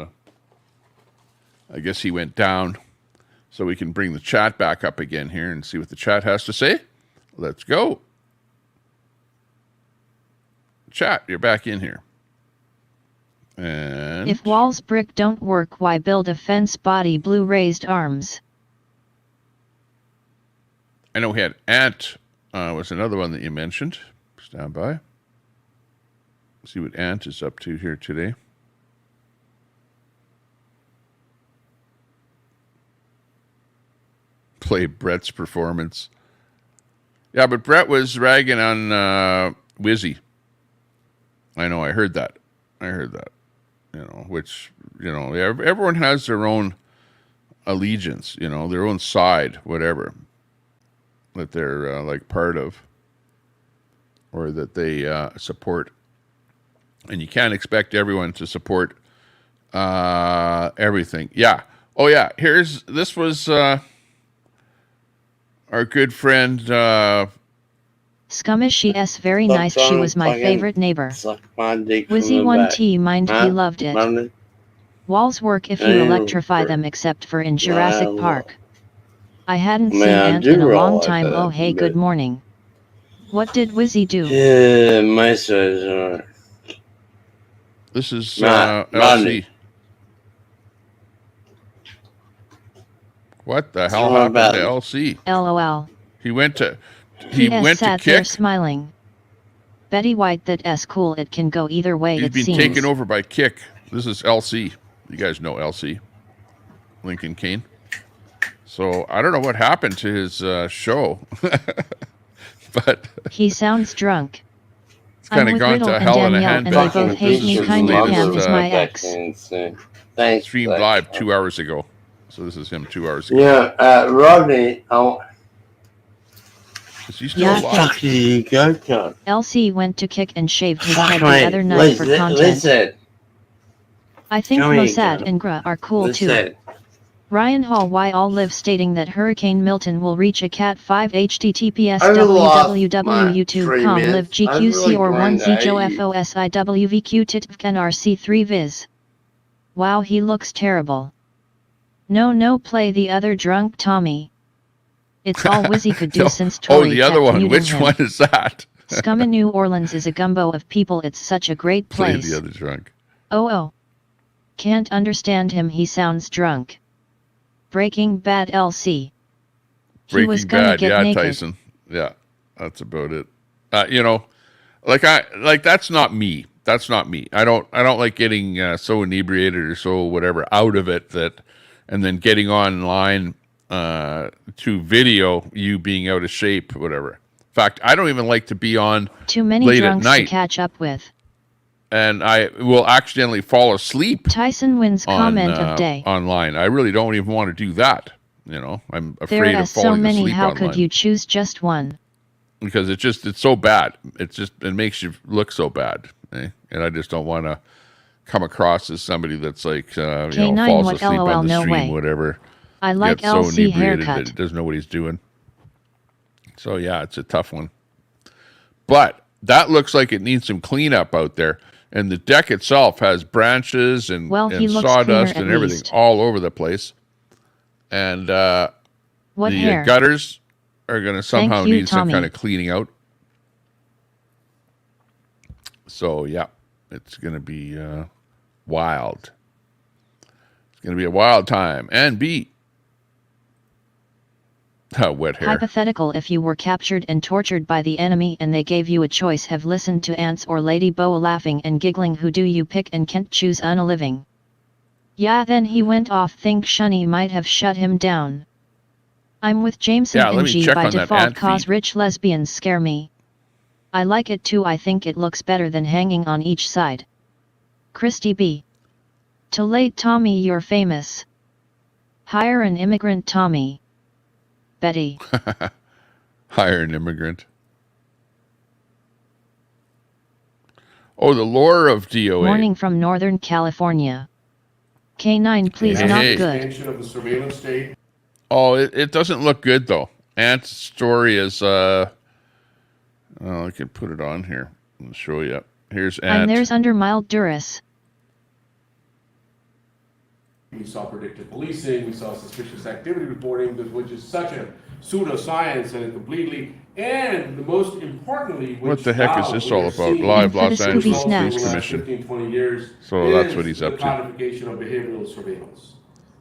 I guess he went down. So we can bring the chat back up again here and see what the chat has to say. Let's go. Chat, you're back in here. And if walls brick don't work, why build a fence body blue raised arms? I know we had Ant was another one that you mentioned. Stand by. See what Ant is up to here today. Play Brett's performance. Yeah, but Brett was ragging on Wizzy. I know, I heard that. You know, which, you know, everyone has their own allegiance, you know, their own side, whatever, that they're like part of or that they support. And you can't expect everyone to support everything. Yeah. Oh, yeah. This was our good friend. Scumish, she s very nice. She was my favorite neighbor. Wizzy 1T mind he loved it. Walls work if you electrify them, except for in Jurassic Park. I hadn't seen Ant in a long time. Oh hey, good morning. What did Wizzy do? This is LC. What the hell happened to LC? LOL. He went to sat kick. there smiling. Betty White, that s cool. It can go either way. He's been taken over by Kick. This is LC. You guys know LC, Lincoln Kane. So I don't know what happened to his show, but he sounds drunk. It's kind of gone to hell in a handbag. And they both hate me. Kind of Pam is my ex. Streamed live 2 hours ago. So this is him 2 hours ago. Yeah, Rodney. Is he still alive? LC went to Kick and shaved his head the other night for content. I think Mossad and Gra are cool too. Ryan Hall why all live stating that Hurricane Milton will reach a Cat 5 https www.youtube.com live gqc or 1z joe fosiwvq titvkan rc3 viz. Wow, he looks terrible. No, play the other drunk Tommy. It's all Wizzy could do since Tory the other one. Which one is that? Scum in New Orleans is a gumbo of people. It's such a great place. Play the other drunk. Oh. Can't understand him. He sounds drunk. Breaking Bad LC. Breaking was Bad, yeah, naked. Tyson. Yeah, that's about it. You know, that's not me. That's not me. I don't like getting so inebriated or so whatever out of it and then getting online to video you being out of shape, whatever. In fact, I don't even like to be on too many late drunks at night to catch up with. And I will accidentally fall asleep. Tyson wins comment of day. Online. I really don't even want to do that. You know, I'm afraid of falling asleep so many. How online. could you choose just one? Because it's so bad. It makes you look so bad. Eh? And I just don't want to come across as somebody that's like, falls asleep on the stream, whatever. I like gets so LC inebriated haircut. that he doesn't know what he's doing. So yeah, it's a tough one. But that looks like it needs some cleanup out there. And the deck itself has branches and sawdust and everything all over the place. And the gutters are going to somehow need some kind of cleaning out. So yeah, it's going to be wild. It's going to be a wild time. And wet hair. Hypothetical, if you were captured and tortured by the enemy and they gave you a choice, have listened to Ants or Lady Boa laughing and giggling, who do you pick and can't choose unaliving? Yeah, then he went off. Think Shunny might have shut him down. I'm with Jameson and G by default cause rich lesbians scare me. I like it too. I think it looks better than hanging on each side. Christy B. To late Tommy, you're famous. Hire an immigrant, Tommy. Betty. Hire an immigrant. Oh, the lore of DOA. Morning from Northern California. K9, please, not good. Of the surveillance state. Oh, it doesn't look good, though. Ant's story is, I can put it on here. I'll show you. Here's Ant. And there's under mild duress. We saw predictive policing, we saw suspicious activity reporting, which is such a pseudoscience and and the most importantly, what the heck is this all about? Live Los Angeles Police Commission. 15, 20 years so that's what he's up to. The codification of behavioral surveillance.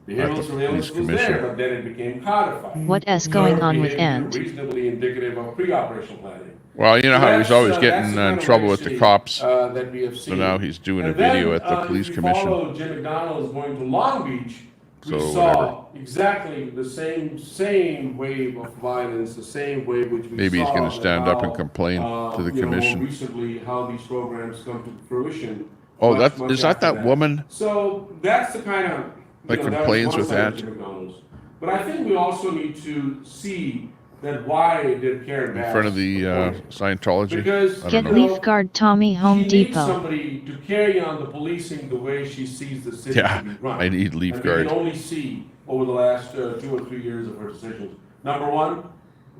Behavioral surveillance was there, but then it became codified. What's going on with Ant? Reasonably indicative of pre-operational planning. Well, you know how he's always getting in trouble with the cops. That we have seen. So now he's doing a video at the police commission. Follow Jim McDonald's going to Long Beach. We So saw exactly the same wave of violence, the same wave which we maybe saw. He's going to stand up and complain to the commission. More recently, how these programs come to fruition. Oh, is that woman? So that's the kind of that complains with that. But I think we also need to see that why did Karen Bass in front of the Scientology. Because get leaf guard Tommy Home she Depot. Needs somebody to carry on the policing the way she sees the city to be run. I need leaf guard. We can only see over the last 2 or 3 years of her decisions. Number one,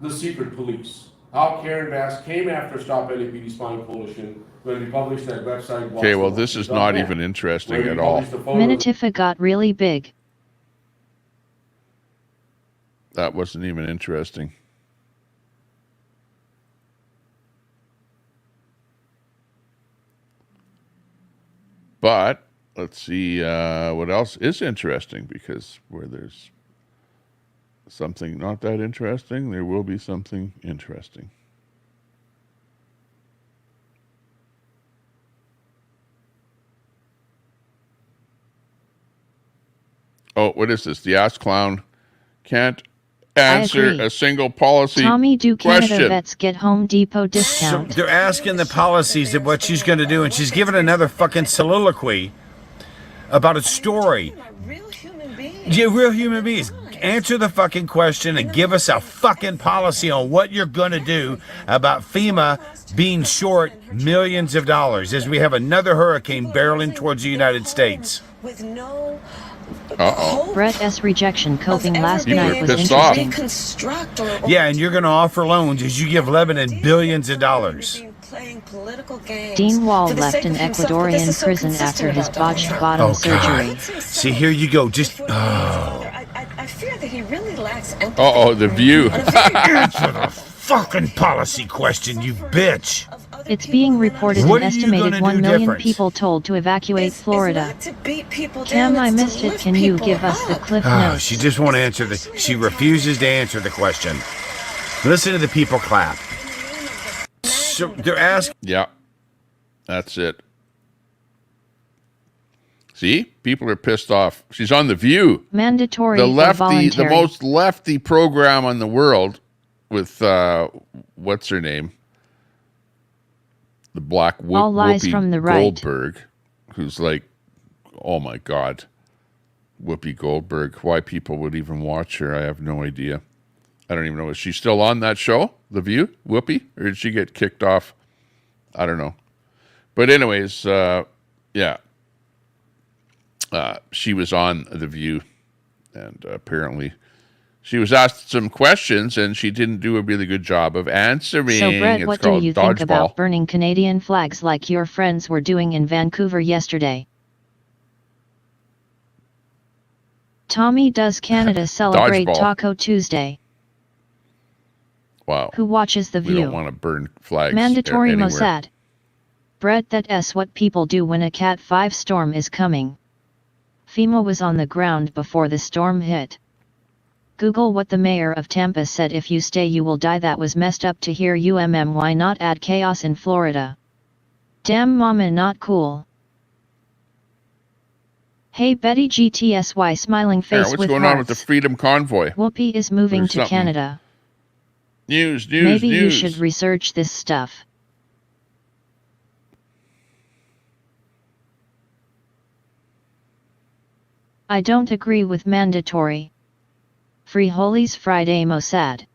the secret police. How Karen Bass came after Stop LAPD Spying Coalition when we published that website. Okay, well, this is not even interesting at all. Minitifa got really big. That wasn't even interesting. But let's see what else is interesting, because where there's something not that interesting, there will be something interesting. Oh, what is this? The ass clown can't answer a single policy Tommy, do Canada question. vets get Home Depot discount? So they're asking the policies of what she's going to do, and she's giving another fucking soliloquy about a story. Real human beings. Yeah, real human beings. Answer the fucking question and give us a fucking policy on what you're going to do about FEMA being short millions of dollars as we have another hurricane barreling towards the United States. With no Brett S. rejection coping last People night are was pissed interesting. off. Yeah, and you're going to offer loans as you give Lebanon billions of dollars. Dean Wall left an Ecuadorian prison after his botched bottom surgery. See, here you go. Just I fear that he really lacks empathy. The view. Answer the fucking policy question, you bitch. It's being reported What an are you estimated gonna 1 do million different? people told to evacuate Florida. To beat people Cam, down, I it's to missed it. lift Can you people give us the up. cliff Oh, notes? she just won't answer she refuses to answer the question. Listen to the people clap. So they're asking. Yeah, that's it. See, people are pissed off. She's on The View. Mandatory The or lefty, the voluntary? most lefty program on the world with, what's her name? The black All lies Whoopi from the right. Goldberg, who's like, oh my God, Whoopi Goldberg. Why people would even watch her, I have no idea. I don't even know. Is she still on that show, The View, Whoopi? Or did she get kicked off? I don't know. But anyways, yeah. She was on The View, and apparently she was asked some questions, and she didn't do a really good job of answering. So, Brett, It's what do called you think about dodgeball. burning Canadian flags like your friends were doing in Vancouver yesterday? Tommy, does Canada celebrate Dodgeball. Taco Tuesday? Wow. Who watches The We View? don't want to burn flags Mandatory anywhere. Mossad. Brett, that's what people do when a Cat 5 storm is coming. FEMA was on the ground before the storm hit. Google what the mayor of Tampa said: if you stay you will die. That was messed up to hear. Why not add chaos in Florida? Damn mama, not cool. Hey Betty GTSY smiling Aaron, face what's with going hearts. on with the Freedom Convoy? Whoopi is moving There's to something. Canada. News. Maybe you news. should research this stuff. I don't agree with mandatory. Free Holies Friday Mossad.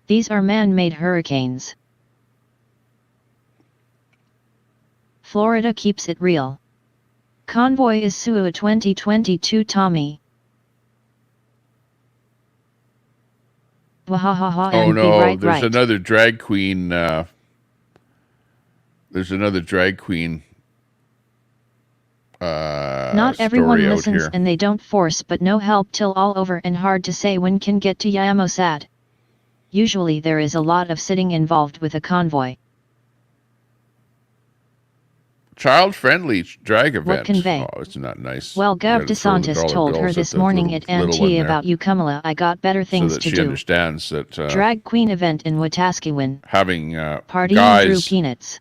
These are man-made hurricanes. Florida keeps it real. Convoy is SUA 2022 Tommy. Wahahaha. Oh no, right, there's right. another drag queen. There's another drag queen. Not everyone listens and they don't force, but no help till all over and hard to say when can get to Yamosad. Usually there is a lot of sitting involved with a convoy. Child-friendly drag event. What convey? Oh, isn't that nice? Well, Gov DeSantis told her this morning at NT about you, Kamala. I got better things to do. So that she understands that drag queen event in Wetaskiwin. Having party guys, Drew peanuts.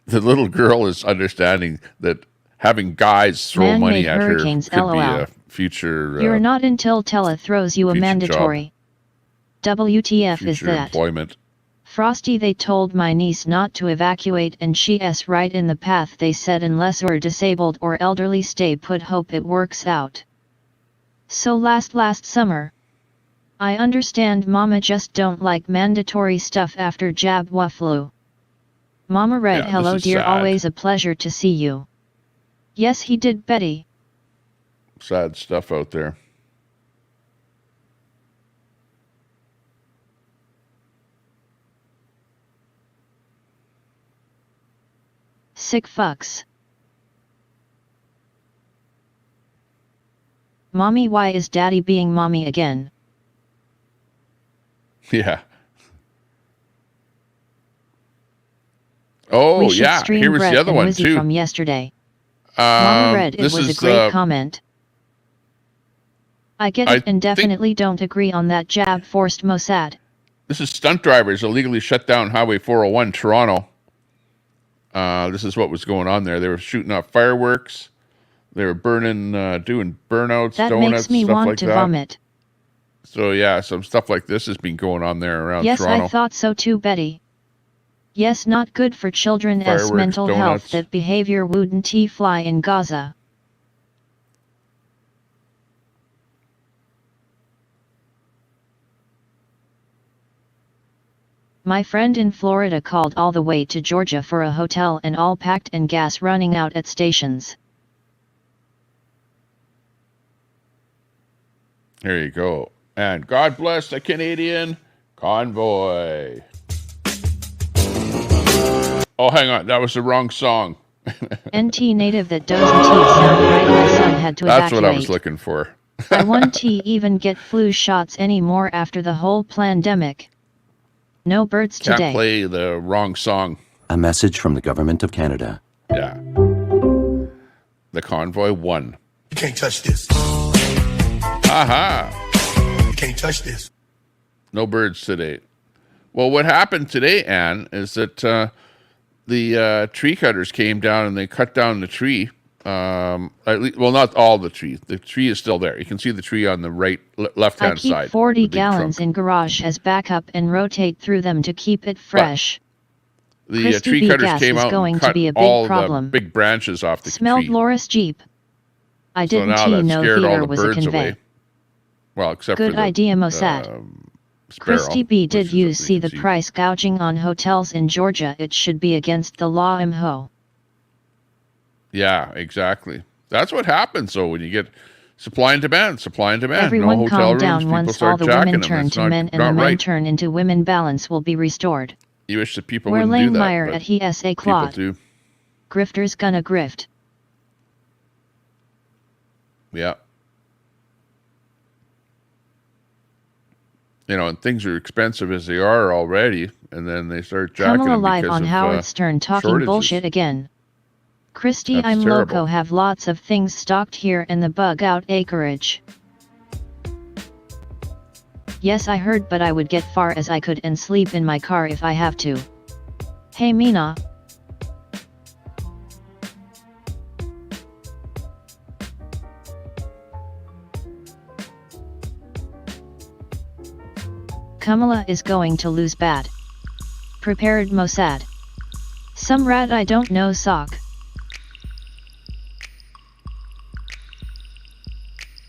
The little girl is understanding that having guys throw money at her could LOL. be a future. You're not until Tella throws you a mandatory. Job. WTF future is that? Employment. Frosty, they told my niece not to evacuate and she's right in the path. They said unless you're disabled or elderly, stay put, hope it works out. So last summer. I understand Mama just don't like mandatory stuff after Jabwa flu. Mama Red, hello dear, sad. Always a pleasure to see you. Yes, he did, Betty. Sad stuff out there. Sick fucks. Mommy, why is Daddy being mommy again? Yeah. Oh, yeah. Here was the other one, too. From yesterday. Mama Red, it was a great comment. I get it and definitely don't agree on that jab forced Mossad. This is stunt drivers illegally shut down Highway 401, Toronto. This is what was going on there. They were shooting off fireworks. They were burning, doing burnouts, that donuts, makes me stuff want like to that. vomit. So yeah, some stuff like this has been going on there around yes, Toronto. Yes, I thought so too, Betty. Yes, not good for children's mental health. That behavior wouldn't fly in Gaza. My friend in Florida called all the way to Georgia for a hotel and all packed and gas running out at stations. There you go. And God bless the Canadian convoy. Oh, hang on. That was the wrong song. NT native that doesn't sound right. My son had to evacuate. That's what I was looking for. I won't even get flu shots anymore after the whole pandemic. No birds today. Can't play the wrong song. A message from the Government of Canada. Yeah. The convoy won. You can't touch this. Aha. You can't touch this. No birds today. Well, what happened today, Anne, is that the tree cutters came down and they cut down the tree. At least, well, not all the tree. The tree is still there. You can see the tree on the right, left-hand side. I keep 40 gallons in garage as backup and rotate through them to keep it fresh. But the tree cutters came out and cut all the big branches off the tree. Smelled Laura's Jeep. I didn't know heater was a convey. Well, except good for the, idea, Mossad. Christy B, did you see the price gouging on hotels in Georgia? It should be against the law, imho. Yeah, exactly. That's what happens, though, when you get supply and demand. Everyone no hotel calm rooms, down once all the women turn to men and the men turn into women. Balance will be restored. You wish that people wouldn't do that. Meyer at he sa Claude. Grifters gonna grift. Yeah. You know, and things are expensive as they are already, and then they start jacking Kamala them live because on of Howard Stern talking shortages. bullshit again. Christy, That's I'm terrible. loco. Have lots of things stocked here in the bug out acreage. Yes, I heard, but I would get far as I could and sleep in my car if I have to. Hey, Mina. Kamala is going to lose bad. Prepared Mossad. Some rat I don't know sock.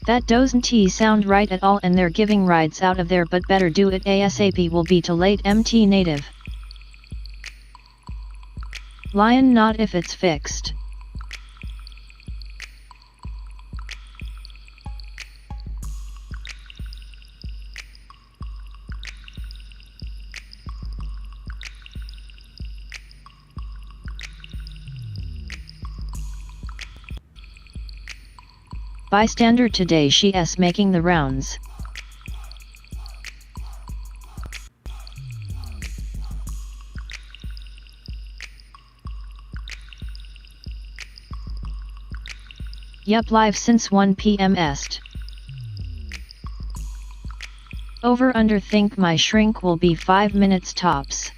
That doesn't sound right at all, and they're giving rides out of there, but better do it ASAP, will be too late. MT native. Lion, not if it's fixed. Bystander today, she's making the rounds. Yup, live since 1 p.m. est. Over under, think my shrink will be 5 minutes tops.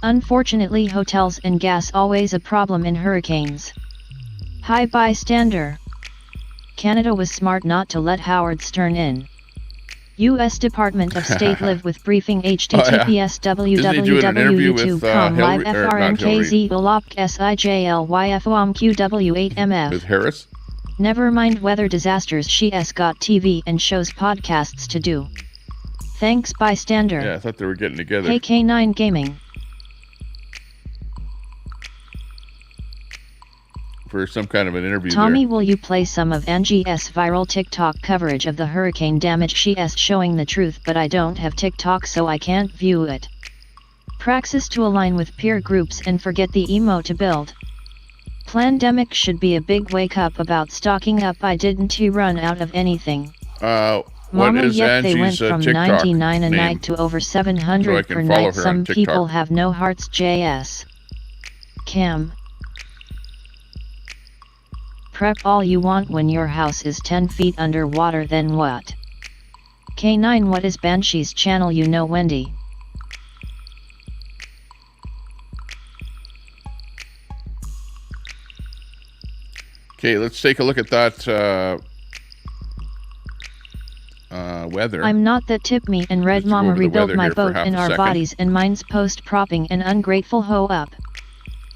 Unfortunately, hotels and gas always a problem in hurricanes. Hi bystander. Canada was smart not to let Howard Stern in. U.S. Department of State live with briefing https www.youtube.com live frnkz olopk sijlyfomqw8mf. With Harris? Never mind weather disasters, she's got TV and shows podcasts to do. Thanks bystander. Yeah, I thought they were getting together. Hey K9 Gaming. For some kind of an interview. Tommy, there. Will you play some of Angie's viral TikTok coverage of the hurricane damage? She's showing the truth, but I don't have TikTok, so I can't view it. Praxis to align with peer groups and forget the emo to build. Plandemic should be a big wake up about stocking up. I didn't run out of anything. Mama, yet they went from 99 a night to over 700 per night. Some people have no hearts. JS. Cam. Prep all you want when your house is 10 feet underwater, then what? K9, what is Banshee's channel? You know Wendy. Okay, let's take a look at that weather. I'm not that tip me and Red Mama rebuild my boat in our bodies and minds post propping and ungrateful hoe up.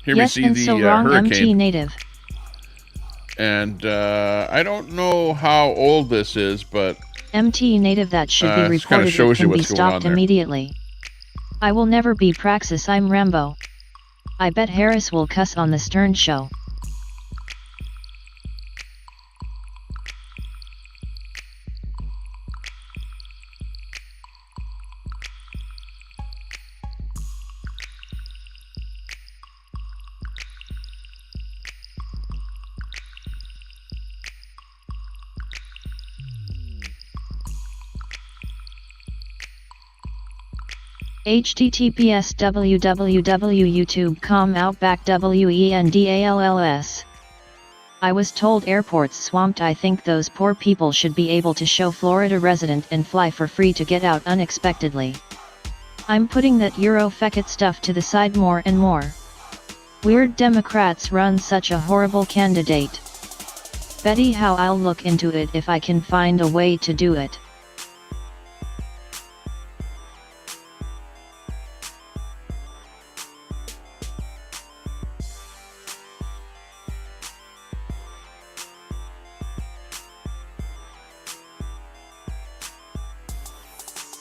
Here yes, we see and the so wrong hurricane. MT native. And I don't know how old this is, but MT native, that should be reported. It can be stopped immediately. I will never be Praxis, I'm Rambo. I bet Harris will cuss on the Stern show. https www.youtube.com outback wendalls. I was told airports swamped. I think those poor people should be able to show Florida resident and fly for free to get out unexpectedly. I'm putting that Euro fecket stuff to the side more and more. Weird Democrats run such a horrible candidate. Betty, how I'll look into it if I can find a way to do it.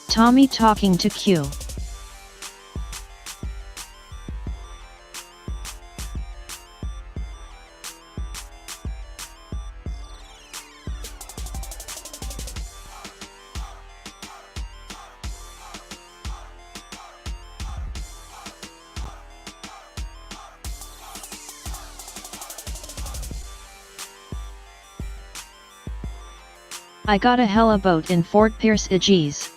Tommy talking to Q. I got a hella boat in Fort Pierce, Agees.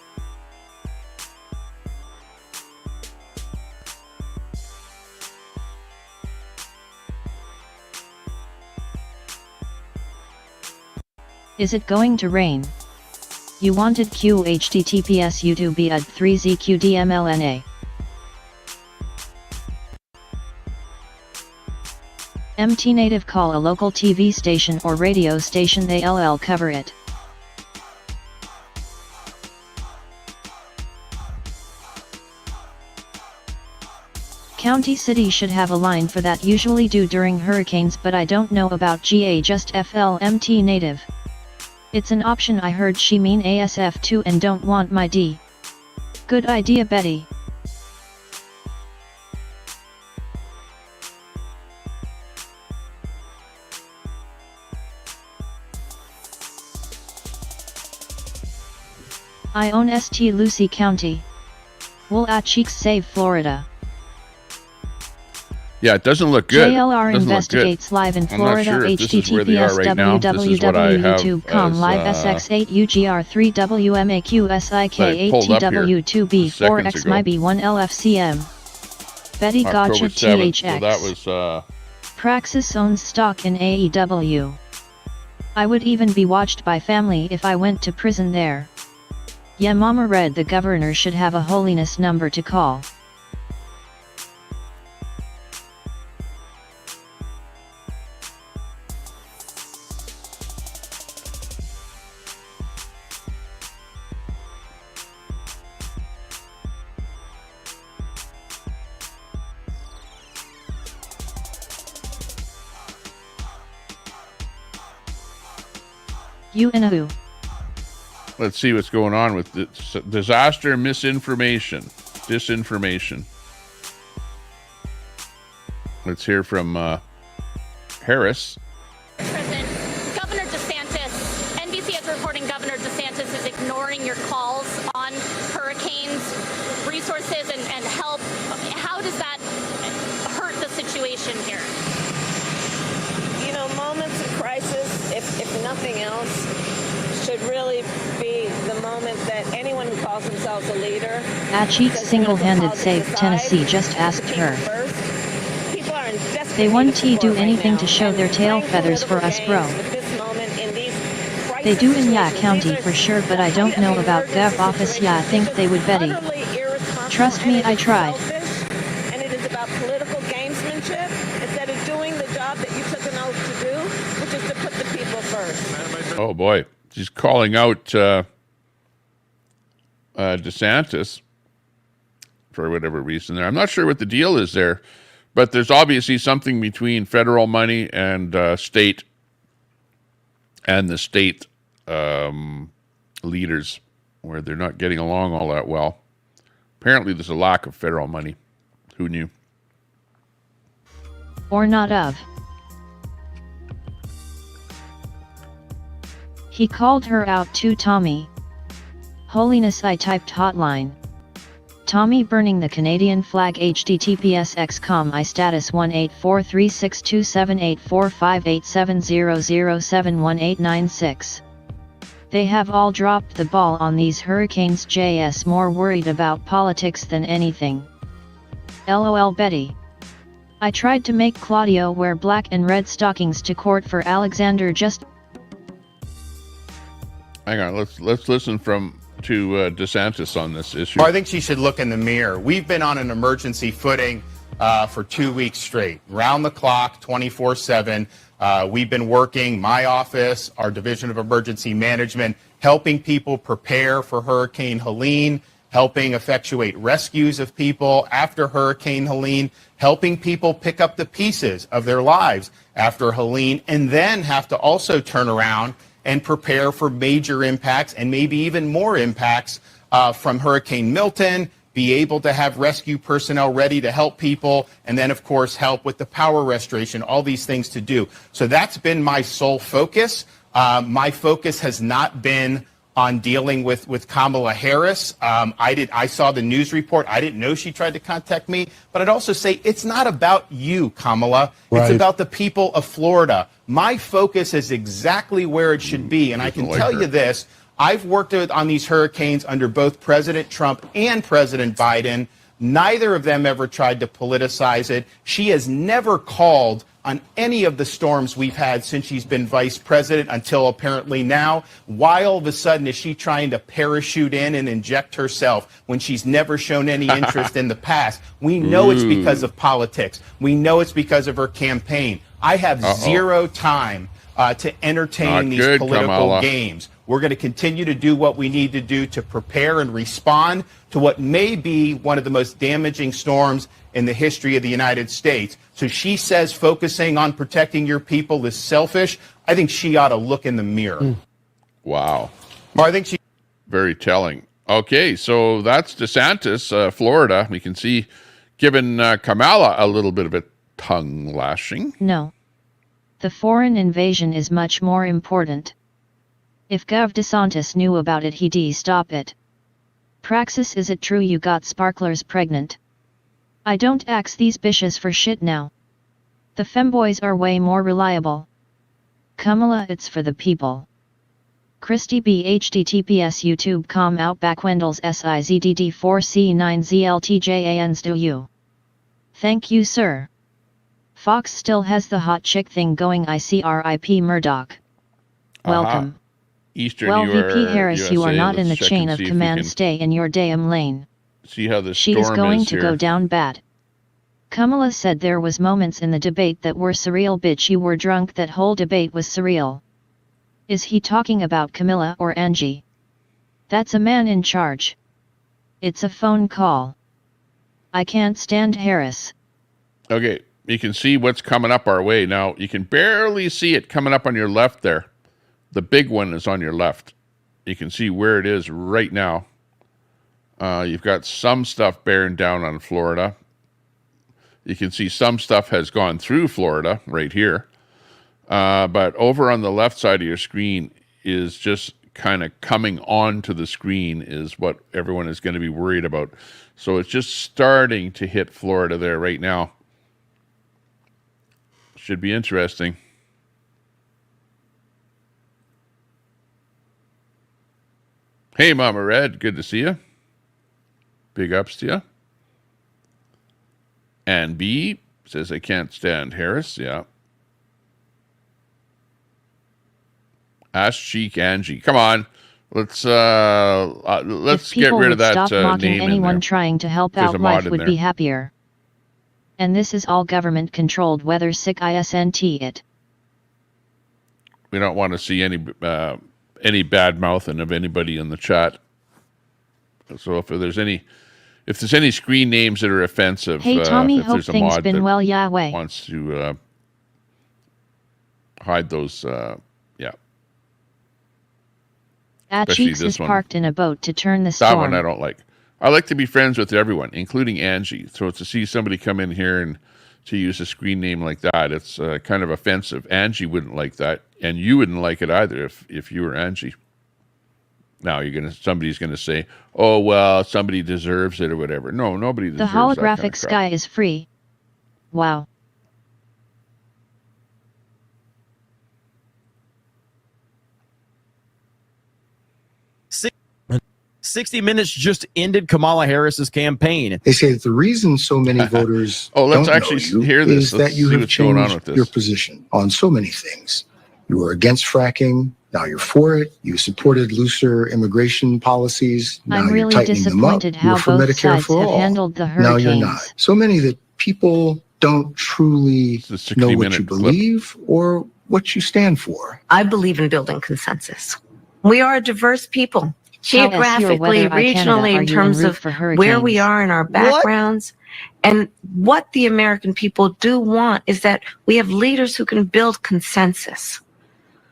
Is it going to rain? You wanted Q https YouTube ad 3zqdmlna. MT native, call a local TV station or radio station, they'll cover it. county city should have a line for that, usually do during hurricanes, but I don't know about GA, just FLMT native. It's an option. I heard she mean ASF too and don't want my D. Good idea, Betty. I own St. Lucie County. Will Cheeks save Florida? Yeah, it doesn't look good. JLR investigates live in Florida. HTTPS www.youtube.com live SX8 UGR3 WMAQ SIK8TW2B 4X MIB1 LFCM. Betty Gotcha THX. So that was Praxis owns stock in AEW. I would even be watched by family if I went to prison there. Yeah, Mama read the governor should have a holiness number to call. You and who? Let's see what's going on with this disaster misinformation. Disinformation. Let's hear from Harris. President, Governor DeSantis, NBC is reporting Governor DeSantis is ignoring your calls on hurricanes, resources, and help. How does that hurt the situation here? You know, moments of crisis, if nothing else, should really be the moment that anyone who calls themselves a leader. Cheeks single-handed saved Tennessee, just asked her. They won't do anything to show their tail feathers for us, bro. They do in County for sure, but I don't know about Gov office. I think they would, Betty. Trust me, I tried. And it is about political gamesmanship instead of doing the job that you took an oath to do, which is to put the people first. Oh boy. She's calling out DeSantis for whatever reason there. I'm not sure what the deal is there, but there's obviously something between federal money and state and the state leaders where they're not getting along all that well. Apparently there's a lack of federal money. Who knew? Or not of. He called her out too, Tommy. Holiness, I typed hotline. Tommy burning the Canadian flag. HTTPS XCOM I status 1843627845870071896. They have all dropped the ball on these hurricanes. JS more worried about politics than anything. LOL, Betty. I tried to make Claudio wear black and red stockings to court for Alexander. Just hang on, let's listen to DeSantis on this issue. Well, I think she should look in the mirror. We've been on an emergency footing for 2 weeks straight, round the clock, 24/7. We've been working, my office, our Division of Emergency Management, helping people prepare for Hurricane Helene, helping effectuate rescues of people after Hurricane Helene, helping people pick up the pieces of their lives after Helene, and then have to also turn around and prepare for major impacts and maybe even more impacts from Hurricane Milton, be able to have rescue personnel ready to help people, and then, of course, help with the power restoration, all these things to do. So that's been my sole focus. My focus has not been on dealing with Kamala Harris. I saw the news report. I didn't know she tried to contact me. But I'd also say it's not about you, Kamala. Right. It's about the people of Florida. My focus is exactly where it should be. And I can tell you this. I've worked on these hurricanes under both President Trump and President Biden. Neither of them ever tried to politicize it. She has never called on any of the storms we've had since she's been vice president until apparently now. Why all of a sudden is she trying to parachute in and inject herself when she's never shown any interest in the past? We know it's because of politics. We know it's because of her campaign. I have zero time to entertain these political games. We're going to continue to do what we need to do to prepare and respond to what may be one of the most damaging storms in the history of the United States. So she says focusing on protecting your people is selfish. I think she ought to look in the mirror. Wow. Well, I think she... Very telling. Okay, so that's DeSantis, Florida. We can see giving Kamala a little bit of a tongue lashing. No. The foreign invasion is much more important. If Gov DeSantis knew about it, he'd stop it. Praxis, is it true you got sparklers pregnant? I don't ask these bitches for shit now. The femboys are way more reliable. Kamala, it's for the people. Christy B. HTTPS YouTube.com Outback Wendell's SIZDD 4C9ZLTJANs do you. Thank you, sir. Fox still has the hot chick thing going. ICRIP Murdoch. Welcome. Eastern, well, VP Harris, USA, you are not in the check chain and of see if we command. can Stay in your damn lane. See how the She storm is going is to here. go down bad. Kamala said there was moments in the debate that were surreal. Bitch, you were drunk. That whole debate was surreal. Is he talking about Camilla or Angie? That's a man in charge. It's a phone call. I can't stand Harris. Okay, you can see what's coming up our way. Now, you can barely see it coming up on your left there. The big one is on your left. You can see where it is right now. You've got some stuff bearing down on Florida. You can see some stuff has gone through Florida right here. But over on the left side of your screen is just kind of coming onto the screen is what everyone is going to be worried about. So it's just starting to hit Florida there right now. Should be interesting. Hey, Mama Red, good to see you. Big ups to you. And B says, I can't stand Harris. Yeah. Ash Cheek Angie. Come on. Let's get rid of that stop mocking name anyone trying to help out, life would be happier. And this is all government controlled, whether sick isn't it. We don't want to see any bad mouthing of anybody in the chat. So if there's any screen names that are offensive, hey Tommy, if hope there's a things mod been that well, Yahweh wants to hide those, yeah. Cheeks is parked in a boat to turn the storm. That one I don't like. I like to be friends with everyone, including Angie. So to see somebody come in here and to use a screen name like that, it's kind of offensive. Angie wouldn't like that, and you wouldn't like it either if you were Angie. Now somebody's gonna say, "Oh well, somebody deserves it" or whatever. No, nobody deserves the holographic that kind of crap. sky is free. Wow. "60 Minutes just ended Kamala Harris's campaign." They say that the reason so many voters let's don't actually know you hear this. is Let's that you see have what's going on changed with this. your position on so many things. You were against fracking. Now you're for it. You supported looser immigration policies. Now I'm really you're tightening disappointed them up. how You're for both Medicare sides for have all. handled the Now hurricanes. you're not. So many that people don't truly know what you believe or what you stand for. I believe in building consensus. We are a diverse people, geographically, regionally, in terms of where we are in our backgrounds. And what the American people do want is that we have leaders who can build consensus,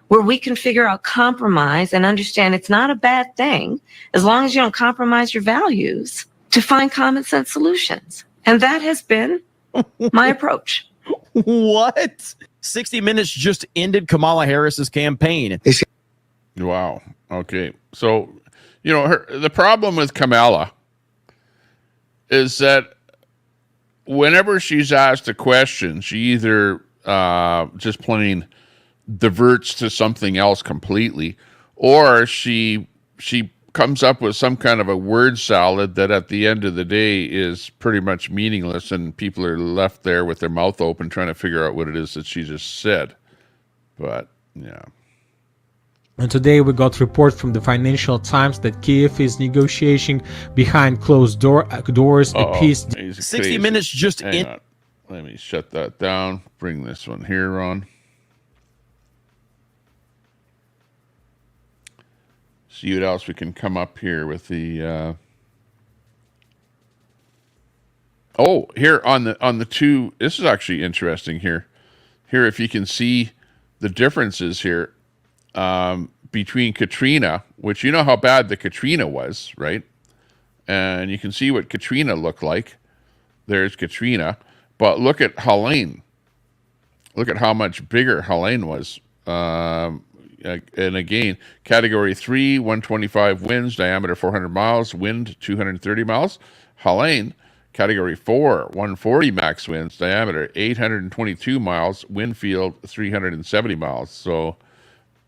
where we can figure out compromise and understand it's not a bad thing, as long as you don't compromise your values, to find common sense solutions. And that has been my approach. What? 60 Minutes just ended Kamala Harris's campaign. Wow. Okay. So, the problem with Kamala is that whenever she's asked a question, she either just plain diverts to something else completely, or she comes up with some kind of a word salad that at the end of the day is pretty much meaningless, and people are left there with their mouth open trying to figure out what it is that she just said. But, yeah. And today we got report from the Financial Times that Kiev is negotiating behind closed doors a peace. 60 Minutes just Hang on. Let me shut that down. Bring this one here on. see what else we can come up here with the. Oh, here on the two. This is actually interesting here. Here, if you can see the differences here between Katrina, which you know how bad the Katrina was, right? And you can see what Katrina looked like. There's Katrina. But look at Helene. Look at how much bigger Helene was. And again, Category 3, 125 winds, diameter 400 miles, wind 230 miles. Helene, Category 4, 140 max winds, diameter 822 miles, wind field 370 miles. So,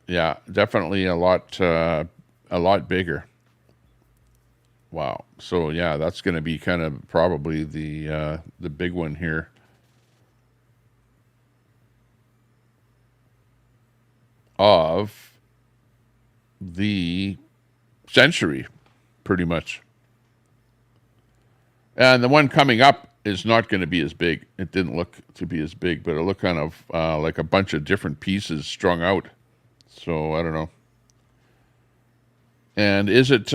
yeah, definitely a lot bigger. Wow. So yeah, that's going to be kind of probably the big one here. Of the century, pretty much. And the one coming up is not going to be as big. It didn't look to be as big, but it looked kind of like a bunch of different pieces strung out. So I don't know. And is it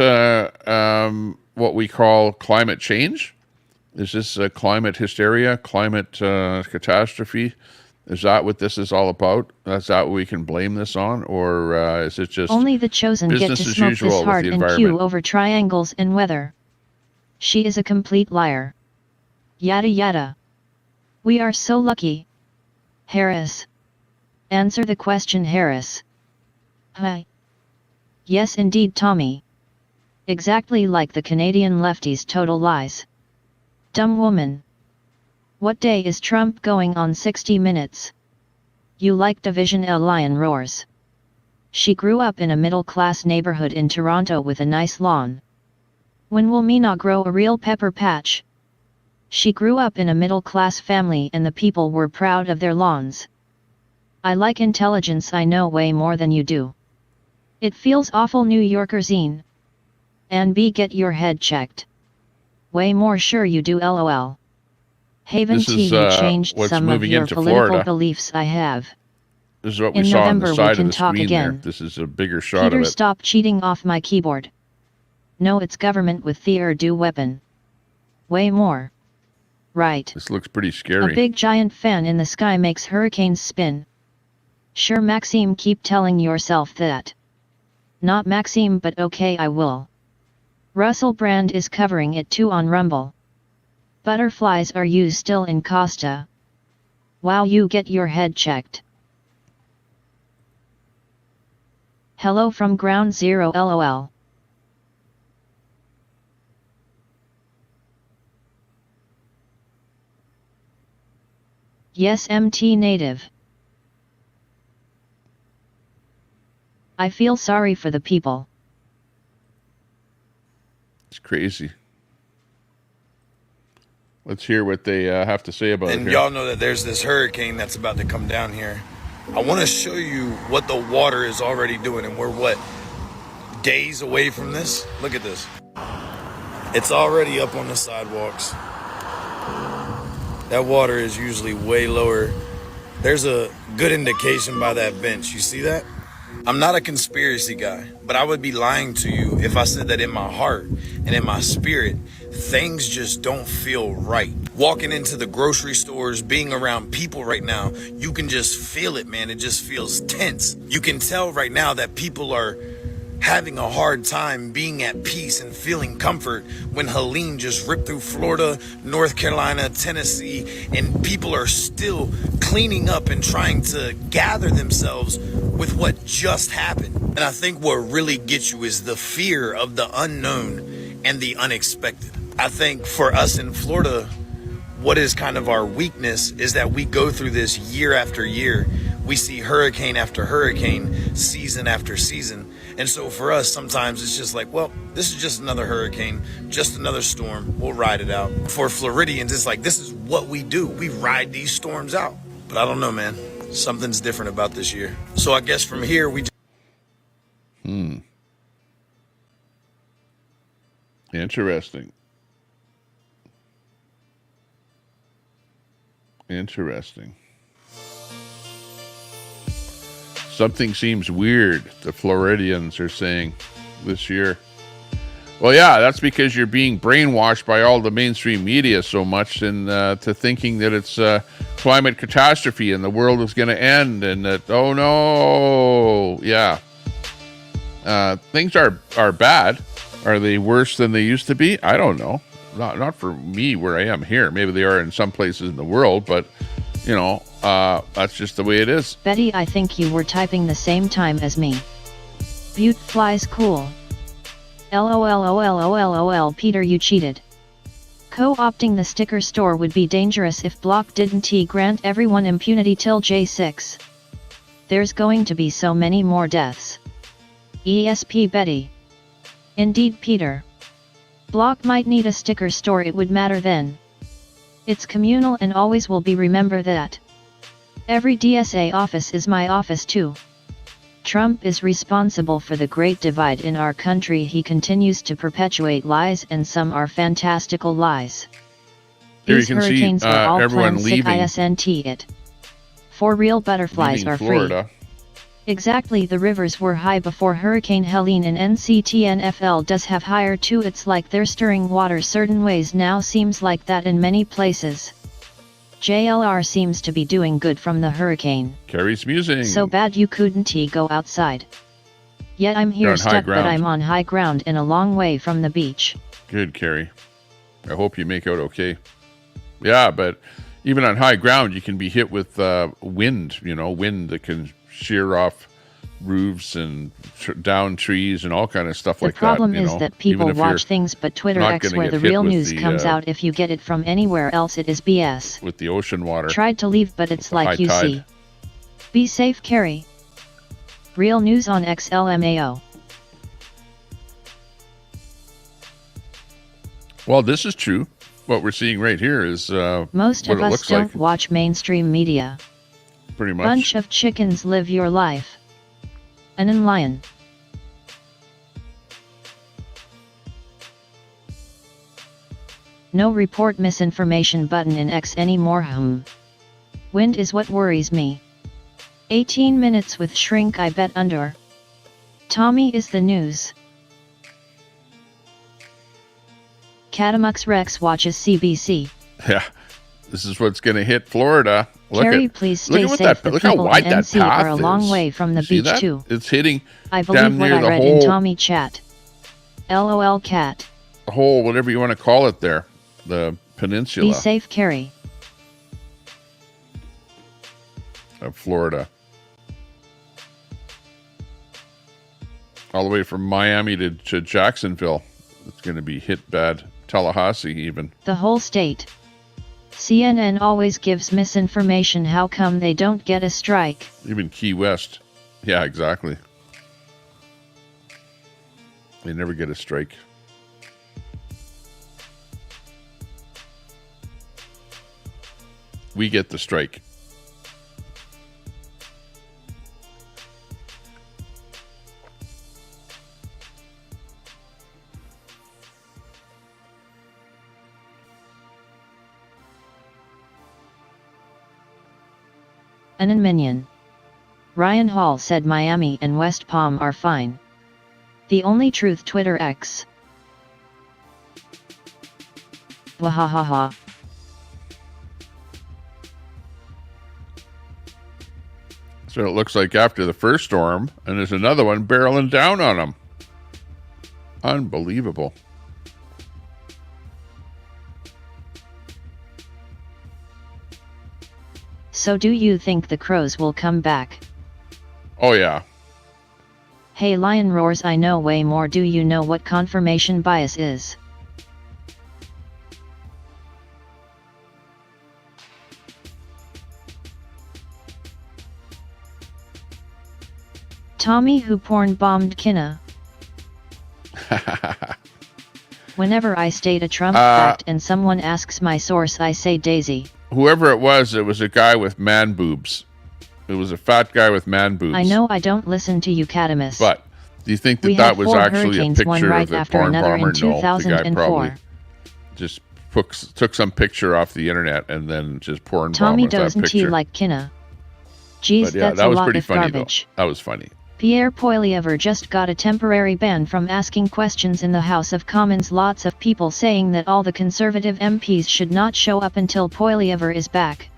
what we call climate change? Is this climate hysteria, climate catastrophe? Is that what this is all about? Is that what we can blame this on? Or is it just only the chosen get to smoke this heart and Q over triangles and weather? She is a complete liar. Yada yada. We are so lucky. Harris. Answer the question, Harris. Hi. Yes indeed, Tommy. Exactly like the Canadian lefties' total lies. Dumb woman. What day is Trump going on 60 Minutes? You like Division L lion roars. She grew up in a middle-class neighborhood in Toronto with a nice lawn. When will Mina grow a real pepper patch? She grew up in a middle-class family and the people were proud of their lawns. I like intelligence, I know way more than you do. It feels awful, New Yorker-zine. And B, get your head checked. Way more sure you do, LOL. Haven T, you changed some of your political Florida. Beliefs, I have. This is what we In saw November, on the side we can of the talk screen again. there. This is a bigger shot Peter, of it. stop cheating off my keyboard. No, it's government with the Urdu weapon. Way more. Right. This looks pretty scary. A big giant fan in the sky makes hurricanes spin. Sure, Maxime, keep telling yourself that. Not Maxime, but okay, I will. Russell Brand is covering it too on Rumble. Butterflies are used still in Costa. Wow, you get your head checked. Hello from Ground Zero, LOL. Yes, MT native. I feel sorry for the people. It's crazy. Let's hear what they have to say about it. And y'all know that there's this hurricane that's about to come down here. I want to show you what the water is already doing, and we're what, days away from this? Look at this. It's already up on the sidewalks. That water is usually way lower. There's a good indication by that bench. You see that? I'm not a conspiracy guy, but I would be lying to you if I said that in my heart and in my spirit, things just don't feel right. Walking into the grocery stores, being around people right now, you can just feel it, man. It just feels tense. You can tell right now that people are having a hard time being at peace and feeling comfort when Helene just ripped through Florida, North Carolina, Tennessee, and people are still cleaning up and trying to gather themselves with what just happened. And I think what really gets you is the fear of the unknown and the unexpected. I think for us in Florida, what is kind of our weakness is that we go through this year after year. We see hurricane after hurricane, season after season. And so for us, sometimes it's just like, well, this is just another hurricane, just another storm. We'll ride it out. For Floridians, it's like, this is what we do. We ride these storms out. But I don't know, man. Something's different about this year. So I guess from here, we Interesting. Interesting. Something seems weird, the Floridians are saying. this year. Well, yeah, that's because you're being brainwashed by all the mainstream media so much and to thinking that it's a climate catastrophe and the world is going to end and that, oh no, yeah. Things are bad. Are they worse than they used to be? I don't know. Not for me where I am here. Maybe they are in some places in the world, but, you know, that's just the way it is. Betty, I think you were typing the same time as me. Butte flies cool. LOLOLOLOL, Peter, you cheated. Co-opting the sticker store would be dangerous if Block didn't grant everyone impunity till J6. There's going to be so many more deaths. ESP Betty. Indeed, Peter. Block might need a sticker store, it would matter then. It's communal and always will be, remember that. Every DSA office is my office too. Trump is responsible for the great divide in our country. He continues to perpetuate lies, and some are fantastical lies. Here These you can hurricanes see were all everyone planned, leaving. ISNT it. For real, butterflies Leaving are Florida. free. Exactly, the rivers were high before Hurricane Helene, and NCTNFL does have higher too. It's like they're stirring water certain ways now, seems like that in many places. JLR seems to be doing good from the hurricane. Carrie's musing. So bad you couldn't go outside. Yet I'm here stuck, but I'm on high ground and a long way from the beach. Good, Carrie. I hope you make out okay. Yeah, but even on high ground, you can be hit with wind, you know, wind that can shear off roofs and down trees and all kind of stuff like that. The problem is that people watch things, but Twitter X, where the real news comes out, if you get it from anywhere else, it is BS. With the ocean water. Tried to leave, but it's like you see. Be safe, Carrie. Real news on XLMAO. Well, this is true. What we're seeing right here is most what of it us looks don't like. watch mainstream media. Pretty much. Bunch of chickens, live your life. An lion. No report misinformation button in X anymore. Wind is what worries me. 18 minutes with shrink, I bet under. Tommy is the news. Catamux Rex watches CBC. Yeah, this is what's going to hit Florida. Carrie, please stay safe. The look how people wide in that NC path are a long is. way from the See beach that? too. It's hitting I believe damn what near I the read whole, in Tommy chat. LOL cat. the whole, whatever you want to call it there, the peninsula Be safe, Carrie. of Florida. All the way from Miami to Jacksonville. It's going to be hit bad. Tallahassee even. The whole state. CNN always gives misinformation. How come they don't get a strike? Even Key West. Yeah, exactly. They never get a strike. We get the strike. An minion. Ryan Hall said Miami and West Palm are fine. The only truth, Twitter X. Wahahaha. So it looks like after the first storm, and there's another one barreling down on them. Unbelievable. So do you think the crows will come back? Oh yeah. Hey Lion roars, I know way more. Do you know what confirmation bias is? Tommy who porn bombed Kinna. Whenever I state a Trump fact and someone asks my source, I say Daisy. Whoever it was a guy with man boobs. It was a fat guy with man boobs. I know I don't listen to you, Catamus. But do you think that that was actually a picture of the porn bomber? No, the guy probably just took some picture off the internet and then just porn bombed with that Tommy doesn't picture. like Kinna. Geez, But yeah, that's that a was lot pretty of funny garbage. though. That was funny. Pierre Poilievre just got a temporary ban from asking questions in the House of Commons. Lots of people saying that all the Conservative MPs should not show up until Poilievre is back.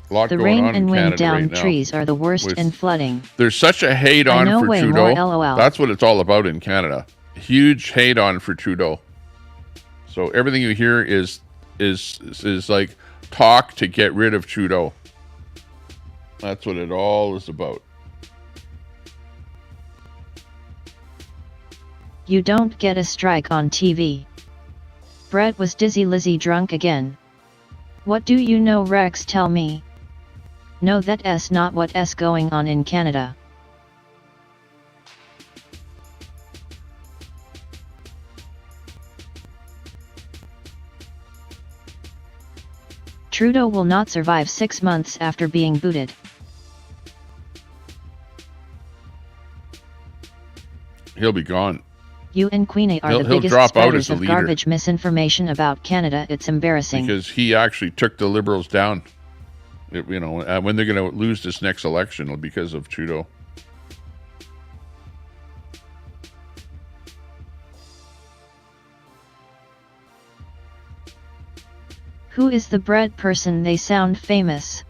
The rain and wind down trees are the worst in flooding. There's such a hate on for Trudeau. That's what it's all about in Canada. Huge hate on for Trudeau. So everything you hear is like talk to get rid of Trudeau. That's what it all is about. You don't get a strike on TV. Brett was dizzy Lizzie drunk again. What do you know, Rex? Tell me. No, that's not what's going on in Canada. Trudeau will not survive 6 months after being booted. He'll be gone. You and Queenie are the biggest spreaders of garbage misinformation about Canada. It's embarrassing. Because he actually took the Liberals down. When they're going to lose this next election, it'll be because of Trudeau. Who is the bread person? They sound famous.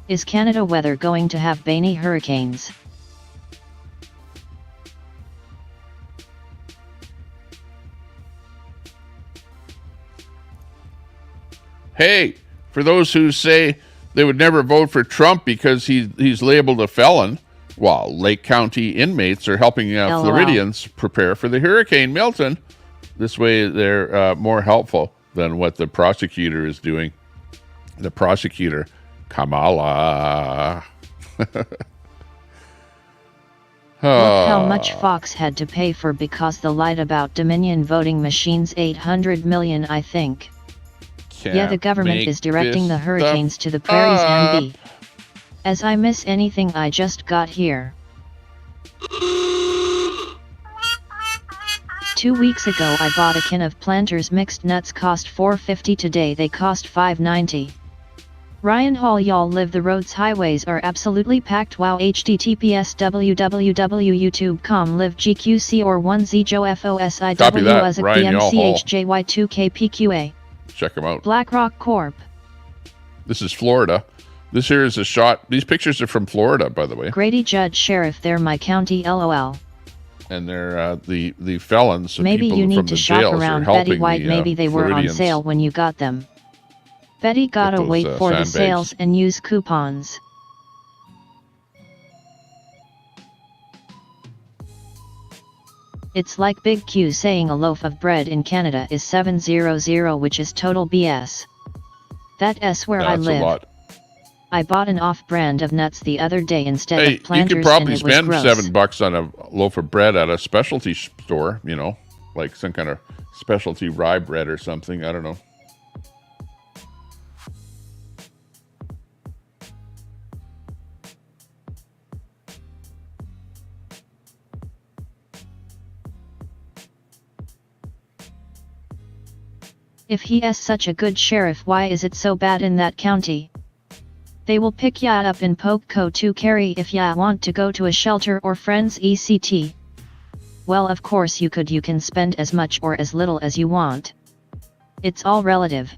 Is Canada weather going to have Bainey hurricanes? Hey, for those who say they would never vote for Trump because he's labeled a felon, while Lake County inmates are helping Floridians prepare for the Hurricane Milton. This way they're more helpful than what the prosecutor is doing. The prosecutor, Kamala. Look how much Fox had to pay for because the lied about Dominion voting machines. 800 million, I think. Yeah, the government is directing the hurricanes to the prairies and as I miss anything I just got here. 2 weeks ago I bought a can of Planters mixed nuts, cost $4.50. Today they cost $5.90. Ryan Hall, y'all live the roads, highways are absolutely packed. Wow. https www.youtube.com live gqc or 1z joe fosiw as a bmchjy2kpqa. Check them out. BlackRock Corp. This is Florida. This here is a shot. These pictures are from Florida, by the way. Grady Judge Sheriff, they're my county, lol. And they're the felons. Maybe you need to shop around Betty White. Maybe they were on sale when you got them. Betty gotta wait for the sales and use coupons. It's like Big Q saying a loaf of bread in Canada is $7.00, which is total BS. That's where I live. A lot. I bought an off-brand of nuts the other day instead of Planters. You could probably spend $7 on a loaf of bread at a specialty store, like some kind of specialty rye bread or something. I don't know. If he is such a good sheriff, why is it so bad in that county? They will pick ya up in Poco to carry if ya want to go to a shelter or friends ECT. Well, of course you can spend as much or as little as you want. It's all relative.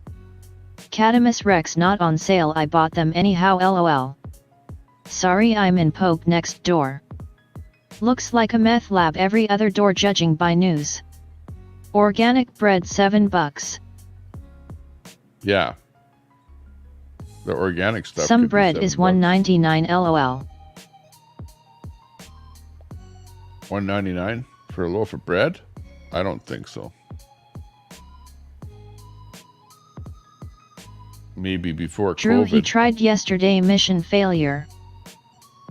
Catamus Rex not on sale, I bought them anyhow, lol. Sorry, I'm in Poke next door. Looks like a meth lab every other door judging by news. Organic bread $7. Yeah. The organic stuff. Some bread is $1.99 lol. $1.99 for a loaf of bread? I don't think so. Maybe before Drew, COVID. he tried yesterday, mission failure.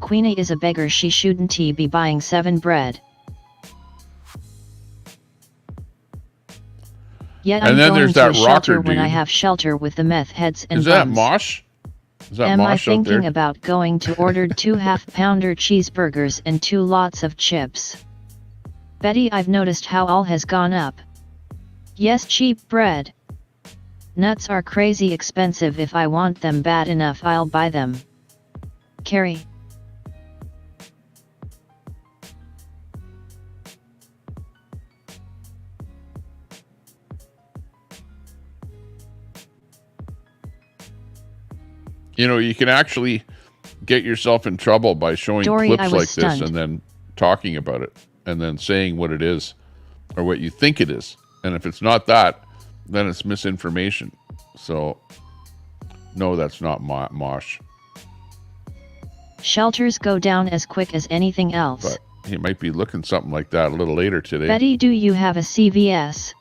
Queenie is a beggar, she shouldn't be buying 7 bread. Yeah, I'm and then going there's to that a shelter rocker when dude. I have shelter with the meth heads and Is that bums. Mosh? Am I thinking about going to order 2 half-pounder cheeseburgers and 2 lots of chips? Betty, I've noticed how all has gone up. Yes, cheap bread. Nuts are crazy expensive. If I want them bad enough, I'll buy them. Carrie. You know, you can actually get yourself in trouble by showing clips like this and then talking about it and then saying what it is or what you think it is. And if it's not that, then it's misinformation. So, no, that's not mosh. Shelters go down as quick as anything else. But he might be looking something like that a little later today. Betty, do you have a CVS?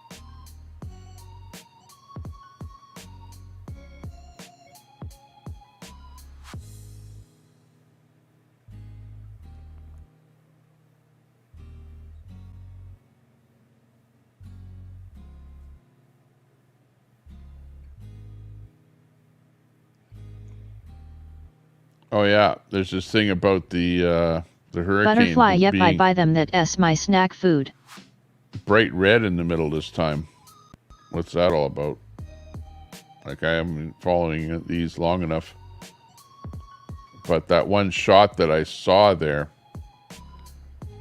Oh yeah, there's this thing about the hurricane. Butterfly, yep, I buy them. That's my snack food. Bright red in the middle this time. What's that all about? Like, I haven't been following these long enough. But that one shot that I saw there,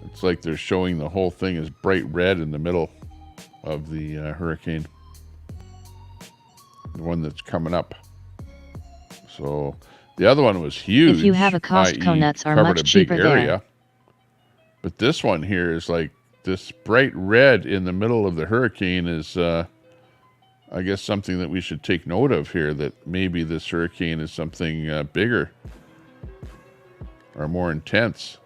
it's like they're showing the whole thing as bright red in the middle of the hurricane. The one that's coming up. So the other one was huge. If you have a Costco, nuts are much cheaper there. But this one here is like this bright red in the middle of the hurricane is, I guess, something that we should take note of here, that maybe this hurricane is something bigger or more intense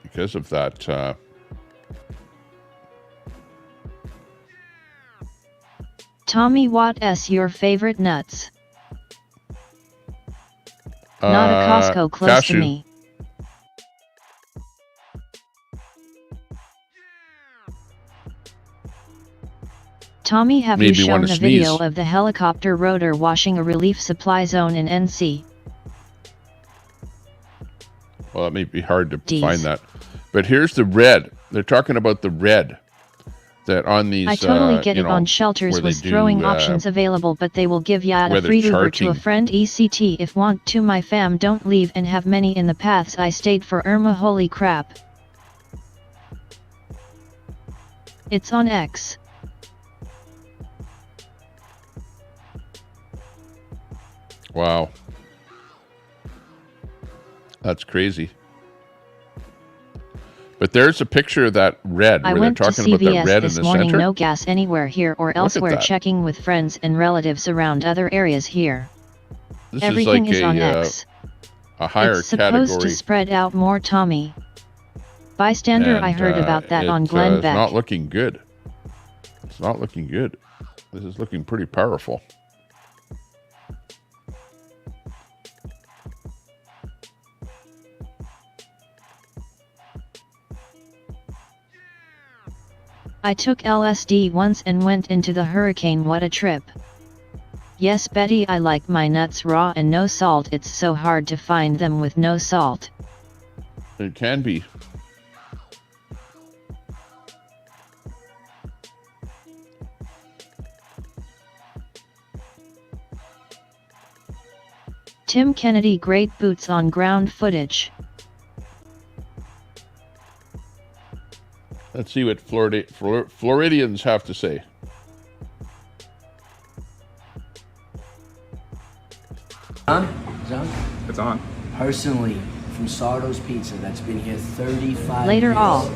because of that. Tommy, what's your favorite nuts? Not a Costco close cashew. to me. Tommy, have you shown a video of the helicopter rotor washing a relief supply zone in NC? Well, it may be hard to find that. But here's the red. They're talking about the red. That on these, I totally get it. On shelters was throwing options available, but they will give ya a free Uber to a friend ECT if want to. My fam don't leave and have many in the paths I stayed for Irma. Holy crap. It's on X. Wow. That's crazy. But there's a picture of that red where they're talking about that red in the morning, center. No gas anywhere here or elsewhere. Checking with friends and relatives around other areas here. This Everything is like on X. A higher it's supposed category. to spread out more, Tommy. Bystander, And, I heard about that on Glenn Beck. It's not looking good. It's not looking good. This is looking pretty powerful. I took LSD once and went into the hurricane. What a trip. Yes, Betty, I like my nuts raw and no salt. It's so hard to find them with no salt. It can be. Tim Kennedy, great boots on ground footage. Let's see what Floridians have to say. John? It's on. Personally, from Sardo's Pizza, that's been here 35 Later years. all.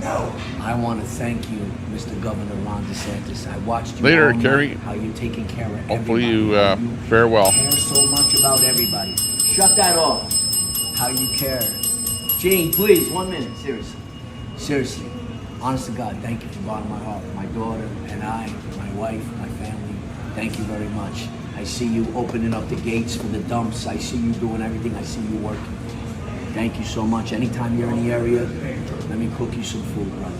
I want to thank you, Mr. Governor Ron DeSantis. I watched you Later, all night, Kerry. how you're taking care of Hopefully everybody. you fare well. care so much about everybody. Shut that off. How you care. Gene, please, 1 minute. Seriously. Seriously. Honest to God, thank you from the bottom of my heart. My daughter and I, my wife, my family, thank you very much. I see you opening up the gates for the dumps. I see you doing everything. I see you working. Thank you so much. Anytime you're in the area, let me cook you some food, brother.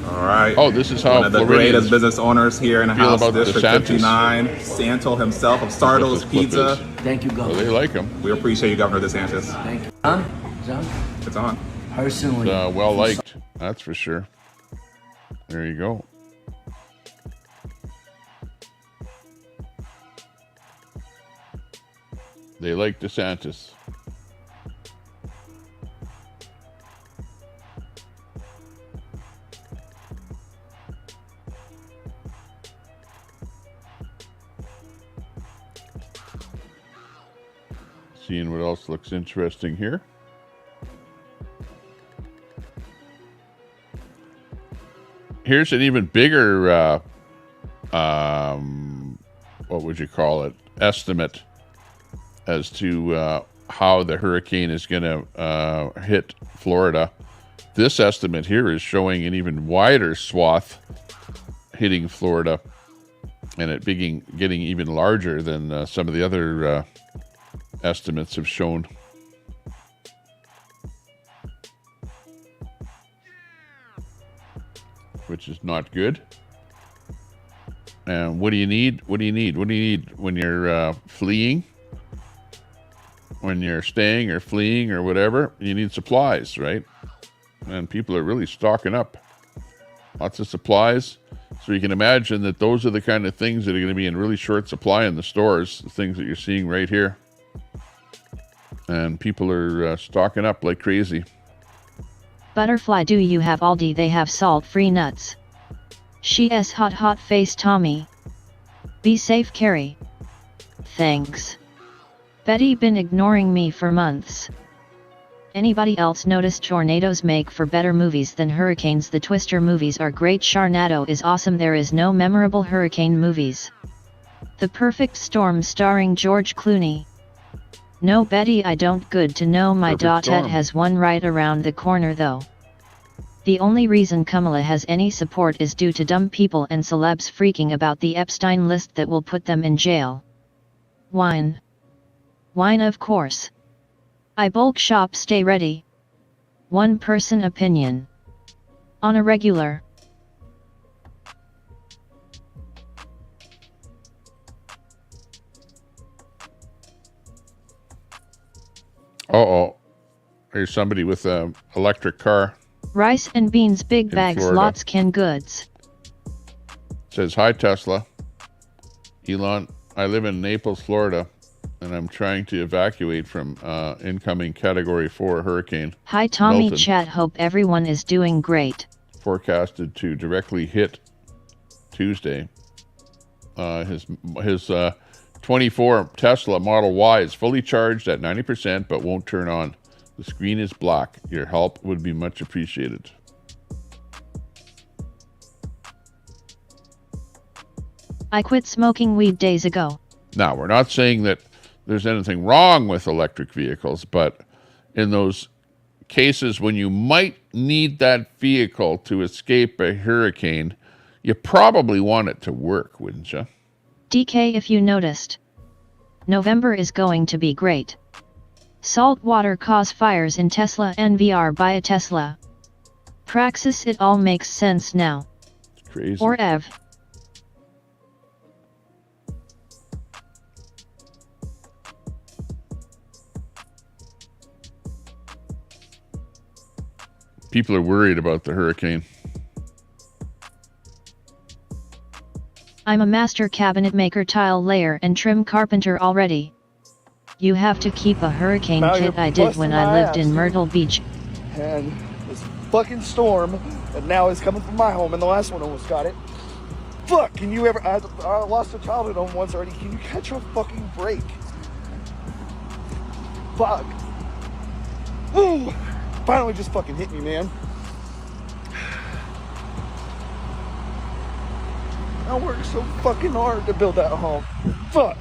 All right. Oh, this is how one of the greatest business owners here in the House District DeSantis. 59, Santo himself of Sardo's Pizza. Thank you, Governor. Well, they like him. We appreciate you, Governor DeSantis. Thank you. It's on? It's on. Personally. It's, well liked, that's for sure. There you go. They like DeSantis. Seeing what else looks interesting here. Here's an even bigger, what would you call it, estimate as to how the hurricane is going to hit Florida. This estimate here is showing an even wider swath hitting Florida, and it getting even larger than some of the other estimates have shown. Which is not good. And what do you need? What do you need? What do you need when you're fleeing? When you're staying or fleeing or whatever? You need supplies, right? And people are really stocking up. Lots of supplies. So you can imagine that those are the kind of things that are going to be in really short supply in the stores. The things that you're seeing right here. And people are stocking up like crazy. Butterfly, do you have Aldi? They have salt-free nuts. She's hot face Tommy. Be safe, Carrie. Thanks. Betty been ignoring me for months. Anybody else notice tornadoes make for better movies than hurricanes? The Twister movies are great. Sharknado is awesome. There is no memorable hurricane movies. The Perfect Storm starring George Clooney. No, Betty, I don't. Good to know. My daughter has one right around the corner though. The only reason Kamala has any support is due to dumb people and celebs freaking about the Epstein list that will put them in jail. Wine. Wine, of course. I bulk shop. Stay ready. One person opinion. On a regular. Uh-oh. There's somebody with an electric car. Rice and beans, big bags, Florida. lots canned goods. Says, hi, Tesla. Elon, I live in Naples, Florida, and I'm trying to evacuate from incoming Category 4 hurricane. Hi, Tommy Milton, chat. Hope everyone is doing great. forecasted to directly hit Tuesday. His 24 Tesla Model Y is fully charged at 90%, but won't turn on. The screen is black. Your help would be much appreciated. I quit smoking weed days ago. Now, we're not saying that there's anything wrong with electric vehicles, but in those cases when you might need that vehicle to escape a hurricane, you probably want it to work, wouldn't you? DK, if you noticed. November is going to be great. Salt water cause fires in Tesla and VR. Buy a Tesla. Praxis, it all makes sense now. It's crazy. Or Ev. People are worried about the hurricane. I'm a master cabinet maker, tile layer and trim carpenter already. You have to keep a hurricane kit. I did when I lived in Myrtle Beach. And this fucking storm, and now it's coming from my home, and the last one almost got it. Fuck, can you ever, I lost a child at home once already. Can you catch a fucking break? Fuck. Ooh, finally just fucking hit me, man. I worked so fucking hard to build that home. Fuck.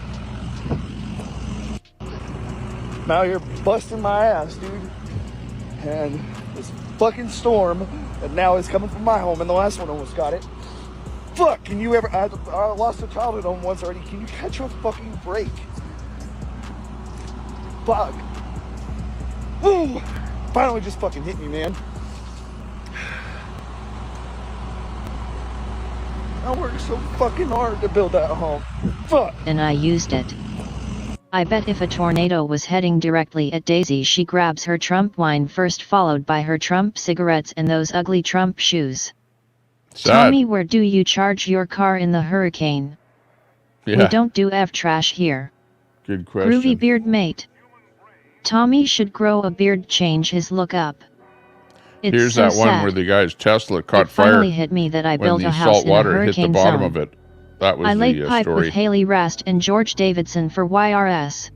Now you're busting my ass, dude. And this fucking storm, and now it's coming from my home, and the last one almost got it. Fuck, can you ever, I lost a child at home once already. Can you catch a fucking break? Fuck. Ooh, finally just fucking hit me, man. I worked so fucking hard to build that home. Fuck. And I used it. I bet if a tornado was heading directly at Daisy, she grabs her Trump wine first, followed by her Trump cigarettes and those ugly Trump shoes. Sad. Tommy, where do you charge your car in the hurricane? Yeah. We don't do F-trash here. Good question. Groovy beard mate. Tommy should grow a beard, change his look up. It's Here's so that one sad. where the guy's Tesla caught It finally fire hit me that I when built the a house salt in a water hit the hurricane bottom zone. of it. That was I laid the pipe story. with Haley Rast and George Davidson for YRS.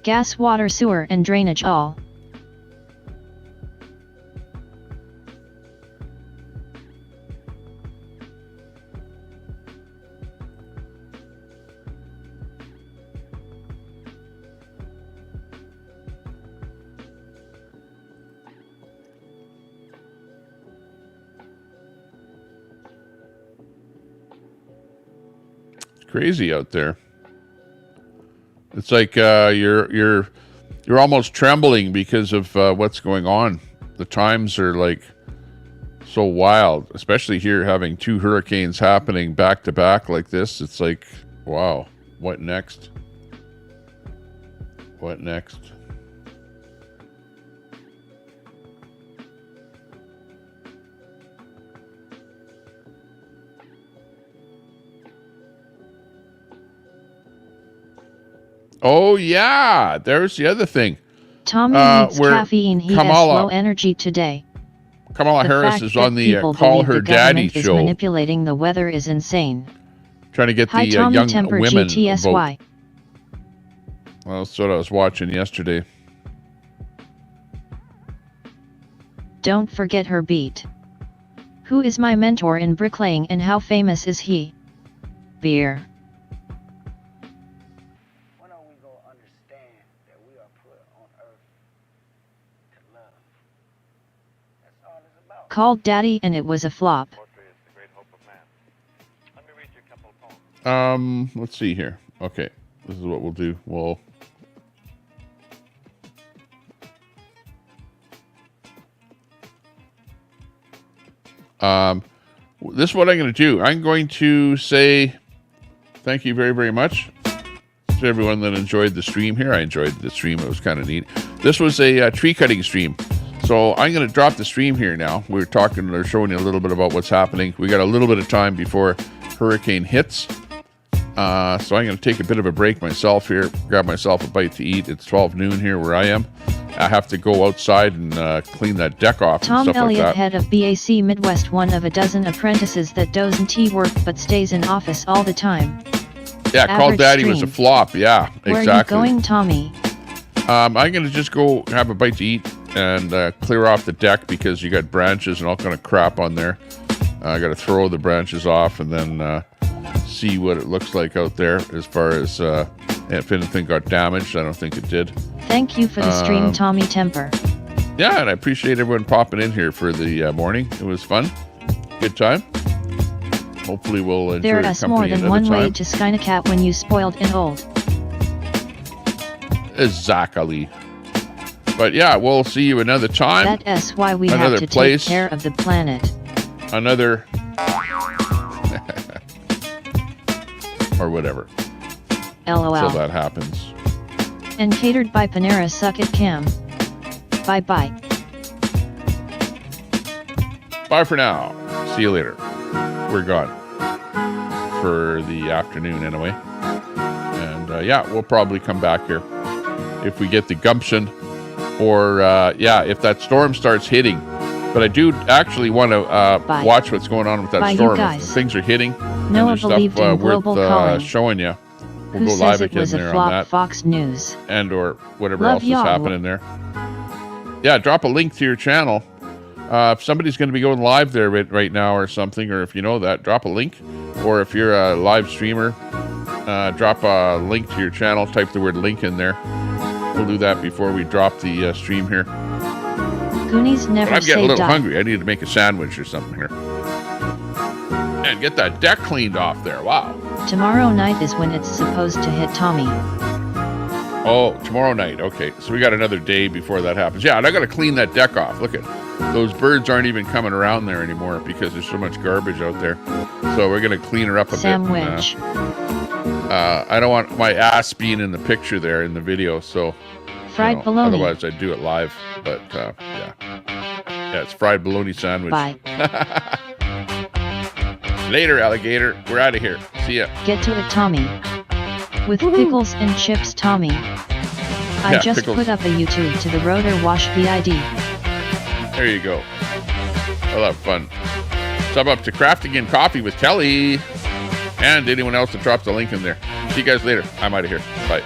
Gas, water, sewer, and drainage all. It's crazy out there. It's like you're almost trembling because of what's going on. The times are like so wild, especially here having two hurricanes happening back to back like this. It's like, wow, what next? What next? Oh, yeah. There's the other thing. Tommy needs caffeine. He has low energy today. Kamala Harris fact is that on the people Call believe Her the Daddy government is show, manipulating the weather is insane. trying to get Hi, the Tommy young Temper women GTSY. vote. Well, that's what I was watching yesterday. Don't forget her beat. Who is my mentor in bricklaying and how famous is he? Beer. Called Daddy and it was a flop. Let's see here. Okay, this is what we'll do. This is what I'm going to do. I'm going to say thank you very, very much to everyone that enjoyed the stream here. I enjoyed the stream. It was kind of neat. This was a tree cutting stream. So I'm going to drop the stream here now. We're showing you a little bit about what's happening. We got a little bit of time before hurricane hits. So I'm going to take a bit of a break myself here, grab myself a bite to eat. It's 12 noon here where I am. I have to go outside and clean that deck off Tom and stuff Elliott, like that. head of BAC Midwest, one of a dozen apprentices that doesn't work but stays in office all the time. Yeah, Call Daddy was a flop. Yeah, Where exactly. are you going, Tommy? I'm going to just go have a bite to eat and clear off the deck because you got branches and all kind of crap on there. I got to throw the branches off and then see what it looks like out there as far as if anything got damaged. I don't think it did. Thank you for the stream, Tommy Temper. Yeah, and I appreciate everyone popping in here for the morning. It was fun. Good time. Hopefully we'll enjoy your There's more company than another one time. way to skin a cat when you spoiled and old. Exactly. But yeah, we'll see you another time. That's why we another have to place, take care of the planet. Another or whatever. LOL. So that happens. And catered by Panera. Suck it, Cam. Bye bye. Bye for now. See you later. We're gone for the afternoon anyway. And yeah, we'll probably come back here if we get the gumption or yeah, if that storm starts hitting. But I do actually want to watch what's going on with that Bye, storm. you guys. If things are hitting Noah and believed in there's global stuff calling. worth showing you. We'll Who go says live it again was a there flop? on that. Fox News. And or whatever Love else is y'all. happening there. Yeah, drop a link to your channel. If somebody's going to be going live there right now or something, or if you know that, drop a link. Or if you're a live streamer, drop a link to your channel. Type the word link in there. We'll do that before we drop the stream here. Goonies never But I'm say getting a little die. hungry. I need to make a sandwich or something here. And get that deck cleaned off there. Wow. Tomorrow night is when it's supposed to hit Tommy. Oh, tomorrow night. Okay, so we got another day before that happens. Yeah, and I got to clean that deck off. Look at those birds aren't even coming around there anymore because there's so much garbage out there. So we're going to clean her up a bit. Sandwich. I don't want my ass being in the picture there in the video, so fried bologna. Otherwise I'd do it live. But yeah, it's fried bologna sandwich. Bye. Later, alligator. We're out of here. See ya. Get to it, Tommy. With pickles and chips, Tommy. I just pickles. put up a YouTube to the Rotor Wash BID. There you go. A lot of fun. Sub up to Crafting and Coffee with Kelly. And anyone else that drops the link in there. See you guys later. I'm out of here. Bye.